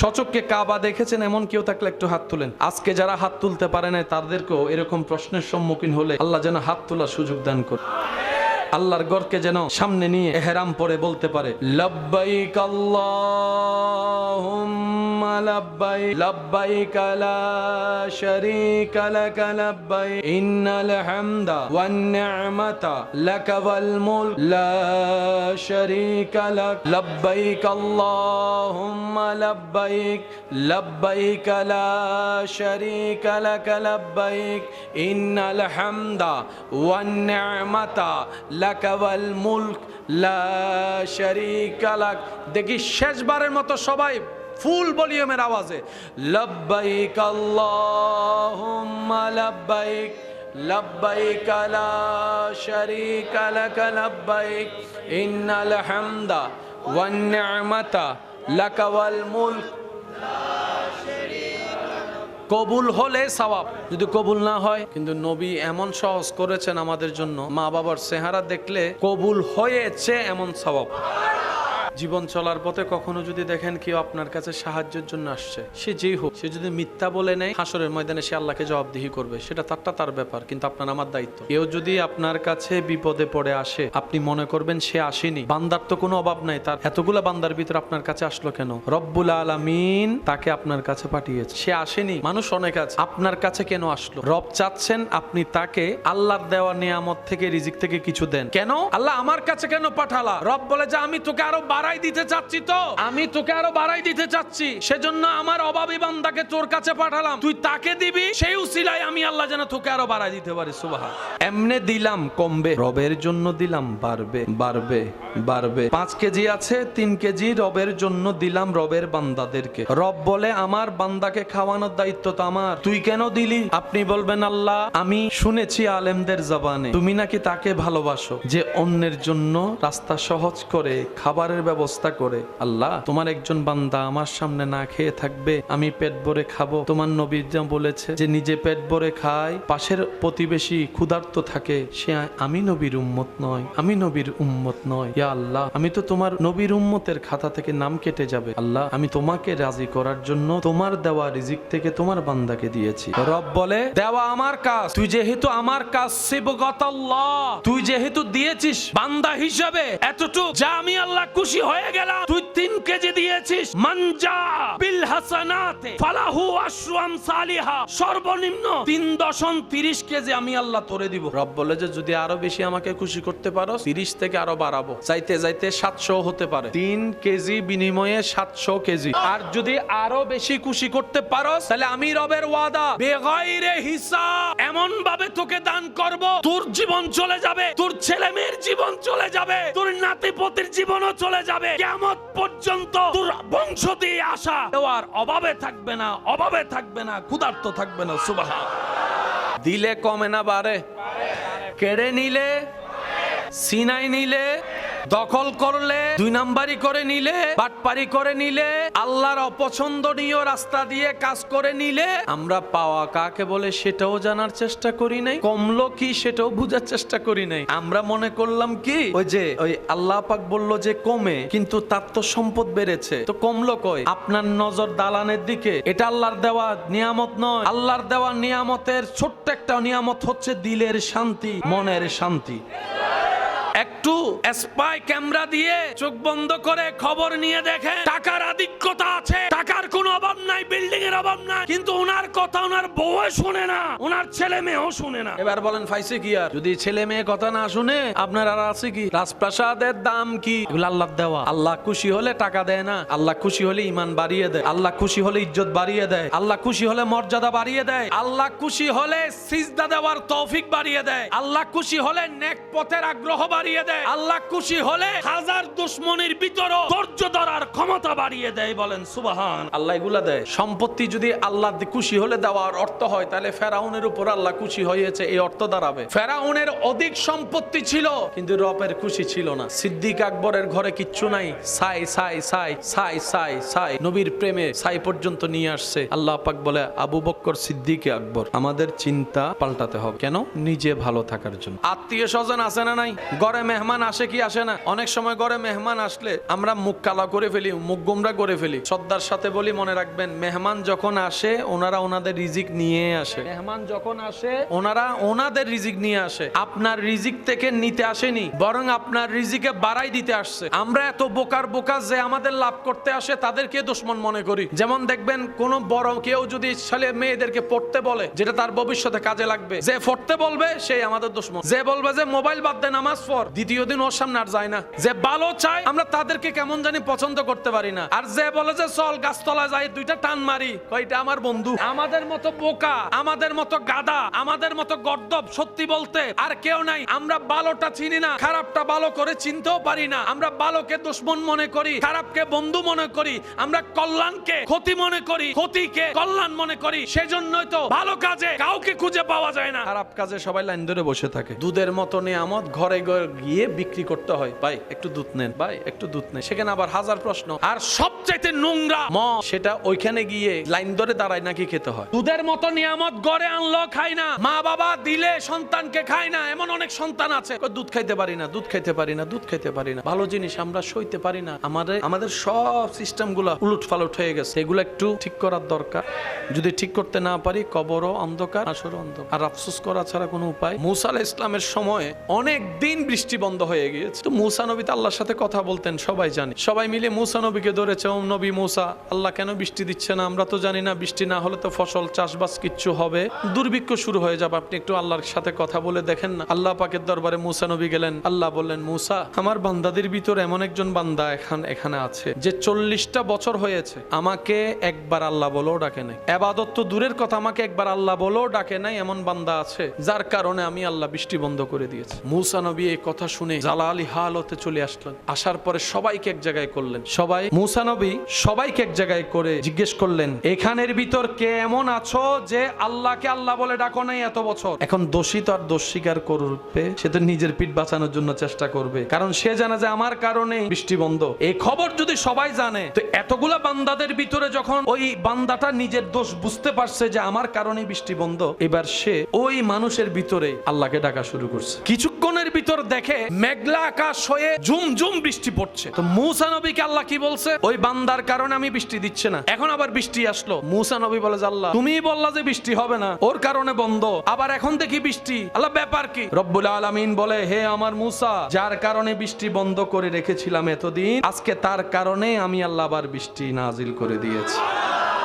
সচক্ষে কাবা দেখেছেন এমন কেউ থাকলে একটু হাত তুলেন। আজকে যারা হাত তুলতে পারে না তাদেরকেও এরকম প্রশ্নের সম্মুখীন হলে আল্লাহ যেন হাত তোলার সুযোগ দান করুন। আল্লাহর ঘরকে যেন সামনে নিয়ে ইহরাম পরে বলতে পারে, লব্বাইক আল্লাহুম্মা লব্বাইক, লব্বাইক লা শারীকা লাক লব্বাইক, ইন্নাল হামদা ওয়ান নি'মাতা লাক ওয়াল মুলক লা শারীকা লাক, লব্বাইক আল্লাহুম্মা লব্বাইক, লব্বাইক লা শারীকা লাক লব্বাইক, ইন্নাল হামদা ওয়ান নি'মাতা লাকা ওয়াল মুলক লা শারীকা লাক। দেখি শেষবারের মতো সবাই ফুল ভলিউমের আওয়াজে, লব্বাইক আল্লাহুম্মা লব্বাইক, লব্বাইক লা শারীকা লাক লব্বাইক, ইন্নাল হামদা ওয়ান নি'মাতা লাকা ওয়াল মুলক। কবুল হলে সওয়াব, যদি কবুল না হয়, কিন্তু নবী এমন সহজ করেছেন আমাদের জন্য, মা বাবার চেহারা দেখলে কবুল হয়েছে এমন সওয়াব। জীবন চলার পথে কখনো যদি দেখেন কেউ আপনার কাছে সাহায্যের জন্য আসছে, সে যেই হোক, সে যদি মিথ্যা বলে নেয় হাসরের ময়দানে সে আল্লাহকে জবাবদিহি করবে, সেটা তার ব্যাপার, কিন্তু আপনার আমার দায়িত্ব। কেউ যদি আপনার কাছে বিপদে পড়ে আসে, আপনি মনে করবেন সে আসেনি, বান্দার তো কোনো অভাব নাই, তার এতগুলা বান্দার ভিতর আপনার কাছে আসলো কেন? রব্বুল আলামিন তাকে আপনার কাছে পাঠিয়েছে, সে আসেনি। মানুষ অনেক আছে, আপনার কাছে কেন আসলো? রব চাচ্ছেন আপনি তাকে আল্লাহর দেওয়া নিয়ামত থেকে, রিজিক থেকে কিছু দেন। কেন আল্লাহ আমার কাছে কেন পাঠালা? রব বলে যে আমি তোকে আরো বাড়াই দিতে চাচ্ছি, তো আমি তোকে আরো বাড়াই দিতে চাচ্ছি, সেজন্য আমার অভাবী বান্দাকে তোর কাছে পাঠালাম, তুই তাকে দিবি, সেই উসিলায় আমি আল্লাহ যেন তোকে আরো বাড়াই দিতে পারি। সুবহান। এমনে দিলাম কমবে, রবের জন্য দিলাম বাড়বে বাড়বে বাড়বে। 5 কেজি আছে, 3 কেজি রবের জন্য দিলাম রবের বান্দাদেরকে। রব বলে আমার বান্দাকে খাওয়ানোর দায়িত্ব তো আমার, তুই কেন দিলি? আপনি বলবেন আল্লাহ আমি শুনেছি আলেমদের জবানে তুমি নাকি তাকে ভালোবাসো যে অন্যের জন্য রাস্তা সহজ করে খাবারের ব্যবস্থা করে। আল্লাহ তোমার একজন বান্দা আমার সামনে না খেয়ে থাকবে, আমি পেট ভরে খাবো। তোমার নবী যা বলেছে যে নিজে পেট ভরে খায়, পাশের প্রতিবেশী ক্ষুধার্ত থাকে, সে আমি নবীর উম্মত নয়, আমি নবীর উম্মত নয়। ইয়া আল্লাহ আমি তো তোমার নবীর উম্মতের খাতা থেকে নাম কেটে যাবে। আল্লাহ আমি তোমাকে রাজি করার জন্য তোমার দেওয়া রিজিক থেকে তোমার বান্দাকে দিয়েছি। রব বলে দেওয়া আমার কাজ, তুই যেহেতু আমার কাজ সিবগাতাল্লাহ, তুই যেহেতু দিয়েছিস বান্দা হিসাবে এতটুকু, যা আমি আল্লাহ খুশি হয়ে গেলাম। তুই 3 কেজি দিয়েছিস, মানজা বিল হাসানাতে ফালাহু আশরু আমসালিহা, সর্বনিম্ন 3.30 কেজি আমি আল্লাহ তোরে দিব। রব বলে যে যদি আরো বেশি আমাকে খুশি করতে পারো, 30 থেকে আরো বাড়াবো, চাইতে যাইতে 700 হতে পারে। 3 কেজি বিনিময়ে 700 কেজি। আর যদি আরো বেশি খুশি করতে পারো, তাহলে আমি রবের ওয়াদা বেগাইরে হিসাব এমন ভাবে তোকে দান করব, তোর জীবন চলে যাবে, তোর ছেলে মেয়ের জীবন চলে যাবে, তোর নাতিপতির জীবনও চলে যাবে, কিয়ামত পর্যন্ত তোর বংশ দিয়ে আসা দেওয়ার অভাবে থাকবে না, অভাবে থাকবে না, ক্ষুধার্ত থাকবে না। সুবহান। দিলে কমে না বাড়ে? কেড়ে নিলে, সিনাই নিলে, দখল করলে, 2 নাম্বারি করে নিলে, বাটপারি করে নিলে, আল্লাহর অপছন্দনীয় রাস্তা দিয়ে কাজ করে নিলে, আমরা পাওয়া কাকে বলে সেটাও জানার চেষ্টা করি নাই, কমলো কি সেটাও বুঝার চেষ্টা করি নাই। আমরা মনে করলাম কি ওই আল্লাহ পাক বলল যে কমে, কিন্তু তার তো সম্পদ বেড়েছে, তো কমলো কই? আপনার নজর দালানের দিকে, এটা আল্লাহর দেওয়া নিয়ামত নয়। আল্লাহর দেওয়া নিয়ামতের ছোট্ট একটা নিয়ামত হচ্ছে দিলের শান্তি, মনের শান্তি। একটু স্পাই ক্যামেরা দিয়ে চোখ বন্ধ করে খবর নিয়ে দেখেন, টাকার আধিক্যতা আছে, টাকার কোনো অভাব নাই, বিল্ডিং এর অভাব নাই, কিন্তু ওনার কথা ওনার বউ শুনে না, ওনার ছেলে মেয়েও শুনে না। এবার বলেন ফাইসে কি? আর যদি ছেলে মেয়ে কথা না শুনে আপনার আর আছে কি? রাজপ্রাসাদের দাম কি? এগুলো আল্লাহ দেওয়া। আল্লাহ খুশি হলে টাকা দেয় না, আল্লাহ খুশি হলে ঈমান বাড়িয়ে দেয়, আল্লাহ খুশি হলে ইজ্জত বাড়িয়ে দেয়, আল্লাহ খুশি হলে মর্যাদা বাড়িয়ে দেয়, আল্লাহ খুশি হলে সিজদা দেওয়ার তৌফিক বাড়িয়ে দেয়, আল্লাহ খুশি হলে নেক পথের আগ্রহ বাড়িয়ে দেয়, আল্লাহ খুশি হলে হাজার দুশমনের ভিতরও ধৈর্য ধরার ক্ষমতা বাড়িয়ে দেয়। বলেন সুবহান। আল্লাহ এগুলা দেয়। সম্পত্তি যদি আল্লাহ খুশি হলে দেওয়ার অর্থ হয়, তাহলে ফেরাউনের উপর আল্লাহ খুশি হয়েছে এই অর্থ দাঁড়াবে। ফেরাউনের অধিক সম্পত্তি ছিল, কিন্তু রবের খুশি ছিল না। সিদ্দিক আকবরের ঘরে কিচ্ছু নাই, সাই সাই সাই সাই সাই সাই, নবীর প্রেমে সাই পর্যন্ত নিয়ে আসছে। আল্লাহ পাক বলে আবু বকর সিদ্দিক আকবর আমাদের চিন্তা পাল্টাতে হবে। কেন? নিজে ভালো থাকার জন্য। আত্মীয় স্বজন আছে না নাই? ঘরে মেহমান আসে কি আসে না? অনেক সময় ঘরে মেহমান আসলে আমরা মুখ কালা করে ফেলি, মুখ গোমরা করে ফেলি। শ্রদ্ধার সাথে বলি, মনে রাখবেন মেহমান যখন আসে ওনারা ওনাদের রিজিক নিয়ে আসে। মেহমান যখন আসে ওনারা ওনাদের রিজিক নিয়ে আসে, আপনার রিজিক থেকে নিতে আসেনি, বরং আপনার রিজিকে বাড়াই দিতে আসছে। আমরা এত বোকা যে আমাদের লাভ করতে আসে তাদেরকে দুশমন মনে করি। যেমন দেখবেন কোন বড় কেউ যদি ছেলে মেয়েদেরকে পড়তে বলে, যেটা তার ভবিষ্যতে কাজে লাগবে, যে পড়তে বলবে সেই আমাদের দুশমন। যে বলবে যে মোবাইল বাদ দে নামাজ পড়, দ্বিতীয় দিন ওর সামনে আর যায় না। যে ভালো চাই আমরা তাদেরকে কেমন জানি পছন্দ করতে পারি না। আর যে বলে যে চল গাছতলা যাই 2টা টান মারি, কয়টা আমার বন্ধু। আমাদের মতো বোকা, আমাদের মতো গাদা, আমাদের মতো গর্দব সত্যি বলতে আর কেউ নাই। আমরা ভালোটা চিনি না, খারাপটা ভালো করে চিনতেও পারি না। আমরা ভালোকে দুশমন মনে করি, খারাপকে বন্ধু মনে করি, আমরা কল্যাণকে ক্ষতি মনে করি, ক্ষতিকে কল্যাণ মনে করি। সেজন্যই তো ভালো কাজে কাউকে খুঁজে পাওয়া যায় না, খারাপ কাজে সবাই লাইন ধরে বসে থাকে। দুধের মতো নিয়ামত ঘরে গিয়ে বিক্রি করতে হয়, ভাই একটু দুধ নেন, ভাই একটু দুধ নেন, সেখানে আবার হাজার প্রশ্ন। আর সবচাইতে নোংরা মদ, সেটা ওইখানে গিয়ে লাইন ধরে দাঁড়ায় নাকি খেতে হয়। দুধের মতো নিয়ামত গড়ে আনলো খাই না, মা বাবা দিলে সন্তানকে খায় না, এমন অনেক সন্তান আছে দুধ খাইতে পারি না, দুধ খাইতে পারি না, দুধ খাইতে পারি না, ভালো জিনিস আমরা সইতে পারি না। আমাদের সব সিস্টেম গুলা উলট পালট হয়ে গেছে, এগুলো একটু ঠিক করার দরকার। যদি ঠিক করতে না পারি কবরও অন্ধকার, আসরও অন্ধকার, আর আফসোস করা ছাড়া কোনো উপায়। মুসা আলাইহিস সালামের সময়ে অনেক দিন বৃষ্টি বন্ধ হয়ে গিয়েছে। তো মুসা নবী তো আল্লাহর সাথে কথা বলতেন, সবাই জানে। সবাই মিলে মুসা নবীকে ধরেছে, ও নবী মুসা, আল্লাহ কেন বৃষ্টি দিচ্ছে না? আমরা তো জানি না, বৃষ্টি না হলে তো ফসল চাষবাস কিচ্ছু হবে, দুর্ভিক্ষ শুরু হয়ে যাবে, আপনি একটু আল্লাহর সাথে কথা বলে দেখেন না। আল্লাহ পাকের দরবারে মুসা নবী গেলেন। আল্লাহ বললেন, মুসা, আমার বান্দাদের ভিতরে এমন একজন বান্দা এখানে আছে যে 40টা বছর হয়েছে আমাকে একবার আল্লাহ বলেও ডাকে নাই, ইবাদত তো দূরের কথা, আমাকে একবার আল্লাহ বলেও ডাকে নাই, এমন বান্দা আছে যার কারণে আমি আল্লাহ বৃষ্টি বন্ধ করে দিয়েছি। মুসা নবী এই কথা শুনে জালালি হালতে চলে আসলেন। আসার পরে সবাইকে এক জায়গায় করলেন। মুসা নবী সবাইকে এক জায়গায় করে জিজ্ঞেস করলেন, এখানের ভিতর কে এমন আছো যে আল্লাহকে আল্লাহ বলে ডাকো নাই এত বছর? এখন দোষী তো আর দোষ স্বীকার করবে, সে তো নিজের পিঠ বাঁচানোর জন্য চেষ্টা করবে, কারণ সে জানে যে আমার কারণে বৃষ্টি বন্ধ। এই খবর যদি সবাই জানে, তো এতগুলা বান্দাদের ভিতরে যখন ওই বান্দাটা নিজের দোষ বুঝতে পারছে যে আমার কারণে বৃষ্টি বন্ধ, এবার সে ওই মানুষের ভিতরে আল্লাহকে ডাকা শুরু করছে। কিছুক্ষণের ভিতর দেখে মেঘলা আকাশ হয়ে ঝুমঝুম বৃষ্টি পড়ছে। তো মুসা নবীকে আল্লাহ কি বলছে? ওই বান্দার কারণে আমি বৃষ্টি দিচ্ছে না। এখন আবার বৃষ্টি আসলো। মুসা নবী বলে, আল্লাহ তুমি বললা যে বৃষ্টি হবে না, ওর কারণে বন্ধ, আবার এখন দেখি বৃষ্টি, আল্লাহ ব্যাপার কি? রব্বুল আলামিন বলে, হে আমার মুসা, যার কারণে বৃষ্টি বন্ধ করে রেখেছিলাম এতদিন, আজকে তার কারণে আমি আল্লাহ আবার বৃষ্টি নাজিল করে দিয়েছি।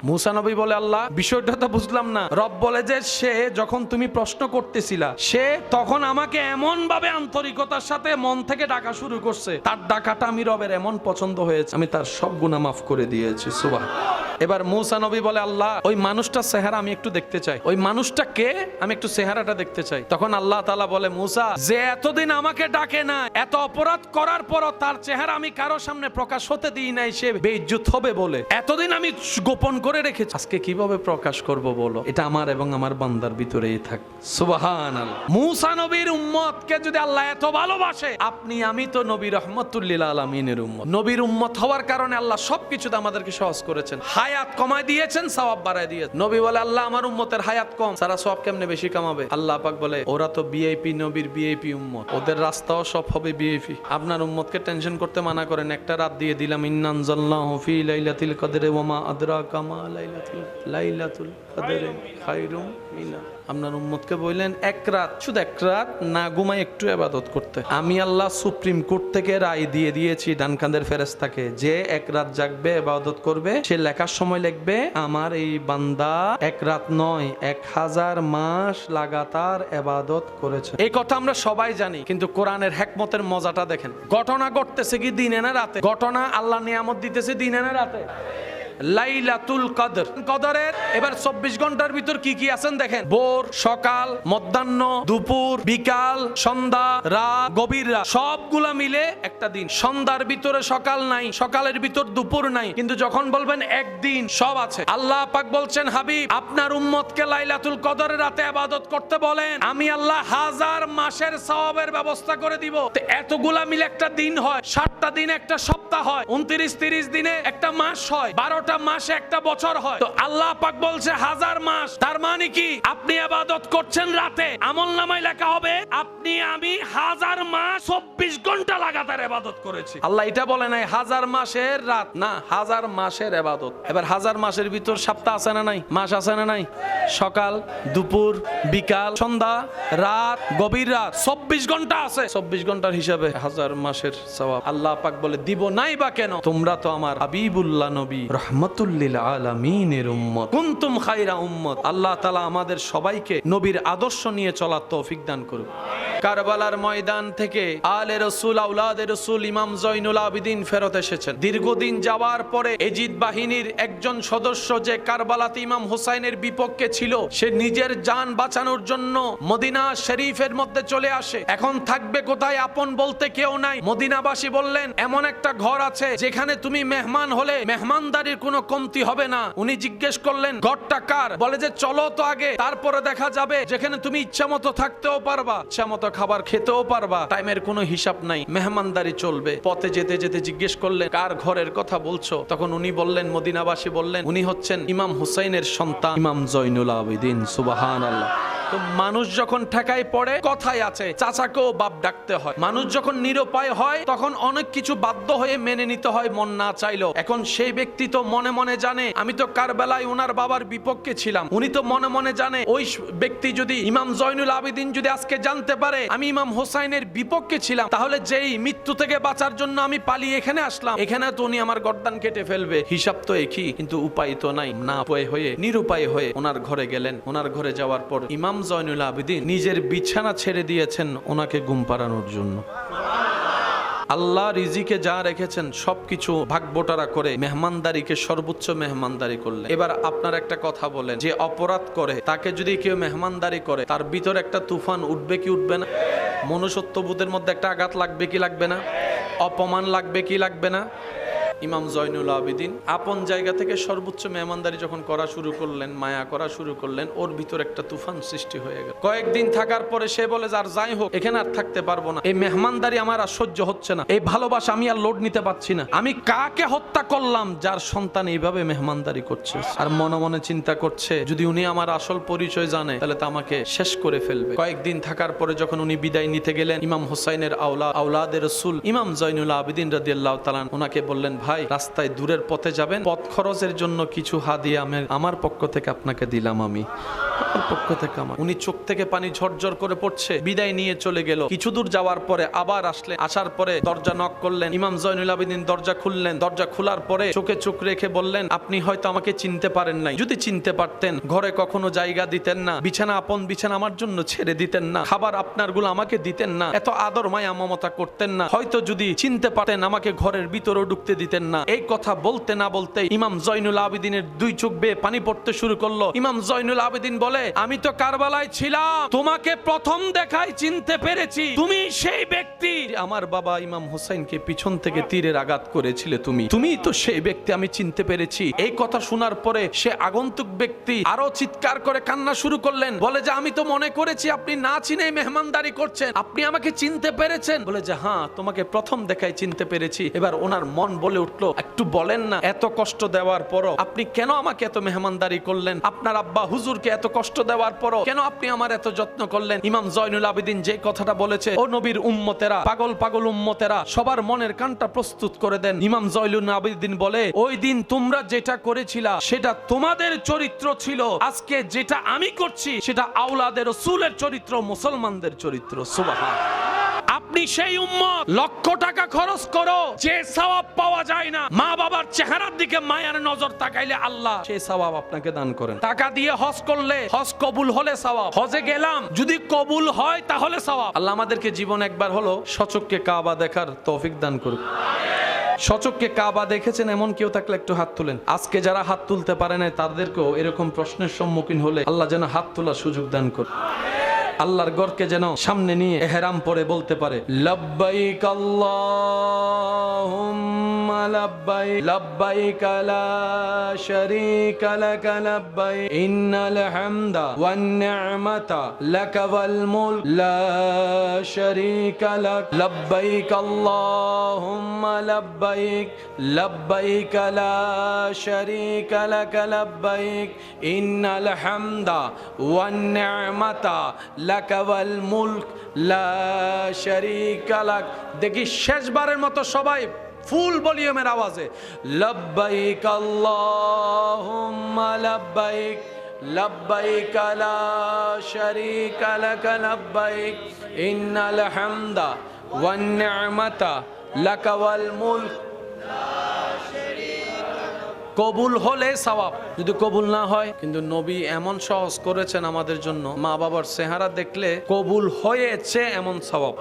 মুসা নবী বলে, আল্লাহ বিষয়টা তো বুঝলাম না। রব বলে যে সে যখন তুমি প্রশ্ন করতেছিলা, সে তখন আমাকে এমন ভাবে আন্তরিকতার সাথে মন থেকে ডাকা শুরু করছে, তার ডাকাটা আমি রবের এমন পছন্দ হয়েছে, আমি তার সব গুনাহ মাফ করে দিয়েছি। সুবহানাল্লাহ। এবার মুসা নবী বলে, আল্লাহ ওই মানুষটার চেহারা আমি একটু দেখতে চাই, ওই মানুষটা কে, আমি একটু চেহারাটা দেখতে চাই। তখন আল্লাহ তাআলা বলে, মুসা, যে এতদিন আমাকে ডাকে না, এত অপরাধ করার পরও তার চেহারা আমি কারো সামনে প্রকাশ হতে দিই নাই, সে বেইজ্জত হবে বলে এতদিন আমি গোপন করে রেখেছি, আজকে কিভাবে প্রকাশ করব বলো? এটা আমার এবং আমার বান্দার ভিতরেই থাক। সুবহানাল্লাহ। মুসা নবীর উম্মতকে যদি আল্লাহ এত ভালোবাসে, আপনি আমি তো নবী রাহমাতুল লিল আলামিনের উম্মত। নবীর উম্মত হওয়ার কারণে আল্লাহ সবকিছুতে আমাদেরকে সহজ করেছেন, হায়াত কমায় দিয়েছেন, সওয়াব বাড়ায় দিয়েছেন। নবী বলে, আল্লাহ আমার উম্মতের হায়াত কম, সারা সওয়াব কেমনে বেশি কামাবে? আল্লাহ পাক বলে, ওরা তো ভিআইপি, নবীর ভিআইপি উম্মত, ওদের রাস্তাও সব হবে ভিআইপি। আপনার উম্মতকে টেনশন করতে মানা করেন। একটা রাত দিয়ে দিলাম, ইন্না আনজালনাহু ফি লাইলাতিল কদরি ওয়া মা আদরাকা মা লাইলাতুল কদরি খায়রুম মিনা। আপনার উম্মতকে বললেন এক রাত, শুধু এক রাত না ঘুমাই একটু ইবাদত করতে। আমি আল্লাহ সুপ্রিম কোর্ট থেকে রায় দিয়ে দিয়েছি ডান কাঁধের ফেরেশতাকে, যে এক রাত জাগবে ইবাদত করবে, সে লেখার সময় লিখবে আমার এই বান্দা এক রাত নয় 1000 মাস লাগাতার ইবাদত করেছে। এই কথা আমরা সবাই জানি, কিন্তু কোরআনের হিকমতের মজাটা দেখেন। ঘটনা ঘটতেছে কি দিনে না রাতে? ঘটনা আল্লাহ নিয়ামত দিতেছে দিনে না রাতে? লাইলাতুল কদর, কদরের এবার 24 ঘন্টার ভিতর কি কি আছেন দেখেন। ভোর, সকাল, মধ্যাহ্ন, দুপুর, বিকাল, সন্ধ্যা, রাত, গভীর রাত, সবগুলা মিলে একটা দিন। সন্ধ্যার ভিতরে সকাল নাই, সকালের ভিতর দুপুর নাই, কিন্তু যখন বলবেন একদিন, সব আছে। আল্লাহ পাক বলছেন, হাবিব আপনার উম্মতকে লাইলাতুল কদরের রাতে ইবাদত করতে বলেন, আমি আল্লাহ 1000 মাসের সওয়াবের ব্যবস্থা করে দিব। তো এতগুলা মিলে একটা দিন হয়, 60টা দিন একটা সপ্তাহ হয়, 29-30 দিনে একটা মাস হয়, 12টা মাসে একটা বছর হয়। তো আল্লাহ পাক বলছে 1000 মাস, তার মানে কি আপনি ইবাদত করছেন রাতে, আমলনামায় লেখা হবে আপনি আমি 1000 মাস 24 ঘন্টা লাগাতার ইবাদত করেছি। আল্লাহ এটা বলে নাই 1000 মাসের রাত, না 1000 মাসের ইবাদত। এবার 1000 মাসের ভিতর সপ্তাহ আছে না নাই, মাস আছে না নাই? সকাল, দুপুর, বিকাল, সন্ধ্যা, রাত, গভীর রাত, 24 ঘন্টা আছে। 24 ঘন্টার হিসাবে 1000 মাসের সওয়াব। আল্লাহ পাক বলে, দিব নাই বা কেন? তোমরা তো আমার হাবিবুল্লাহ নবী রাহমাতুল লিল আলামিনের উম্মত, কুনতুম খায়রা উম্মত। আল্লাহ তাআলা আমাদের সবাইকে নবীর আদর্শ নিয়ে চলার তৌফিক দান করুন। কারবালার ময়দান থেকে আলে রাসূল, আওলাদে রাসূল ইমাম জয়নুল আবেদিন ফেরত এসেছেন। দীর্ঘদিন যাওয়ার পরে এজিদ বাহিনীর একজন সদস্য যে কারবালাতে ইমাম হুসাইনের বিপক্ষে ছিল, সে নিজের জান বাঁচানোর জন্য মদিনা শরীফের মধ্যে চলে আসে। এখন থাকবে কোথায়? আপন বলতে কেউ নাই। মদিনাবাসী বললেন, এমন একটা ঘর আছে যেখানে তুমি মেহমান হলে মেহমানদারির কোনো কমতি হবে না। উনি জিজ্ঞেস করলেন, ঘরটা কার? বলে যে চলো তো আগে, তারপরে দেখা যাবে, যেখানে তুমি ইচ্ছা মতো থাকতেও পারবা, ইচ্ছা মতো খাবার খেতেও পারবা, টাইমের কোনো হিসাব নাই, মেহমানদারি চলবে। পথে যেতে যেতে জিজ্ঞেস করলেন কার ঘরের কথা বলছো? তখন উনি বললেন, মদিনাবাসী বললেন উনি হচ্ছেন ইমাম হুসাইনের সন্তান ইমাম জয়নুল আবেদিন। সুবহানাল্লাহ। তো মানুষ যখন ঠেকায় পড়ে, কথাই আছে চাচাকেও বাপ ডাকতে হয়। মানুষ যখন নিরুপায় হয় তখন অনেক কিছু বাধ্য হয়ে মেনে নিতে হয় মন না চাইলেও। এখন সেই ব্যক্তি তো মনে মনে জানে আমি তো কারবালায় ওনার বাবার বিপক্ষে ছিলাম। উনি তো মনে মনে জানে ওই ব্যক্তি যদি ইমাম জয়নুল আবেদিন যদি আজকে জানতে পারে আমি ইমাম হোসাইনের বিপক্ষে ছিলাম, তাহলে যেই মৃত্যু থেকে বাঁচার জন্য আমি পালিয়ে এখানে আসলাম, এখানে তো উনি আমার গর্দান কেটে ফেলবে। হিসাব তো একই, কিন্তু উপায় তো নাই। না উপায় হয়ে নিরুপায় হয়ে ওনার ঘরে গেলেন। ওনার ঘরে যাওয়ার পর ইমাম জয়নুল আবেদিন নিজের বিছানা ছেড়ে দিয়েছেন ওনাকে ঘুম পাড়ানোর জন্য। আল্লাহ রিজিকে যা রেখেছেন সবকিছু ভাগবটারা করে মেহমানদারিকে সর্বোচ্চ মেহমানদারি করলেন। এবার আপনার একটা কথা বলেন, যে অপরাধ করে তাকে যদি কেউ মেহমানদারি করে তার ভিতরে একটা তুফান উঠবে কি উঠবে না? মনুষ্যত্ববোধের মধ্যে একটা আঘাত লাগবে কি লাগবে না? অপমান লাগবে কি লাগবে না? ইমাম জয়নুল আবেদিন আপন জায়গা থেকে সর্বোচ্চ মেহমানদারি যখন করা শুরু করলেন, মায়া করা শুরু করলেন, ওর ভিতর একটা তুফান সৃষ্টি হয়ে গেল। কয়েকদিন থাকার পরে সে বলে যে আর যাই হোক, এখানে আর থাকতে পারবো না, এই মেহমানদারি আমার আর সহ্য হচ্ছে না, এই ভালোবাসা আমি আর লোড নিতে পারছি না। আমি কাকে হত্যা করলাম যার সন্তান এইভাবে মেহমানদারি করছে? আর মনে মনে চিন্তা করছে যদি উনি আমার আসল পরিচয় জানে তাহলে তো আমাকে শেষ করে ফেলবে। কয়েকদিন থাকার পরে যখন উনি বিদায় নিতে গেলেন, ইমাম হোসাইনের আওলাদে রাসূল ইমাম জয়নুল আবেদিন রাদিয়াল্লাহু তাআলা ওনাকে বললেন, ভাই রাস্তায় দূরের পথে যাবেন, পথ খরচের জন্য কিছু হাদিয়া আমার পক্ষ থেকে আপনাকে দিলাম, আমি আমার পক্ষ থেকে আমার। উনি চোখ থেকে পানি ঝরঝর করে পড়ছে, বিদায় নিয়ে চলে গেল। কিছু দূর যাওয়ার পরে আবার আসলেন, আসার পরে দরজা নক করলেন। ইমাম জয়নুল আবেদিন দরজা খুললেন। দরজা খোলার পরে চোখে চোখ রেখে বললেন, আপনি হয়তো আমাকে চিনতে পারেন নাই, যদি চিনতে পারতেন ঘরে কখনো জায়গা দিতেন না, বিছানা আপন বিছানা আমার জন্য ছেড়ে দিতেন না, খাবার আপনার গুলো আমাকে দিতেন না, এত আদর মায়া মমতা করতেন না, হয়তো যদি চিনতে পারতেন আমাকে ঘরের ভিতরেও ঢুকতে দিতেন না। এই কথা বলতে না বলতে ইমাম জয়নুল আবেদিনের দুই চোখ বেয়ে পানি পড়তে শুরু করলো। ইমাম জয়নুল আবেদিন বলে, আমি তো কারবালায় ছিলাম, তোমাকে প্রথম দেখায় চিনতে পেরেছি, তুমি সেই ব্যক্তি আমার বাবা ইমাম হোসেনকে পিছন থেকে তীরের আঘাত করেছিলে, তুমি তো সেই ব্যক্তি, আমি চিনতে পেরেছি। এই কথা শোনার পরে সে আগন্তুক ব্যক্তি আরো চিৎকার করে কান্না শুরু করলেন। বলে যে আমি তো মনে করেছি আপনি না চিনে মেহমানদারি করছেন, আপনি আমাকে চিনতে পেরেছেন? বলে যে হ্যাঁ, তোমাকে প্রথম দেখায় চিনতে পেরেছি। এবার ওনার মন বলে উঠলো, একটু বলেন না, এত কষ্ট দেওয়ার পরও আপনি কেন আমাকে এত মেহমানদারি করলেন? আপনার আব্বা হুজুরকে এত কষ্ট দেওয়ার পরও কেন আপনি আমার এত যত্ন করলেন? ইমাম জয়নুল আবেদিন যে কথাটা বলেছে, ও নবীর উম্মতেরা, পাগল পাগল উম্মতেরা, সবার মনের কানটা প্রস্তুত করে দেন। ইমাম জয়নুল আবেদিন বলে, ওই দিন তোমরা যেটা করেছিলা সেটা তোমাদের চরিত্র ছিল, আজকে যেটা আমি করছি সেটা আওলাদের রাসূলের চরিত্র, মুসলমানদের চরিত্র। সুবহানাল্লাহ। আপনি সেই উম্মত, লক্ষ টাকা খরচ করো, যে সওয়াব পাওয়া যায় না, মা বাবার চেহারার দিকে মায়ার নজর তাকাইলে আল্লাহ সেই সওয়াব আপনাকে দান করেন। টাকা দিয়ে হজ করলে হজ কবুল হলে সওয়াব, হজে গেলাম যদি কবুল হয় তাহলে সওয়াব। আল্লাহ আমাদেরকে জীবন একবার হলো সচক্ষে কাবা দেখার তৌফিক দান করুন। সচক্ষে কাবা দেখেছেন এমন কেউ থাকলে একটু হাত তুলেন। আজকে যারা হাত তুলতে পারে না তাদেরকেও এরকম প্রশ্নের সম্মুখীন হলে আল্লাহ যেন হাত তোলার সুযোগ দান করুন। আল্লাহর ঘরকে যেন সামনে নিয়ে ইহরাম পরে বলতে পারে, লব্বাইক আল্লাহুম্মা লব্বাইক, লব্বাইক লা শারীকা লাক লব্বাইক, ইন্নাল হামদা ওয়ান নি'মাতা লাক ওয়াল মুলক লা শারীকা লাক, লব্বাইক আল্লাহুম্মা লব্বাইক, লব্বাইক লা শারীকা লাক লব্বাইক, ইন্নাল হামদা ওয়ান নি'মাতা লাক ওয়াল মুলক লা শারীকা লাক। দেখি শেষবারের মতো সবাই ফুল ভলিউমের আওয়াজে, লব্বাইক আল্লাহুম্মা লব্বাইক, লব্বাইক লা শারীকা লাক লব্বাইক, ইন্নাল হামদা ওয়ান নি'মাতা লাক ওয়াল মুলক। কবুল হলে সওয়াব, যদি কবুল না হয়, কিন্তু নবী এমন সহজ করেছেন আমাদের জন্য, মা বাবার চেহারা দেখলে কবুল হয়েছে এমন সওয়াব।